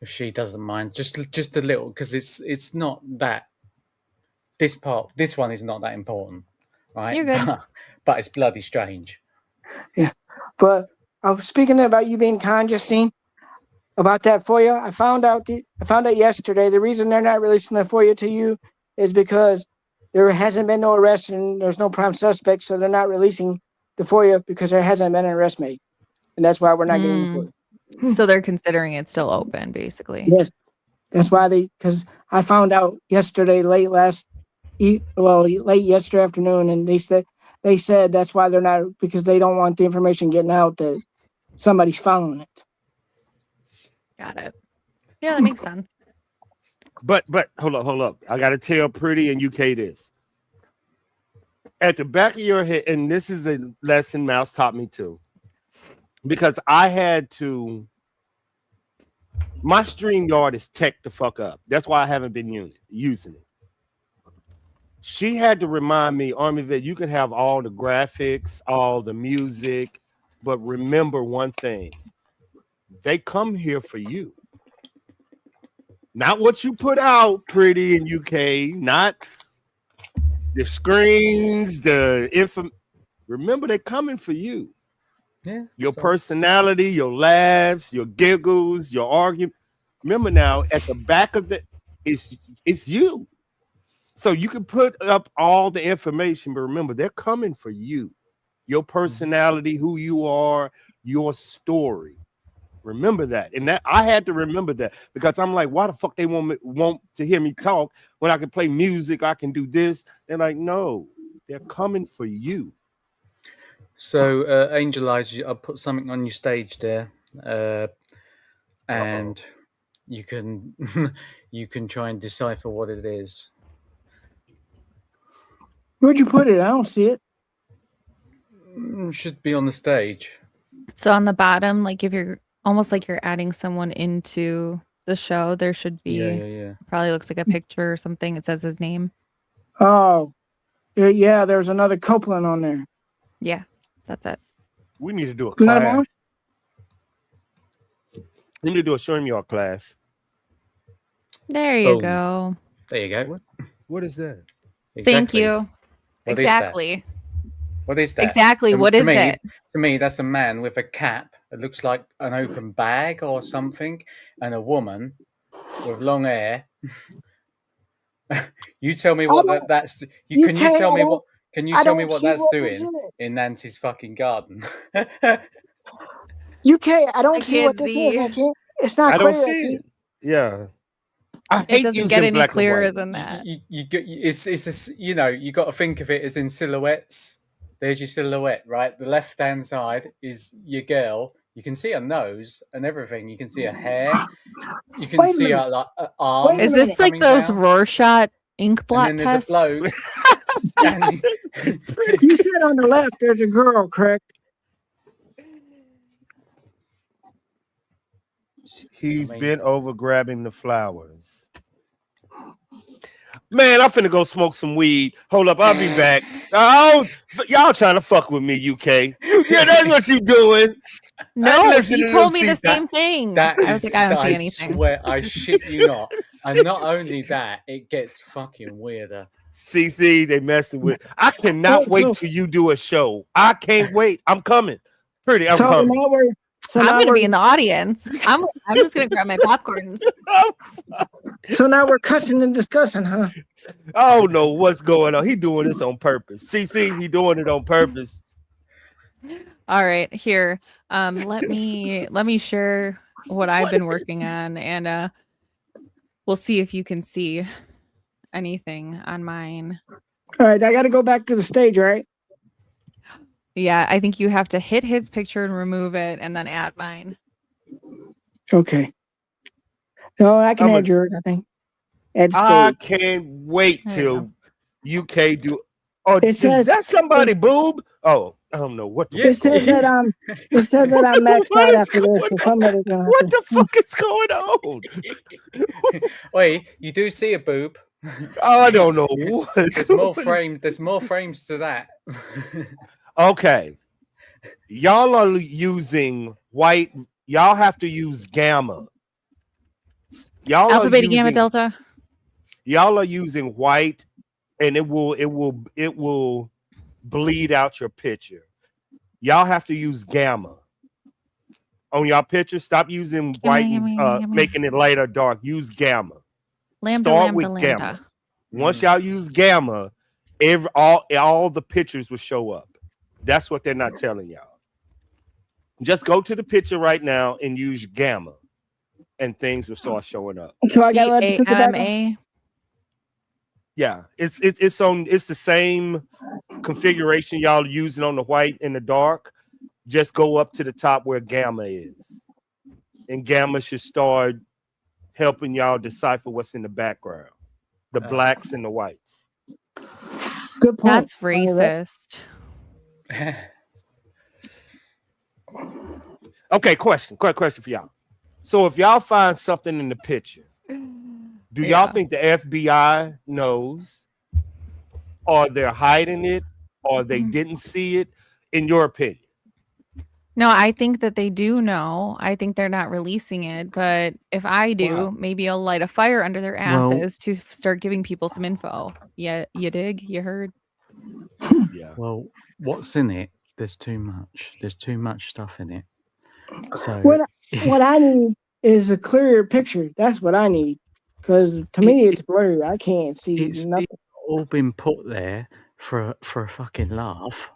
If she doesn't mind, just a little, because it's not that. This one is not that important, right? You're good, but it's bloody strange. Yeah, but speaking about you being kind, Justine, about that FOIA. I found out yesterday. The reason they're not releasing the FOIA to you is because there hasn't been no arrest and there's no prime suspect, so they're not releasing the FOIA because there hasn't been an arrest made, and that's why we're not getting the FOIA. So they're considering it still open, basically. Yes, that's why because I found out yesterday late yesterday afternoon, and they said that's why they're not, because they don't want the information getting out that somebody's following it. Got it. Yeah, that makes sense. But hold up. I gotta tell Pretty and UK this. At the back of your head, and this is a lesson Mouse taught me too, because I had to. My StreamYard is tech the fuck up. That's why I haven't been using it. She had to remind me, Army Vet, you can have all the graphics, all the music, but remember one thing. They come here for you. Not what you put out, Pretty in UK, not the screens, the info. Remember, they're coming for you. Yeah. Your personality, your laughs, your giggles, your argument. Remember now, at the back of it's you. So you can put up all the information, but remember, they're coming for you. Your personality, who you are, your story. Remember that. And that I had to remember that, because I'm like, why the fuck they want to hear me talk when I can play music, I can do this? They're like, no, they're coming for you. So, Angel Eyes, I'll put something on your stage there, and you can you can try and decipher what it is. Where'd you put it? I don't see it. Should be on the stage. So on the bottom, like if you're almost like you're adding someone into the show, there should be Yeah. probably looks like a picture or something. It says his name. Oh, yeah. There's another Copeland on there. Yeah, that's it. We need to do a class. We need to do a StreamYard class. There you go. There you go. What is that? Exactly. Thank you. What Exactly. What is that? Exactly. What is it? To me, that's a man with a cap. It looks like an open bag or something, and a woman with long hair. You tell me what that's. Can you tell me what? Can you tell me what that's doing in Nancy's fucking garden? UK, I don't see what this is. I can't. It's not clear. I don't see it. Yeah. It doesn't get any clearer than that. It's you know, you got to think of it as in silhouettes. There's your silhouette, right? The left hand side is your girl. You can see her nose and everything. You can see her hair. You can see her like arms. Is this like those down. Rorschach ink blot tests? A bloke standing. You said on the left there's a girl, correct? He's been over grabbing the flowers. Man, I'm finna go smoke some weed. Hold up, I'll be back. Oh, y'all trying to fuck with me, UK. Yeah, that's what you doing. No, he told me the same thing. I was like, I don't see anything. I swear, I shit you not. And not only that, it gets fucking weirder. CC, they messing with. I cannot wait till you do a show. I can't wait. I'm coming. Pretty, I'm coming. I'm going to be in the audience. I'm just going to grab my popcorn. So now we're cussing and discussing, huh? I don't know what's going on. He doing this on purpose. CC, he doing it on purpose. All right, here. Let me share what I've been working on, and we'll see if you can see anything on mine. All right, I got to go back to the stage, right? Yeah, I think you have to hit his picture and remove it, and then add mine. Okay. No, I can add yours, I think. Add stage. I can't wait till UK do. Oh, it says that somebody boob? Oh, I don't know what. It says that I'm maxed out after this. So somebody's gonna what the fuck is going on? Wait, you do see a boob? I don't know. There's more frames to that. Okay, y'all are using white. Y'all have to use gamma. Y'all alpha, beta, gamma, delta. Y'all are using white, and it will bleed out your picture. Y'all have to use gamma. on y'all pictures. Stop using white and making it light or dark. Use gamma. Start with gamma. Once y'all use gamma, all the pictures will show up. That's what they're not telling y'all. Just go to the picture right now and use gamma, and things will start showing up. So I gotta let the picture back on? Yeah, it's the same configuration y'all using on the white and the dark. Just go up to the top where gamma is, and gamma should start helping y'all decipher what's in the background, the blacks and the whites. Good point. That's racist. Okay, quick question for y'all. So if y'all find something in the picture, do y'all think the FBI knows, or they're hiding it, or they didn't see it, in your opinion? No, I think that they do know. I think they're not releasing it. But if I do, maybe I'll light a fire under their asses to start giving people some info. Yeah, you dig? You heard? Yeah. Well, what's in it? There's too much. There's too much stuff in it. So what I need is a clearer picture. That's what I need. Because to me, it's blurry. I can't see nothing. It's all been put there for a fucking laugh.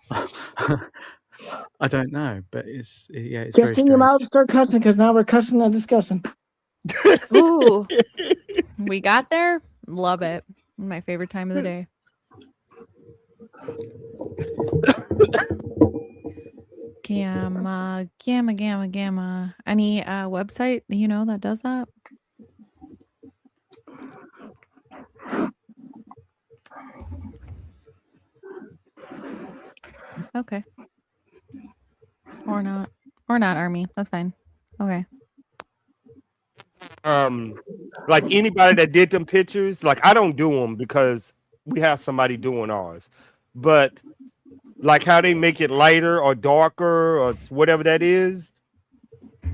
I don't know, but it's Just very in your strange. mouth, start cussing, because now we're cussing and discussing. Ooh, we got there. Love it. My favorite time of the day. Gamma. Any website that does that? Okay. Or not, Army. That's fine. Okay. Like anybody that did them pictures, like I don't do them because we have somebody doing ours, but like how they make it lighter or darker or whatever that is,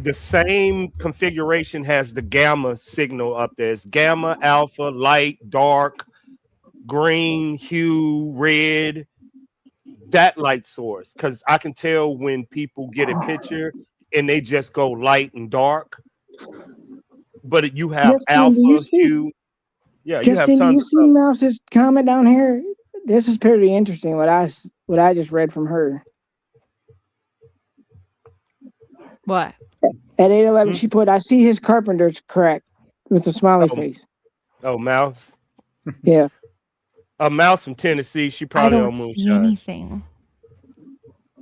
the same configuration has the gamma signal up there. It's gamma, alpha, light, dark, green, hue, red, that light source. Because I can tell when people get a picture and they just go light and dark. But you have Justin, alpha, hue. Yeah, Justin, you have tons do you of see Mouse's comment down here? This is pretty interesting. What I just read from her. What? At 8:11, she put, "I see his carpenter's correct," with a smiley face. Oh, Mouse. Yeah. A Mouse from Tennessee. She probably on Moonshine. See anything.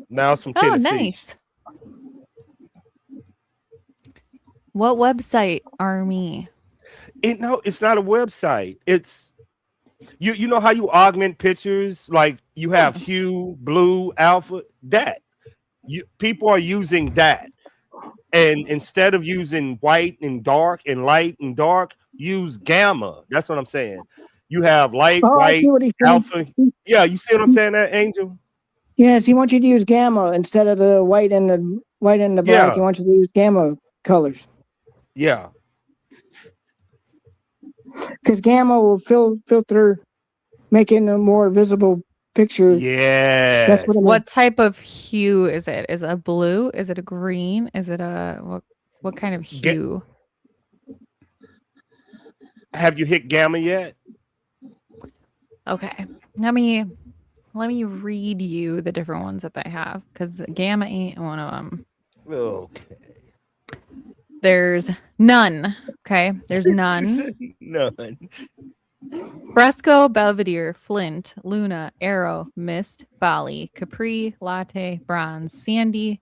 Mouse from Tennessee. Oh, nice. What website, Army? It's not a website. It's you know how you augment pictures, like you have hue, blue, alpha. That people are using that, and instead of using white and dark and light and dark, use gamma. That's what I'm saying. You have light, white, alpha. Yeah, you see what I'm saying, that Angel? Yes, he wants you to use gamma instead of the white and the black. He wants you to use gamma colors. Yeah. Because gamma will filter, making a more visible picture. Yeah. That's what type of hue is it? Is it a blue? Is it a green? Is it a what kind of hue? Have you hit gamma yet? Okay. Let me read you the different ones that they have, because gamma ain't one of them. Okay. There's none. Okay. There's none. None. Fresco, Belvedere, Flint, Luna, Arrow, Mist, Bali, Capri, Latte, Bronze, Sandy,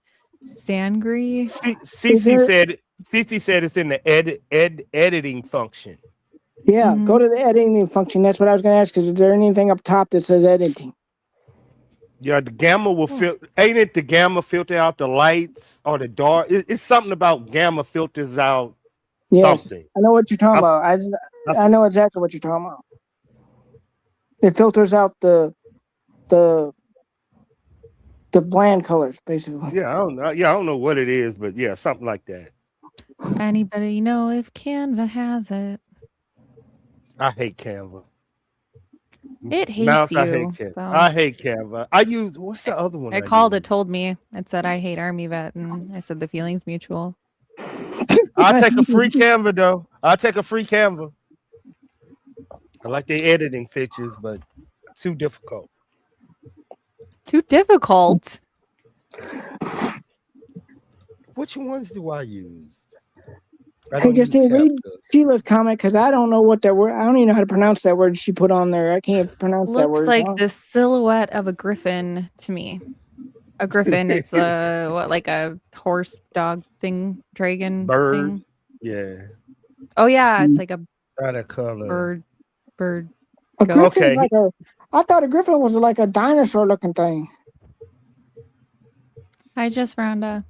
Sangri. Cece said it's in the editing function. Yeah, go to the editing function. That's what I was going to ask. Is there anything up top that says editing? Yeah, the gamma will filter. Ain't it the gamma filter out the lights or the dark? It's something about gamma filters out something. I know what you're talking about. I know exactly what you're talking about. It filters out the bland colors, basically. Yeah, I don't know. Yeah, I don't know what it is, but yeah, something like that. Anybody know if Canva has it? I hate Canva. It hates Mouse, you. I hate Canva. so- I hate Canva. I use what's the other one? It called. It told me. It said I hate Army Vet, and I said the feeling's mutual. I'll take a free Canva though. I'll take a free Canva. I like the editing features, but too difficult. Too difficult. Which ones do I use? I Hey, don't use Justine, read CapCut. Sheila's comment because I don't know what that word. I don't even know how to pronounce that word she put on there. I can't pronounce that Looks word. like Huh? the silhouette of a griffin to me. A griffin. It's a what, like a horse, dog thing, dragon Bird. thing. Yeah, Oh yeah, it's like a not a color. bird. A Go. griffin Okay. is like a. I thought a griffin was like a dinosaur looking thing. Hi, just Rhonda.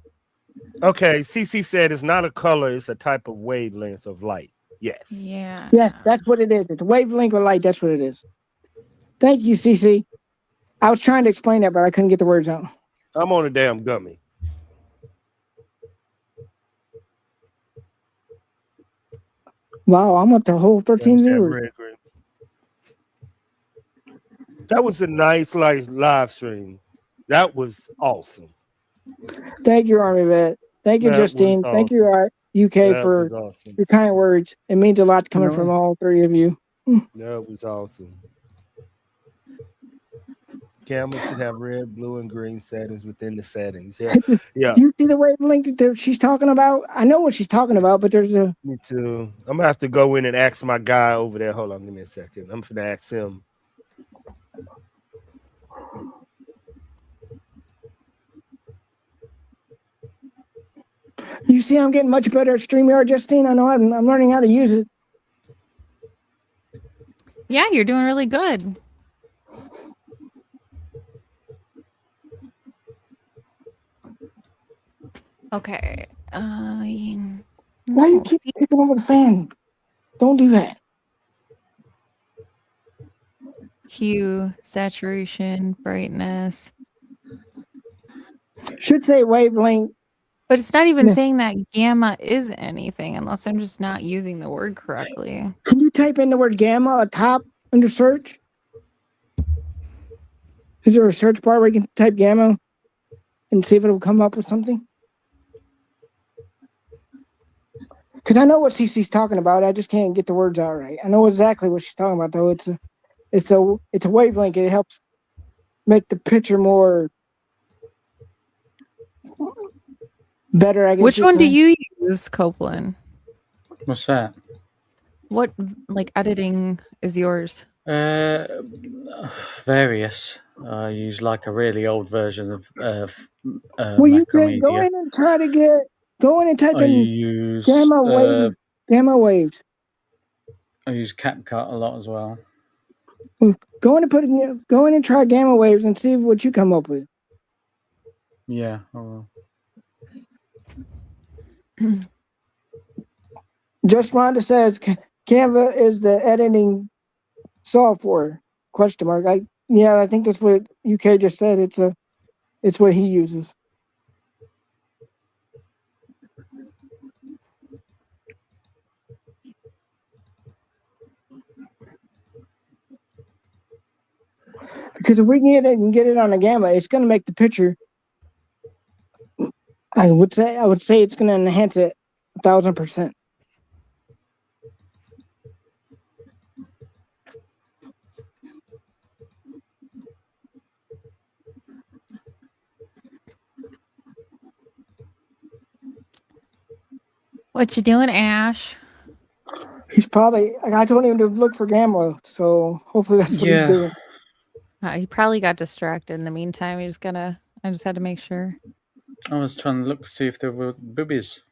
Okay, CC said it's not a color; it's a type of wavelength of light. Yes. Yeah. Yes, that's what it is. It's a wavelength of light. That's what it is. Thank you, CC. I was trying to explain that, but I couldn't get the words out. I'm on a damn gummy. Wow, I'm up to a whole 13 There's that viewers. red green. That was a nice live stream. That was awesome. Thank you, Army Vet. Thank you, That Justine. was Thank you, UK, That for was awesome. your kind words. It means a lot coming No. from all three of you. That was awesome. Camera should have red, blue, and green settings within the settings. Yeah, yeah. Do you see the wavelength that she's talking about? I know what she's talking about, but there's a. Me too. I'm gonna have to go in and ask my guy over there. Hold on, give me a second. I'm gonna ask him. You see, I'm getting much better at StreamYard, Justine. I know I'm learning how to use it. Yeah, you're doing really good. Okay. Why you No, keep picking over the fan? Don't do that. hue, saturation, brightness. Should say wavelength. But it's not even Yeah. saying that gamma is anything unless I'm just not using the word correctly. Can you type in the word gamma at top under search? Is there a search bar where you can type gamma and see if it'll come up with something? Because I know what CC's talking about. I just can't get the words out right. I know exactly what she's talking about, though. It's a wavelength. It helps make the picture more better, I guess. Which you'd one do say. you use, Copeland? What's that? What like editing is yours? Various. I use like a really old version of Well, you can go Macromedia. in and try to go in and type I in use gamma waves. Gamma waves. I use CapCut a lot as well. Go in and try gamma waves and see what you come up with. Yeah. I will. Just Rhonda says Canva is the editing software. Question mark. I think that's what UK just said. It's what he uses. Because if we can get it on a gamma, it's going to make the picture. I would say it's going to enhance it 1,000%. What you doing, Ash? He's probably. I told him to look for gamma, so hopefully that's what he's Yeah. doing. He probably got distracted in the meantime. I just had to make sure. I was trying to look to see if there were boobies.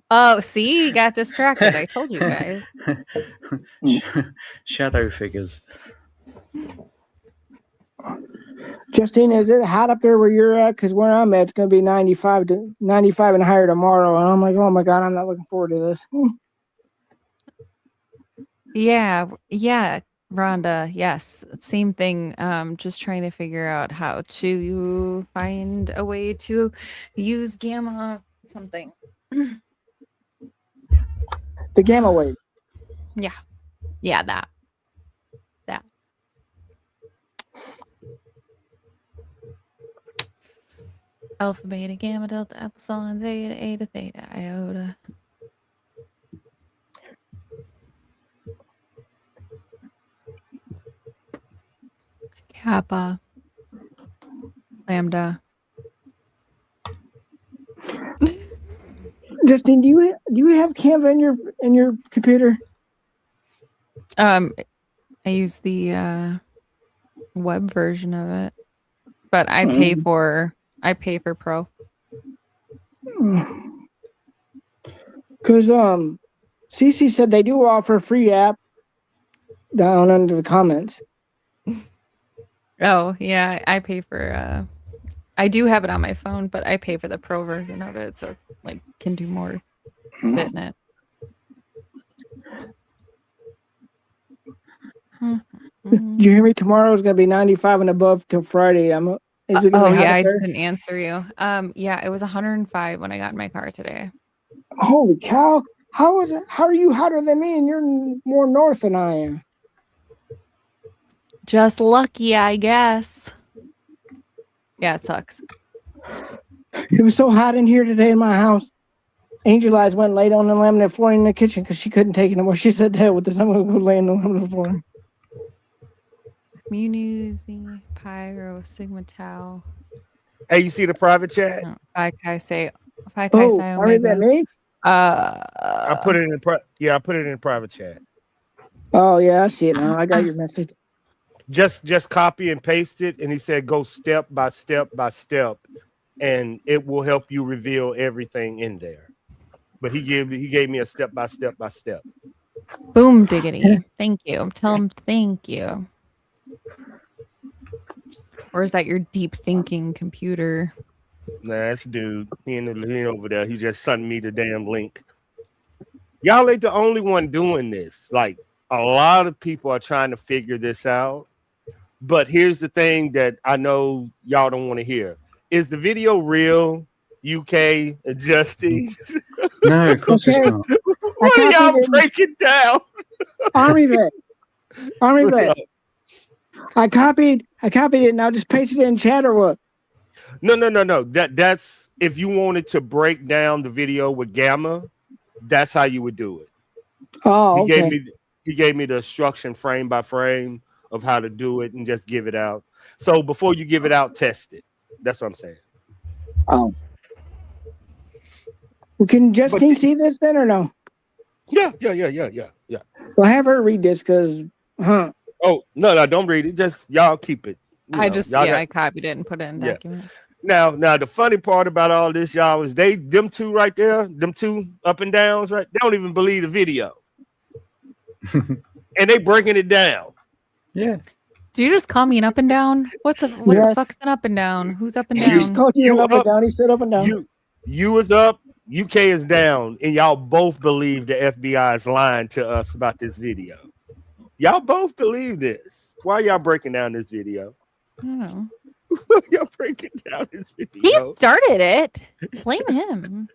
Oh, see, he got distracted. I told you guys. Shadow figures. Justine, is it hot up there where you're at? Because where I'm at, it's going to be 95 and higher tomorrow. And I'm like, oh my God, I'm not looking forward to this. Yeah, Rhonda. Yes, same thing. Just trying to figure out how to find a way to use gamma something. The gamma wave. Yeah, that. Alpha, beta, gamma, delta, epsilon, zeta, eta, theta, iota. Kappa. Lambda. Justin, do you have Canva in your computer? I use the web version of it, but I pay for Pro. Because CC said they do offer a free app down under the comments. Oh yeah, I pay for. I do have it on my phone, but I pay for the Pro version of it, so like can do more fit in it. Did you hear me? Tomorrow is going to be 95 and above till Friday. Is it going to be hot I up there? didn't answer you. Yeah, it was 105 when I got in my car today. Holy cow! How are you hotter than me? And you're more north than I am. Just lucky, I guess. Yeah, it sucks. It was so hot in here today in my house. Angel Eyes went and laid on the laminate flooring in the kitchen because she couldn't take it anymore. She said, "Hell with this, I'm going to go lay on the laminate flooring." Mu, Z, Pyro, Sigma, Tau. Hey, you see the private chat? No, Phi Chi Psi Are that Omega. me? I put it in I put it in the private chat. Oh yeah, I see it now. I got your message. Just copy and paste it, and he said go step by step by step, and it will help you reveal everything in there. But he gave me a step by step by step. Boom diggity. Thank you. Tell him thank you. Or is that your deep thinking computer? Nah, that's dude. He ain't over there. He just sent me the damn link. Y'all ain't the only one doing this. Like, a lot of people are trying to figure this out. But here's the thing that I know y'all don't want to hear. Is the video real? UK adjusting? No, of course it's not. What are y'all breaking down? Army vet. Army What's vet. up? I copied it and I'll just paste it in chat or what? No. That's if you wanted to break down the video with Gamma, that's how you would do it. Oh, okay. He gave me the instruction frame by frame of how to do it and just give it out. So before you give it out, test it. That's what I'm saying. Oh. Well, can Justine see this then or no? Yeah. Well, have her read this because, Oh, no, don't read it. Just y'all keep it. I copied it and put it in document. Now, the funny part about all this, y'all, is them two right there, them two up and downs, right? They don't even believe the video. And they breaking it down. Yeah. Do you just call me an up and down? What the fuck's an up and down? Who's up and down? He just called you up and down. He said up and down. You is up, UK is down, and y'all both believe the FBI is lying to us about this video. Y'all both believe this. Why y'all breaking down this video? I don't know. Y'all breaking down this video. He started it. Blame him.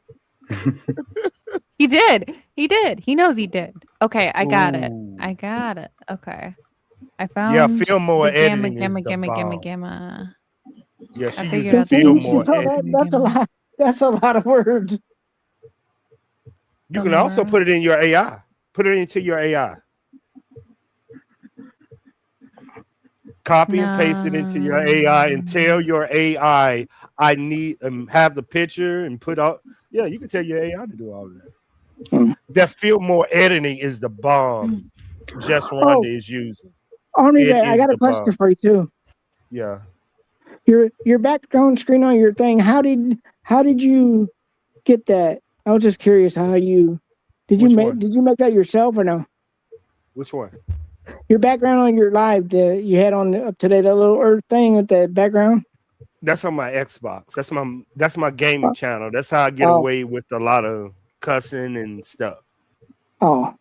He did. He knows he did. Okay, I got it. Okay. I found Fillmore editing gamma. Yeah, I she figured uses out the Fillmore answer. editing. That's a lot. That's a lot of words. You can also put it in your AI. Put it into your AI. Copy and paste it into your AI and tell your AI, I need have the picture and put out. Yeah, you can tell your AI to do all of that. That Fillmore editing is the bomb. Just Rhonda is using. Army, I got a question for you too. Yeah. Your background screen on your thing. How did you get that? I was just curious how you did you make that yourself or no? Which one? Your background on your live that you had on up today, that little earth thing with the background. That's on my Xbox. That's my gaming channel. That's how I get away with a lot of cussing and stuff. Oh.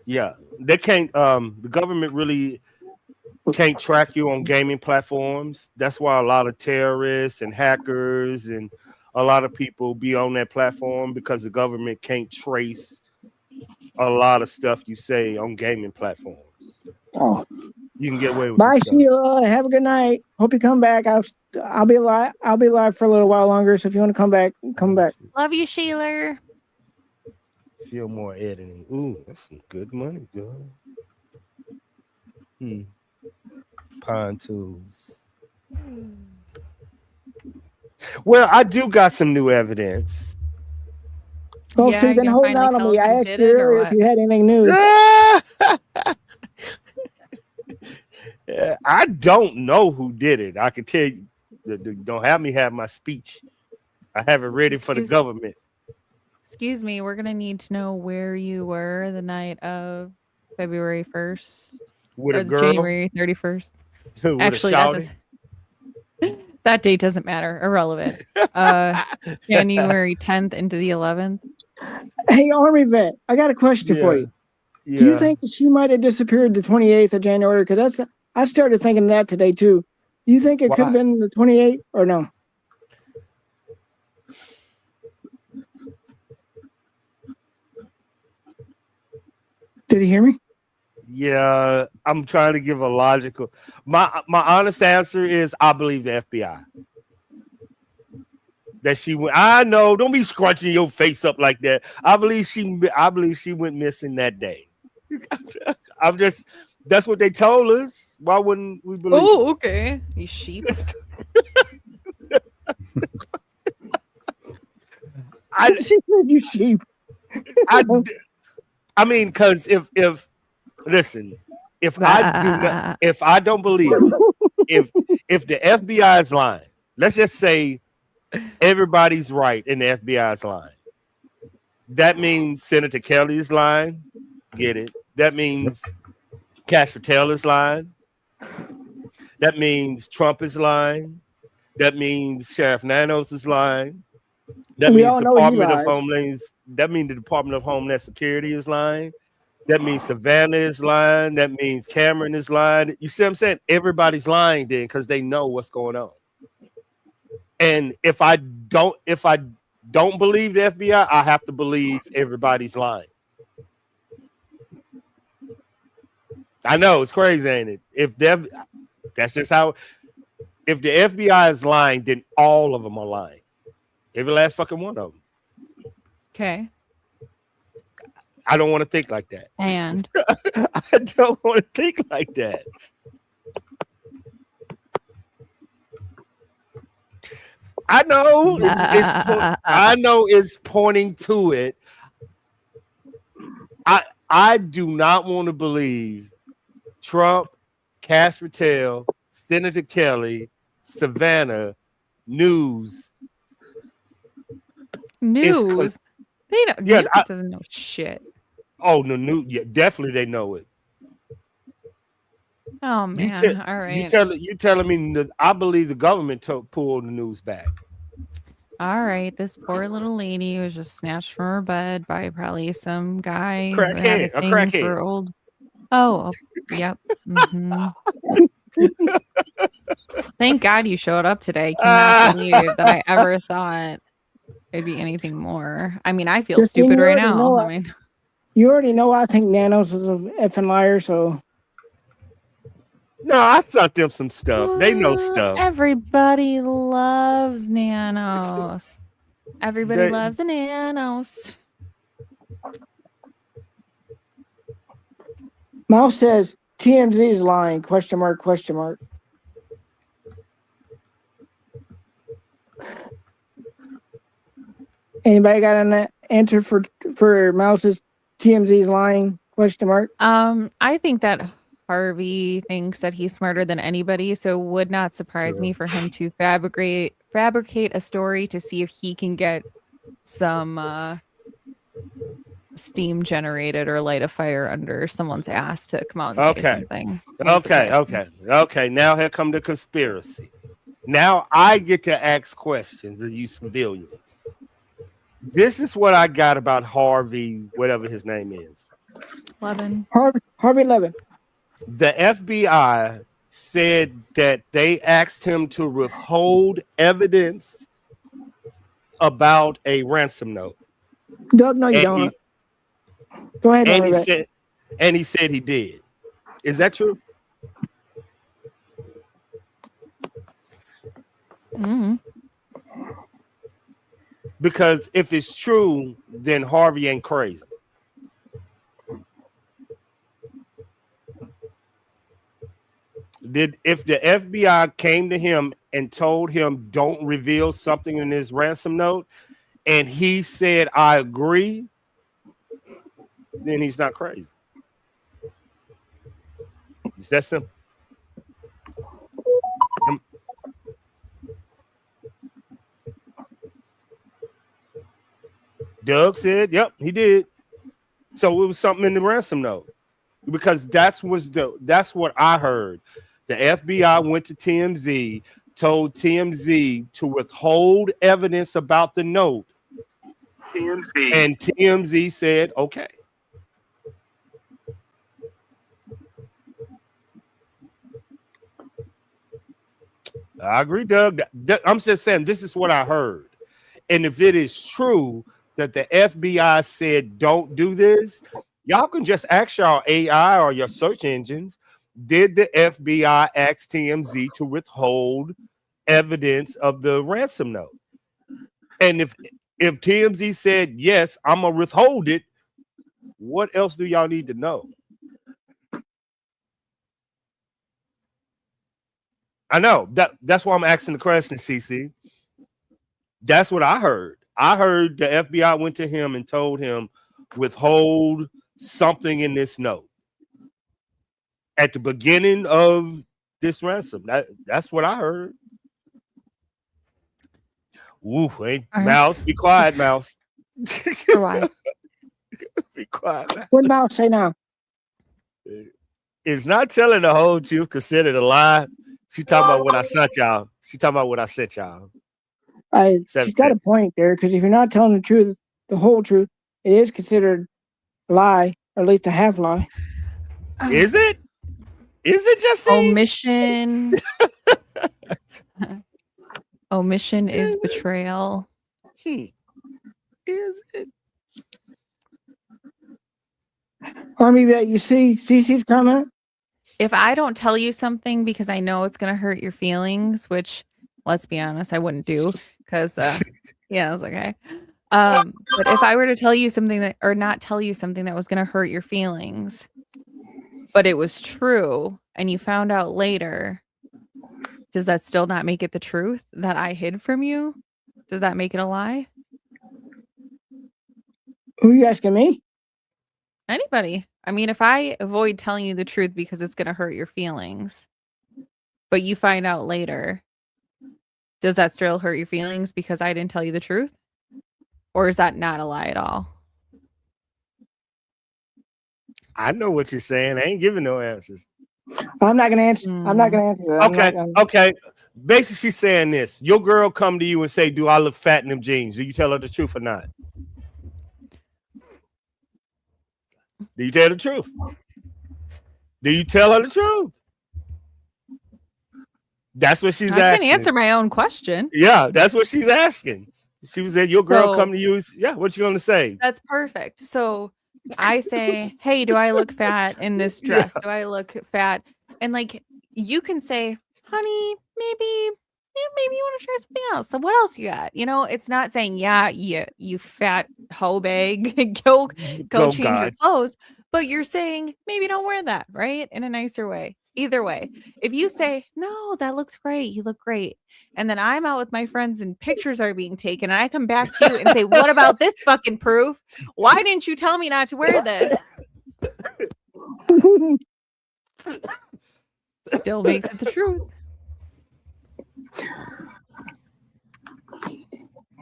Yeah. They can't the government really can't track you on gaming platforms. That's why a lot of terrorists and hackers and a lot of people be on that platform because the government can't trace a lot of stuff you say on gaming platforms. Oh. You can get away with Bye, some stuff. Sheila. Have a good night. Hope you come back. I'll be alive. I'll be alive for a little while longer. So if you want to come back, come back. Love you, Sheila. Feel more editing. Ooh, that's some good money, girl. Pine tools. Well, I do got some new evidence. Oh, Yeah, so you've been you're gonna holding finally out on tell me. us I who asked did you it, or earlier if what? you had anything new. I don't know who did it. I can tell you. Don't have me have my speech. I have it ready for the government. Excuse me, we're gonna need to know where you were the night of February 1st With or a girl. January 31st. With Actually, that date doesn't matter. Irrelevant. January 10th into the 11th. Hey, Army vet, I got a question for you. Yeah. Do you think that she might have disappeared the 28th of January? Because I started thinking that today too. Do you think it could have been the 28th or no? Did you hear me? Yeah, I'm trying to give a logical. My honest answer is I believe the FBI. That she went. I know. Don't be scrunching your face up like that. I believe she went missing that day. I'm just. That's what they told us. Why wouldn't we believe? Oh, okay. You sheep. She said you sheep. I mean, because if listen, if I don't believe if the FBI is lying, let's just say everybody's right and the FBI is lying. That means Senator Kelly is lying. Get it? That means Cash Patel is lying. That means Trump is lying. That means Sheriff Nanos is lying. That means the Department of Homeland Security is lying. That means Savannah is lying. That means Cameron is lying. You see what I'm saying? Everybody's lying then because they know what's going on. And if I don't believe the FBI, I have to believe everybody's lying. I know it's crazy, ain't it? That's just how. If the FBI is lying, then all of them are lying. Every last fucking one of them. Okay. I don't want to think like that. And I don't want to think like that. I know I know it's pointing to it. I do not want to believe Trump, Cash Patel, Senator Kelly, Savannah, News. They don't. Yeah, News doesn't know shit. Oh no, yeah, definitely they know it. Oh man! All right. You telling me that I believe the government pulled the news back. All right, this poor little lady was just snatched from her bed by probably some guy Crackhead, who had a thing crackhead. for old. Oh, yep. Thank God you showed up today. Cannot believe that I ever thought it'd be anything more. I mean, I feel stupid right now. You already know I think Nanos is an effing liar, so. No, I sent them some stuff. They know stuff. Everybody loves Nanos. Everybody loves the Nanos. Mouse says TMZ is lying. Question mark, question mark. Anybody got an answer for Mouse's TMZ's lying? Question mark. I think that Harvey thinks that he's smarter than anybody, so it would not surprise me for him to fabricate a story to see if he can get some steam generated or light a fire under someone's ass to come out and say something. Okay. Now here come the conspiracy. Now I get to ask questions of you civilians. This is what I got about Harvey, whatever his name is. Levin. Harvey Levin. The FBI said that they asked him to withhold evidence about a ransom note. Doug, no, you don't. Go ahead. And he said he did. Is that true? Mm-hmm. Because if it's true, then Harvey ain't crazy. If the FBI came to him and told him don't reveal something in his ransom note, and he said I agree, then he's not crazy. It's that simple. Doug said, "Yep, he did." So it was something in the ransom note, because that's what I heard. The FBI went to TMZ, told TMZ to withhold evidence about the note, and TMZ said, "Okay." I agree, Doug. I'm just saying this is what I heard, and if it is true that the FBI said don't do this, y'all can just ask y'all AI or your search engines. Did the FBI ask TMZ to withhold evidence of the ransom note? And if TMZ said yes, I'm gonna withhold it, what else do y'all need to know? I know that's why I'm asking the question, CC. That's what I heard. I heard the FBI went to him and told him withhold something in this note at the beginning of this ransom. That's what I heard. Ooh, hey, Mouse, be quiet, Mouse. For why? Be quiet, Mouse. What Mouse say now? It's not telling the whole truth considered a lie. She talking about what I sent y'all. She talking about what I sent y'all. She's got a point there, because if you're not telling the truth, the whole truth, it is considered a lie, or at least a half lie. Is it? Is it just omission? Omission is betrayal. Is it? Army that you see CC's comment? If I don't tell you something because I know it's going to hurt your feelings, which, let's be honest, I wouldn't do, because yeah, I was like, okay. But if I were to tell you something that, or not tell you something that was going to hurt your feelings, but it was true and you found out later, does that still not make it the truth that I hid from you? Does that make it a lie? Who are you asking, me? Anybody. I mean, if I avoid telling you the truth because it's going to hurt your feelings, but you find out later, does that still hurt your feelings because I didn't tell you the truth? Or is that not a lie at all? I know what you're saying. I ain't giving no answers. I'm not gonna answer. I'm not gonna answer that. Okay. Basically, she's saying this. Your girl come to you and say, "Do I look fat in them jeans?" Do you tell her the truth or not? Do you tell the truth? Do you tell her the truth? That's what she's asking. I can answer my own question. Yeah, that's what she's asking. She was saying, your girl come to you. Yeah, what you gonna say? That's perfect. So I say, hey, do I look fat in this dress? Yeah. Do I look fat? And like, you can say, honey, maybe you want to try something else. So what else you got? You know, it's not saying, yeah, you fat hoe bag, go change your clothes. But you're saying, maybe don't wear that, right? In a nicer way. Either way, if you say, no, that looks great, you look great, and then I'm out with my friends and pictures are being taken, and I come back to you and say, what about this fucking proof? Why didn't you tell me not to wear this? Still makes it the truth.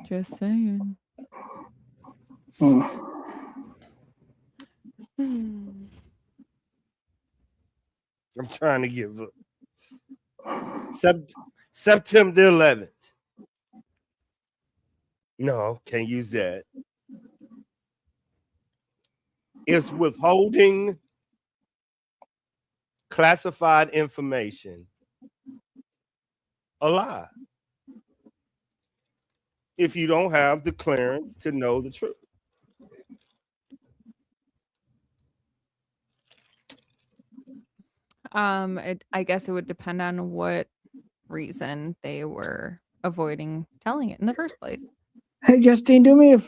Just saying. I'm trying to give up. September 11th. No, can't use that. It's withholding classified information a lie if you don't have the clearance to know the truth. I guess it would depend on what reason they were avoiding telling it in the first place. Hey, Justine, do me a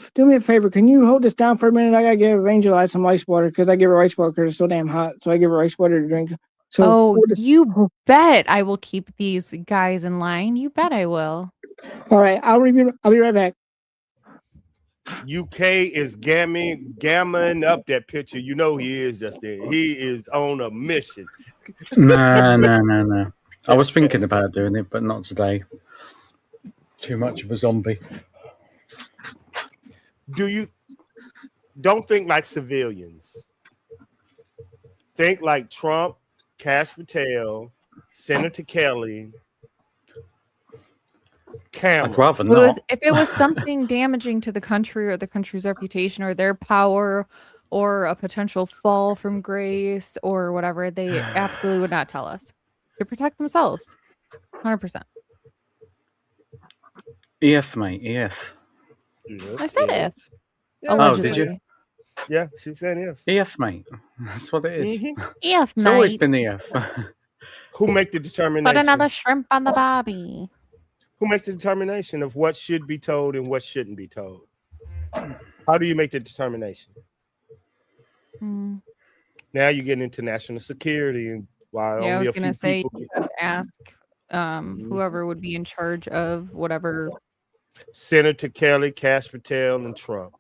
favor. Can you hold this down for a minute? I gotta give Angel Eyes some ice water because I give her ice water because it's so damn hot. So I give her ice water to drink. So Oh, you bet I will keep these guys in line. You bet I will. All right, I'll be right back. UK is gamming up that picture. You know he is, Justin. He is on a mission. No. I was thinking about doing it, but not today. Too much of a zombie. Don't think like civilians. Think like Trump, Cash Patel, Senator Kelly, Cameron. I'd rather not. If it was something damaging to the country or the country's reputation or their power or a potential fall from grace or whatever, they absolutely would not tell us to protect themselves. 100%. EF, mate. EF. I said if. Yeah. Allegedly. Oh, did you? Yeah, she said if. EF, mate. That's what it is. EF, It's always mate. been EF. Who make the determination? Put another shrimp on the barbie. Who makes the determination of what should be told and what shouldn't be told? How do you make the determination? Now you're getting into national security, and while Yeah, I only was a gonna few say people you could ask whoever would be in charge of whatever. Senator Kelly, Cash Patel, and Trump.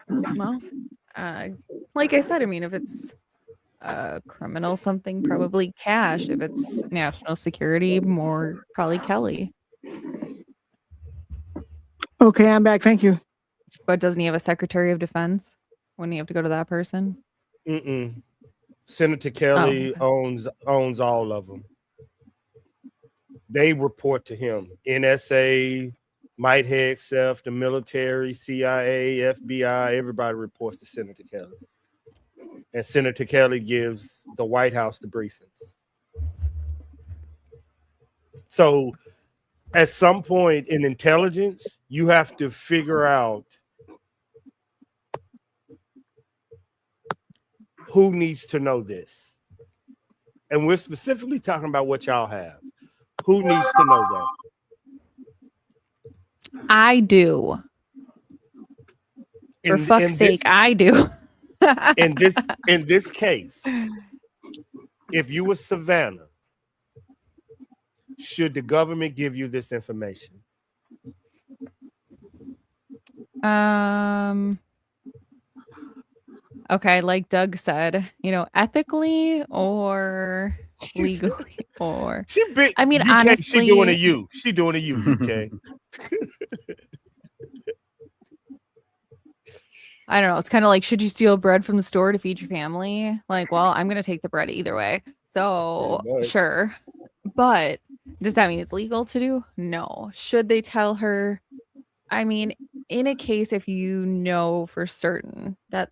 Well, like I said, I mean, if it's criminal something, probably Cash. If it's national security, more probably Kelly. Okay, I'm back. Thank you. But doesn't he have a Secretary of Defense? Wouldn't he have to go to that person? Senator Kelly owns all of them. They report to him. NSA, might head itself, the military, CIA, FBI, everybody reports to Senator Kelly. And Senator Kelly gives the White House the briefings. So at some point in intelligence, you have to figure out who needs to know this. And we're specifically talking about what y'all have. Who needs to know that? I do. For fuck's sake, I do. in this case, if you were Savannah, should the government give you this information? Okay, like Doug said, ethically or legally or I mean, honestly, she doing a you. She doing a you, UK. I don't know. It's kind of like, should you steal bread from the store to feed your family? Like, well, I'm going to take the bread either way. So, sure. But does that mean it's legal to do? No. Should they tell her? I mean, in a case, if you know for certain that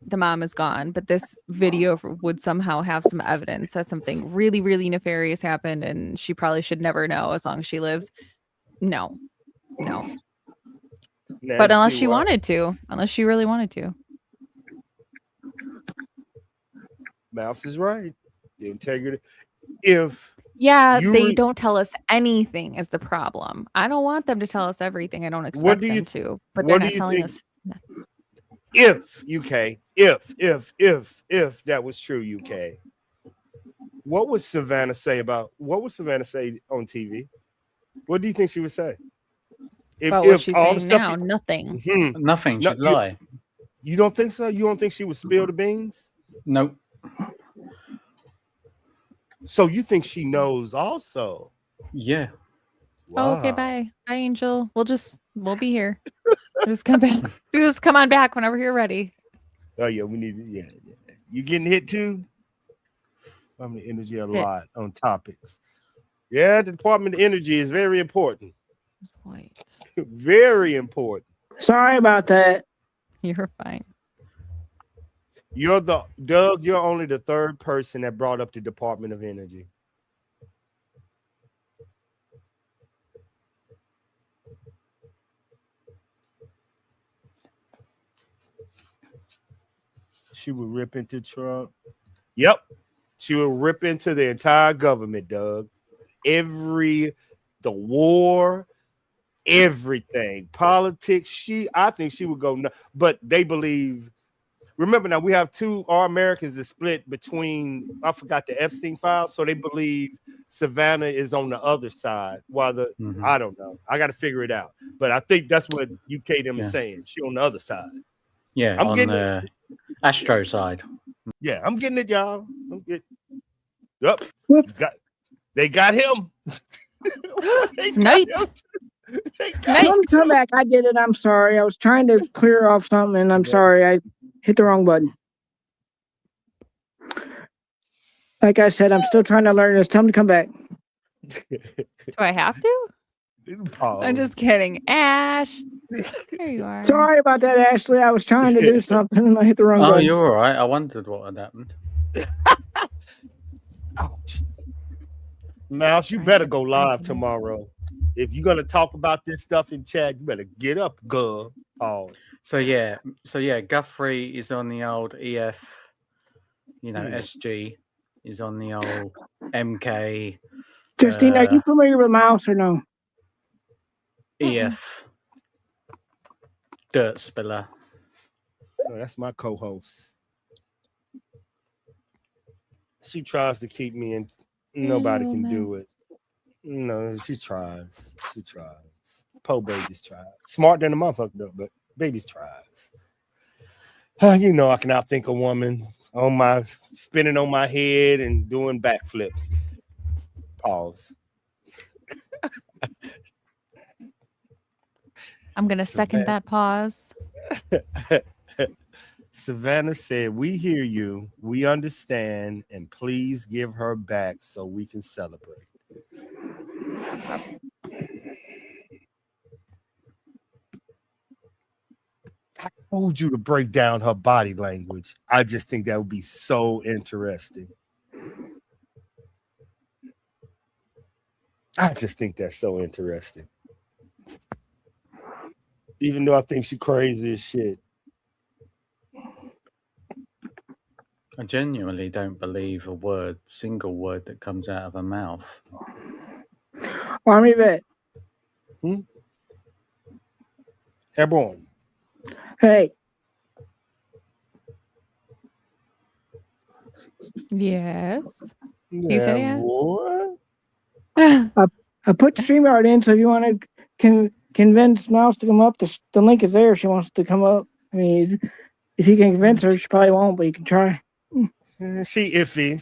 the mom is gone, but this video would somehow have some evidence that something really, really nefarious happened and she probably should never know as long as she lives. No. But unless she wanted to, unless she really wanted to. Mouse is right. The integrity. If they don't tell us anything is the problem. I don't want them to tell us everything. I don't expect them to, but they're not telling us. If UK, if that was true, UK, what would Savannah say on TV? What do you think she would say? About what she's saying now, nothing. Nothing. She'd lie. You don't think so? You don't think she would spill the beans? Nope. So you think she knows also? Yeah. Wow. Oh, okay, bye, Angel. We'll be here. Just come back. Just come on back whenever you're ready. Oh yeah, we need to. Yeah. You getting hit too? I'm the energy a lot on topics. Yeah, the Department of Energy is very important. White. Very important. Sorry about that. You're fine. You're only the third person that brought up the Department of Energy. She would rip into Trump. Yep. She would rip into the entire government, Doug. the war, everything, politics. I think she would go. But they believe. Remember now, we have our Americans is split between. I forgot the Epstein files, so they believe Savannah is on the other side. While I don't know. I got to figure it out. But I think that's what UK them is saying. She on the other side. Yeah, I'm on getting the Astro side. Yeah, I'm getting it, y'all. Yep. Whoop. They got him. Snipe. Tell him to come back. I did it. I'm sorry. I was trying to clear off something, and I'm sorry. I hit the wrong button. Like I said, I'm still trying to learn this. Tell him to come back. Do I have to? I'm just kidding. Ash. There you are. Sorry about that, Ashley. I was trying to do something, and I hit the wrong button. Oh, you're all right. I wondered what had happened. Ouch. Mouse, you better go live tomorrow. If you're gonna talk about this stuff in chat, you better get up, girl. Pause. So yeah, Guthrie is on the old EF, SG is on the old MK. Justine, are you familiar with Mouse or no? EF. Dirt spiller. Oh, that's my co-host. She tries to keep me in. Nobody can do it. No, she tries. Po babies try. Smart than a motherfucker though, but babies tries. I can outthink a woman spinning on my head and doing backflips. Pause. I'm gonna second that pause. Savannah said, "We hear you, we understand, and please give her back so we can celebrate." I told you to break down her body language. I just think that would be so interesting. I just think that's so interesting. Even though I think she's crazy as shit. I genuinely don't believe a single word that comes out of her mouth. Army vet. Airborne. Hey. Yes. You said yeah. I put StreamYard in, so if you want to convince Mouse to come up, the link is there if she wants to come up. I mean, if you can convince her, she probably won't, but you can try. She iffy.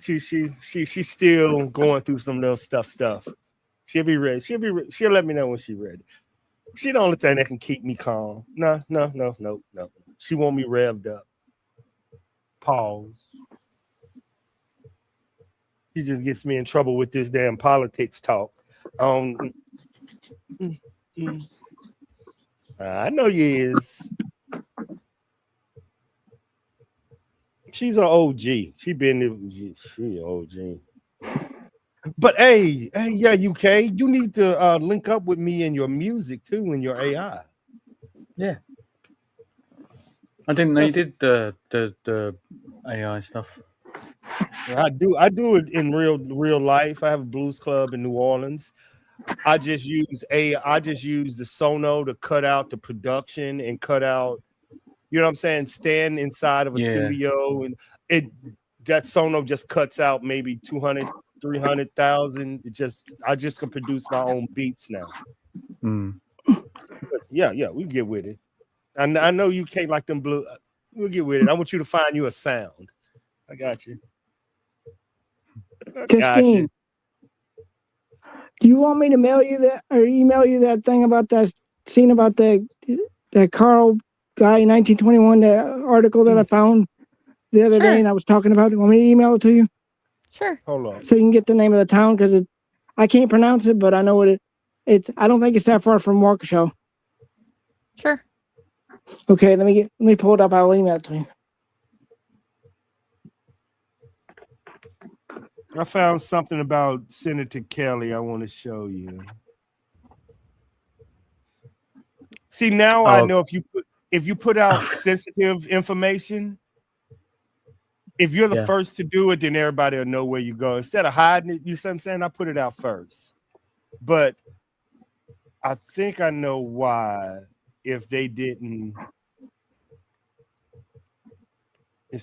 She's still going through some little stuff. She'll be ready. She'll let me know when she's ready. She the only thing that can keep me calm. No. She want me revved up. Pause. She just gets me in trouble with this damn politics talk. I know you is. She's an OG. She an OG. But hey, yeah, UK, you need to link up with me in your music too, in your AI. Yeah. I didn't know you did the AI stuff. I do it in real life. I have a blues club in New Orleans. I just use the Sono to cut out the production and cut out, stand inside of a studio, and that Sono just cuts out maybe 200, 300,000. I just can produce my own beats now. Yeah, we get with it. And I know you can't like them blue. We'll get with it. I want you to find you a sound. I got you. Justine, do you want me to mail you that or email you that thing about that scene about that Carl guy in 1921, that article that I found the other day and I was talking about? You want me to email it to you? Sure. Hold on. So you can get the name of the town, because I can't pronounce it, but I know what it's. I don't think it's that far from Waukesha. Sure. Okay, let me pull it up. I'll email it to you. I found something about Senator Kelly I want to show you. See, now I know if you put out sensitive information, If you're the Yeah. first to do it, then everybody will know where you go. Instead of hiding it, you see what I'm saying? I put it out first. But I think I know why. If the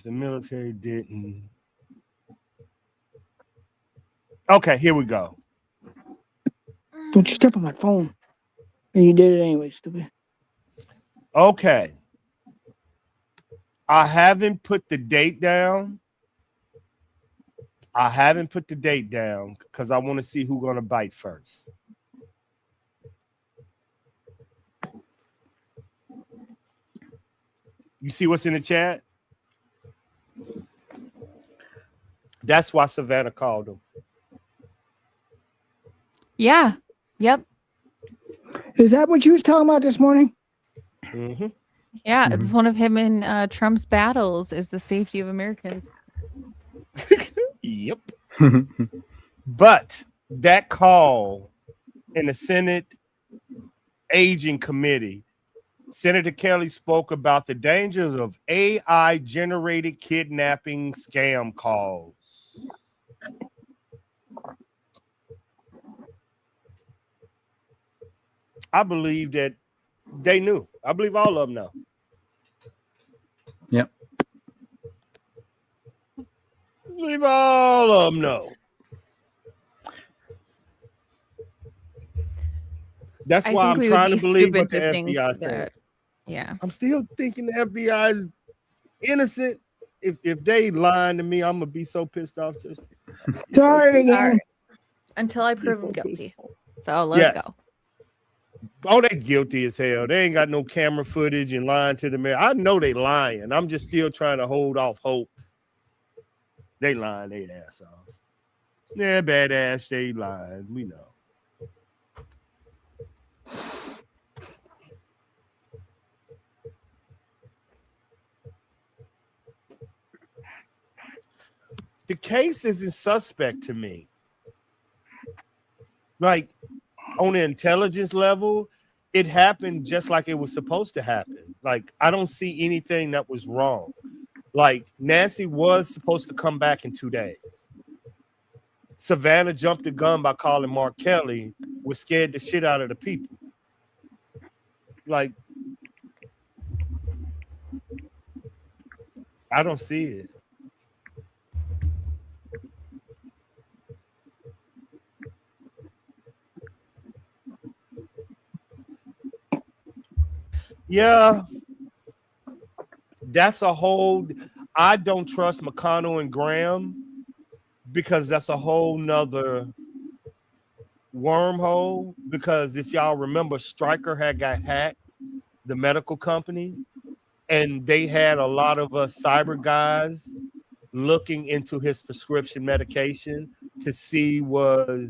military didn't. Okay, here we go. Don't you step on my phone. And you did it anyway, stupid. Okay. I haven't put the date down. Because I want to see who's going to bite first. You see what's in the chat? That's why Savannah called him. Yeah. Yep. Is that what you was talking about this morning? Mm-hmm. Yeah, it's one of him and Trump's battles is the safety of Americans. Yep. But that call in the Senate Aging Committee, Senator Kelly spoke about the dangers of AI-generated kidnapping scam calls. I believe that they knew. I believe all of them know. Yep. I believe all of them know. That's why I'm trying to believe what the FBI said. Yeah. I'm still thinking the FBI is innocent. If they lying to me, I'm gonna be so pissed off. Just Sorry again. All right. Until I prove him guilty. So let's go. Oh, they guilty as hell. They ain't got no camera footage and lying to the mayor. I know they lying. I'm just still trying to hold off hope. They lying their ass off. Yeah, badass. They lying. We know. The case isn't suspect to me. Like, on the intelligence level, it happened just like it was supposed to happen. Like, I don't see anything that was wrong. Like, Nancy was supposed to come back in 2 days. Savannah jumped the gun by calling Mark Kelly, was scared the shit out of the people. Like, I don't see it. Yeah, that's a whole. I don't trust McConnell and Graham because that's a whole nother wormhole. Because if y'all remember, Stryker had got hacked, the medical company, and they had a lot of us cyber guys looking into his prescription medication to see was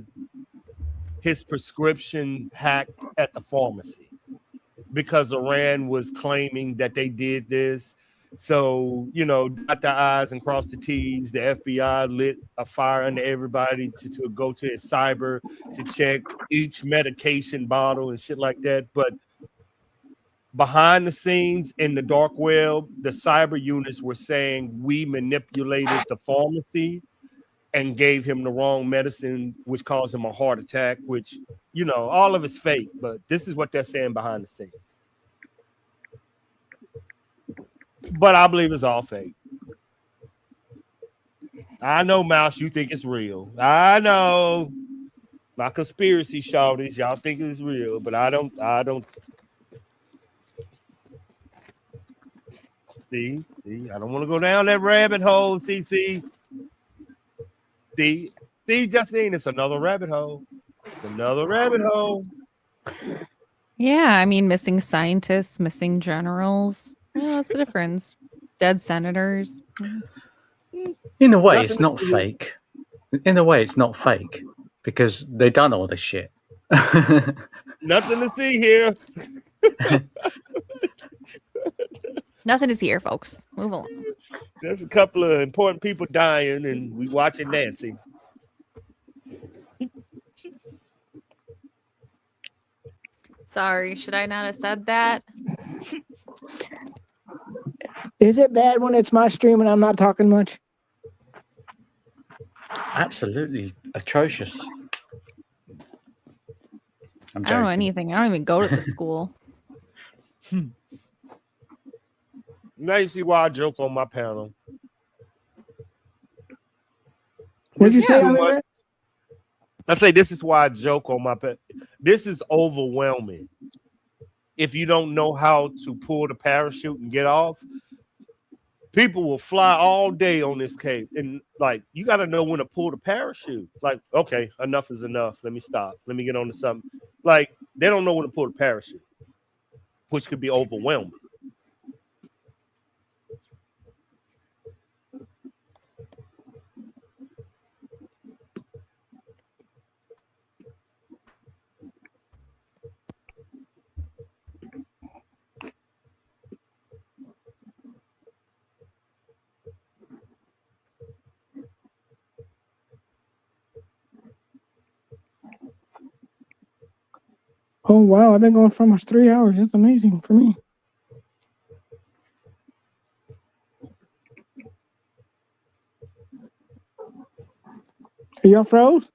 his prescription hacked at the pharmacy. Because Iran was claiming that they did this. So, dot the I's and cross the T's. The FBI lit a fire under everybody to go to his cyber to check each medication bottle and shit like that. But behind the scenes in the dark web, the cyber units were saying we manipulated the pharmacy and gave him the wrong medicine, which caused him a heart attack, which, all of it's fake, but this is what they're saying behind the scenes. But I believe it's all fake. I know, Mouse, you think it's real. I know. My conspiracy shawties, y'all think it's real, but I don't. See, I don't want to go down that rabbit hole, CC. See, Justine, it's another rabbit hole. Another rabbit hole. Yeah, I mean, missing scientists, missing generals. Well, what's the difference? Dead senators. In a way, it's not fake. In a way, it's not fake because they done all this shit. Nothing to see here. Nothing to see here, folks. Move along. There's a couple of important people dying, and we watching Nancy. Sorry, should I not have said that? Is it bad when it's my stream and I'm not talking much? Absolutely atrocious. I'm I don't know joking. anything. I don't even go to the school. Now you see why I joke on my panel. What'd you This is say, too Army much. Vet? I say this is why I joke on my panel. This is overwhelming. If you don't know how to pull the parachute and get off, people will fly all day on this case. And like, you got to know when to pull the parachute. Like, okay, enough is enough. Let me stop. Let me get on to something. Like, they don't know when to pull the parachute, which could be overwhelming. Oh wow, I've been going for almost 3 hours. That's amazing for me. Are y'all froze?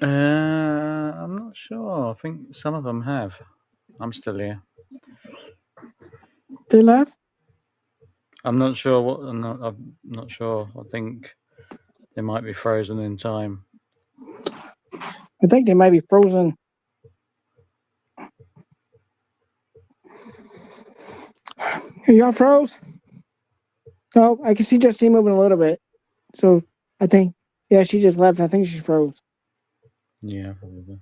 I'm not sure. I think some of them have. I'm still here. They left? I'm not sure what. I'm not sure. I think they might be frozen in time. I think they might be frozen. Are y'all froze? No, I can see Justine moving a little bit. So I think, yeah, she just left. I think she froze. Yeah, probably.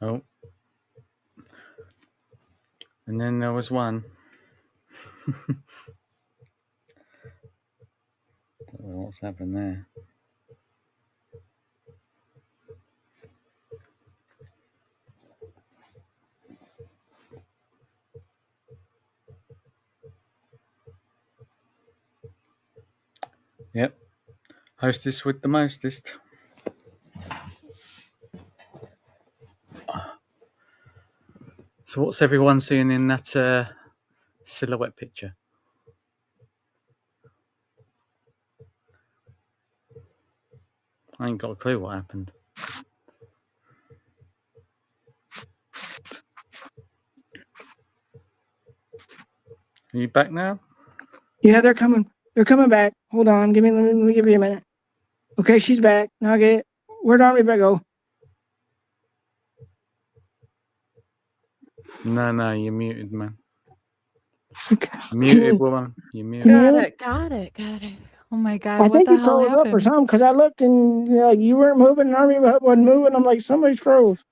Oh. And then there was one. Don't know what's happened there. Yep. Hostess with the mostest. So what's everyone seeing in that silhouette picture? I ain't got a clue what happened. Are you back now? Yeah, they're coming. They're coming back. Hold on. Let me give you a minute. Okay, she's back. Now get where'd Army Vet go? No, you're muted, man. Okay. Muted, woman. You're muted. Got it. Oh my God. I What think the you hell froze up or happened? something because I looked and you weren't moving and Army Vet wasn't moving. I'm like, somebody's froze.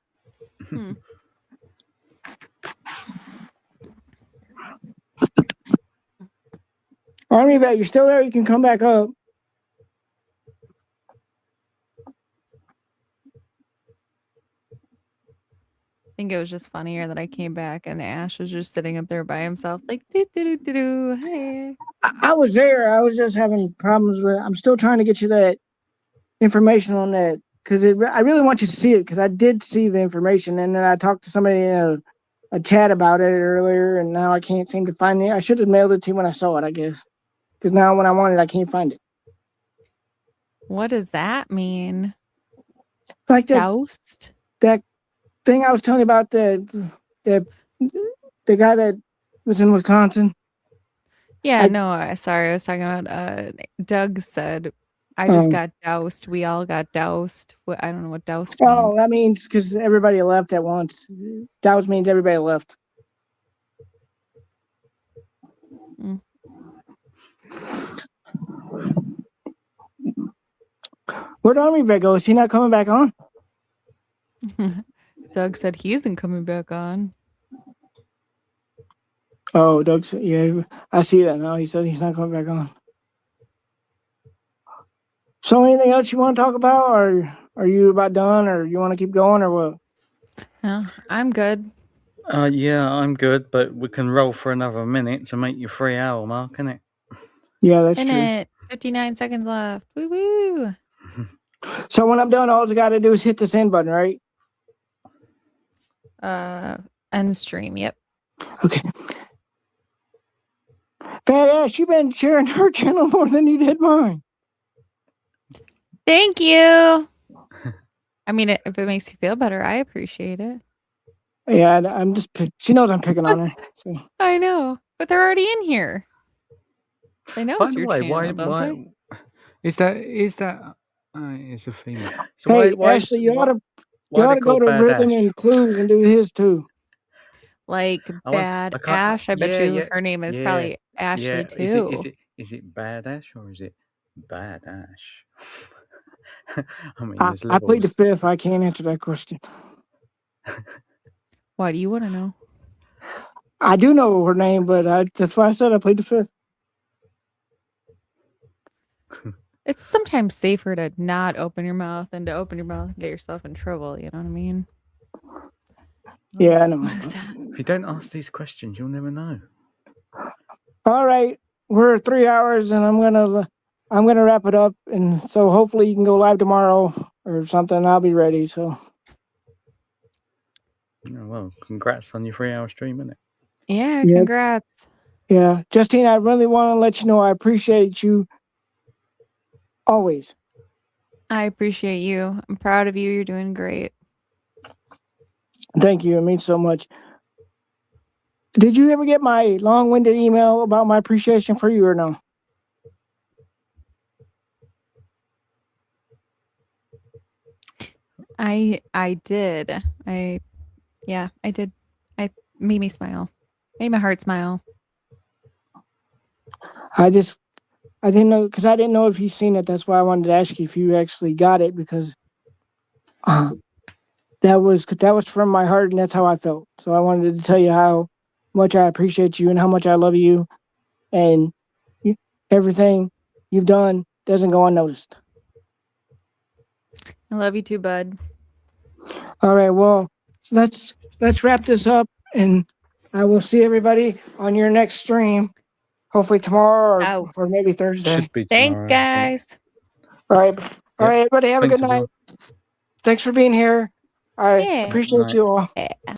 Army Vet, you're still there. You can come back up. I think it was just funnier that I came back and Ash was just sitting up there by himself, like, do. Hey. I was there. I was just having problems with. I'm still trying to get you that information on that because I really want you to see it because I did see the information and then I talked to somebody in a chat about it earlier and now I can't seem to find it. I should have mailed it to you when I saw it, I guess, because now when I want it, I can't find it. What does that mean? Like Doused? that thing I was telling you about the guy that was in Wisconsin. Yeah, no, sorry. I was talking about Doug said I just got doused. We all got doused. I don't know what doused means. Oh, that means because everybody left at once. Doused means everybody left. Where'd Army Vet go? Is he not coming back on? Doug said he isn't coming back on. Oh, Doug said, yeah, I see that now. He said he's not coming back on. So anything else you want to talk about, or are you about done, or you want to keep going, or what? No, I'm good. Yeah, I'm good, but we can roll for another minute to make your 3 hour mark, innit? Yeah, that's true. Minute, 59 seconds left. Woo woo. So when I'm done, all I got to do is hit this end button, right? End stream. Yep. Okay. Badass, you've been sharing her channel more than you did mine. Thank you. I mean, if it makes you feel better, I appreciate it. Yeah, I'm just. She knows I'm picking on her. So. I know, but they're already in here. They know By it's the your way, channel, don't they? why is that? It's a female. So Hey, why Ashley, you ought to they go called to Bad Rhythm Ash? and Clues and do his too. Like I Bad can't. Ash. I bet Yeah, you yeah, her name is yeah, probably Ashley yeah. too. Is it Bad Ash or is it Bad Ash? I mean, I there's plead the levels. fifth. I can't answer that question. Why do you want to know? I do know her name, but that's why I said I plead the fifth. It's sometimes safer to not open your mouth than to open your mouth and get yourself in trouble. You know what I mean? Yeah, I know. What is that? If you don't ask these questions, you'll never know. All right, we're 3 hours, and I'm gonna wrap it up, and so hopefully you can go live tomorrow or something. I'll be ready. So. Oh, well, congrats on your 3-hour stream, innit? Yeah, Yep. congrats. Yeah, Justine, I really want to let you know I appreciate you always. I appreciate you. I'm proud of you. You're doing great. Thank you. It means so much. Did you ever get my long-winded email about my appreciation for you or no? I did. I did. I made me smile. Made my heart smile. I didn't know, because I didn't know if you've seen it. That's why I wanted to ask you if you actually got it, because that was from my heart, and that's how I felt. So I wanted to tell you how much I appreciate you and how much I love you, and everything you've done doesn't go unnoticed. I love you too, bud. All right, well, let's wrap this up, and I will see everybody on your next stream, hopefully tomorrow or maybe Thursday. Should be Thanks, tomorrow, I think. guys. All right, everybody, have a Thanks, good night. everyone. Thanks for being here. I Yeah. appreciate Night. you all. Yeah.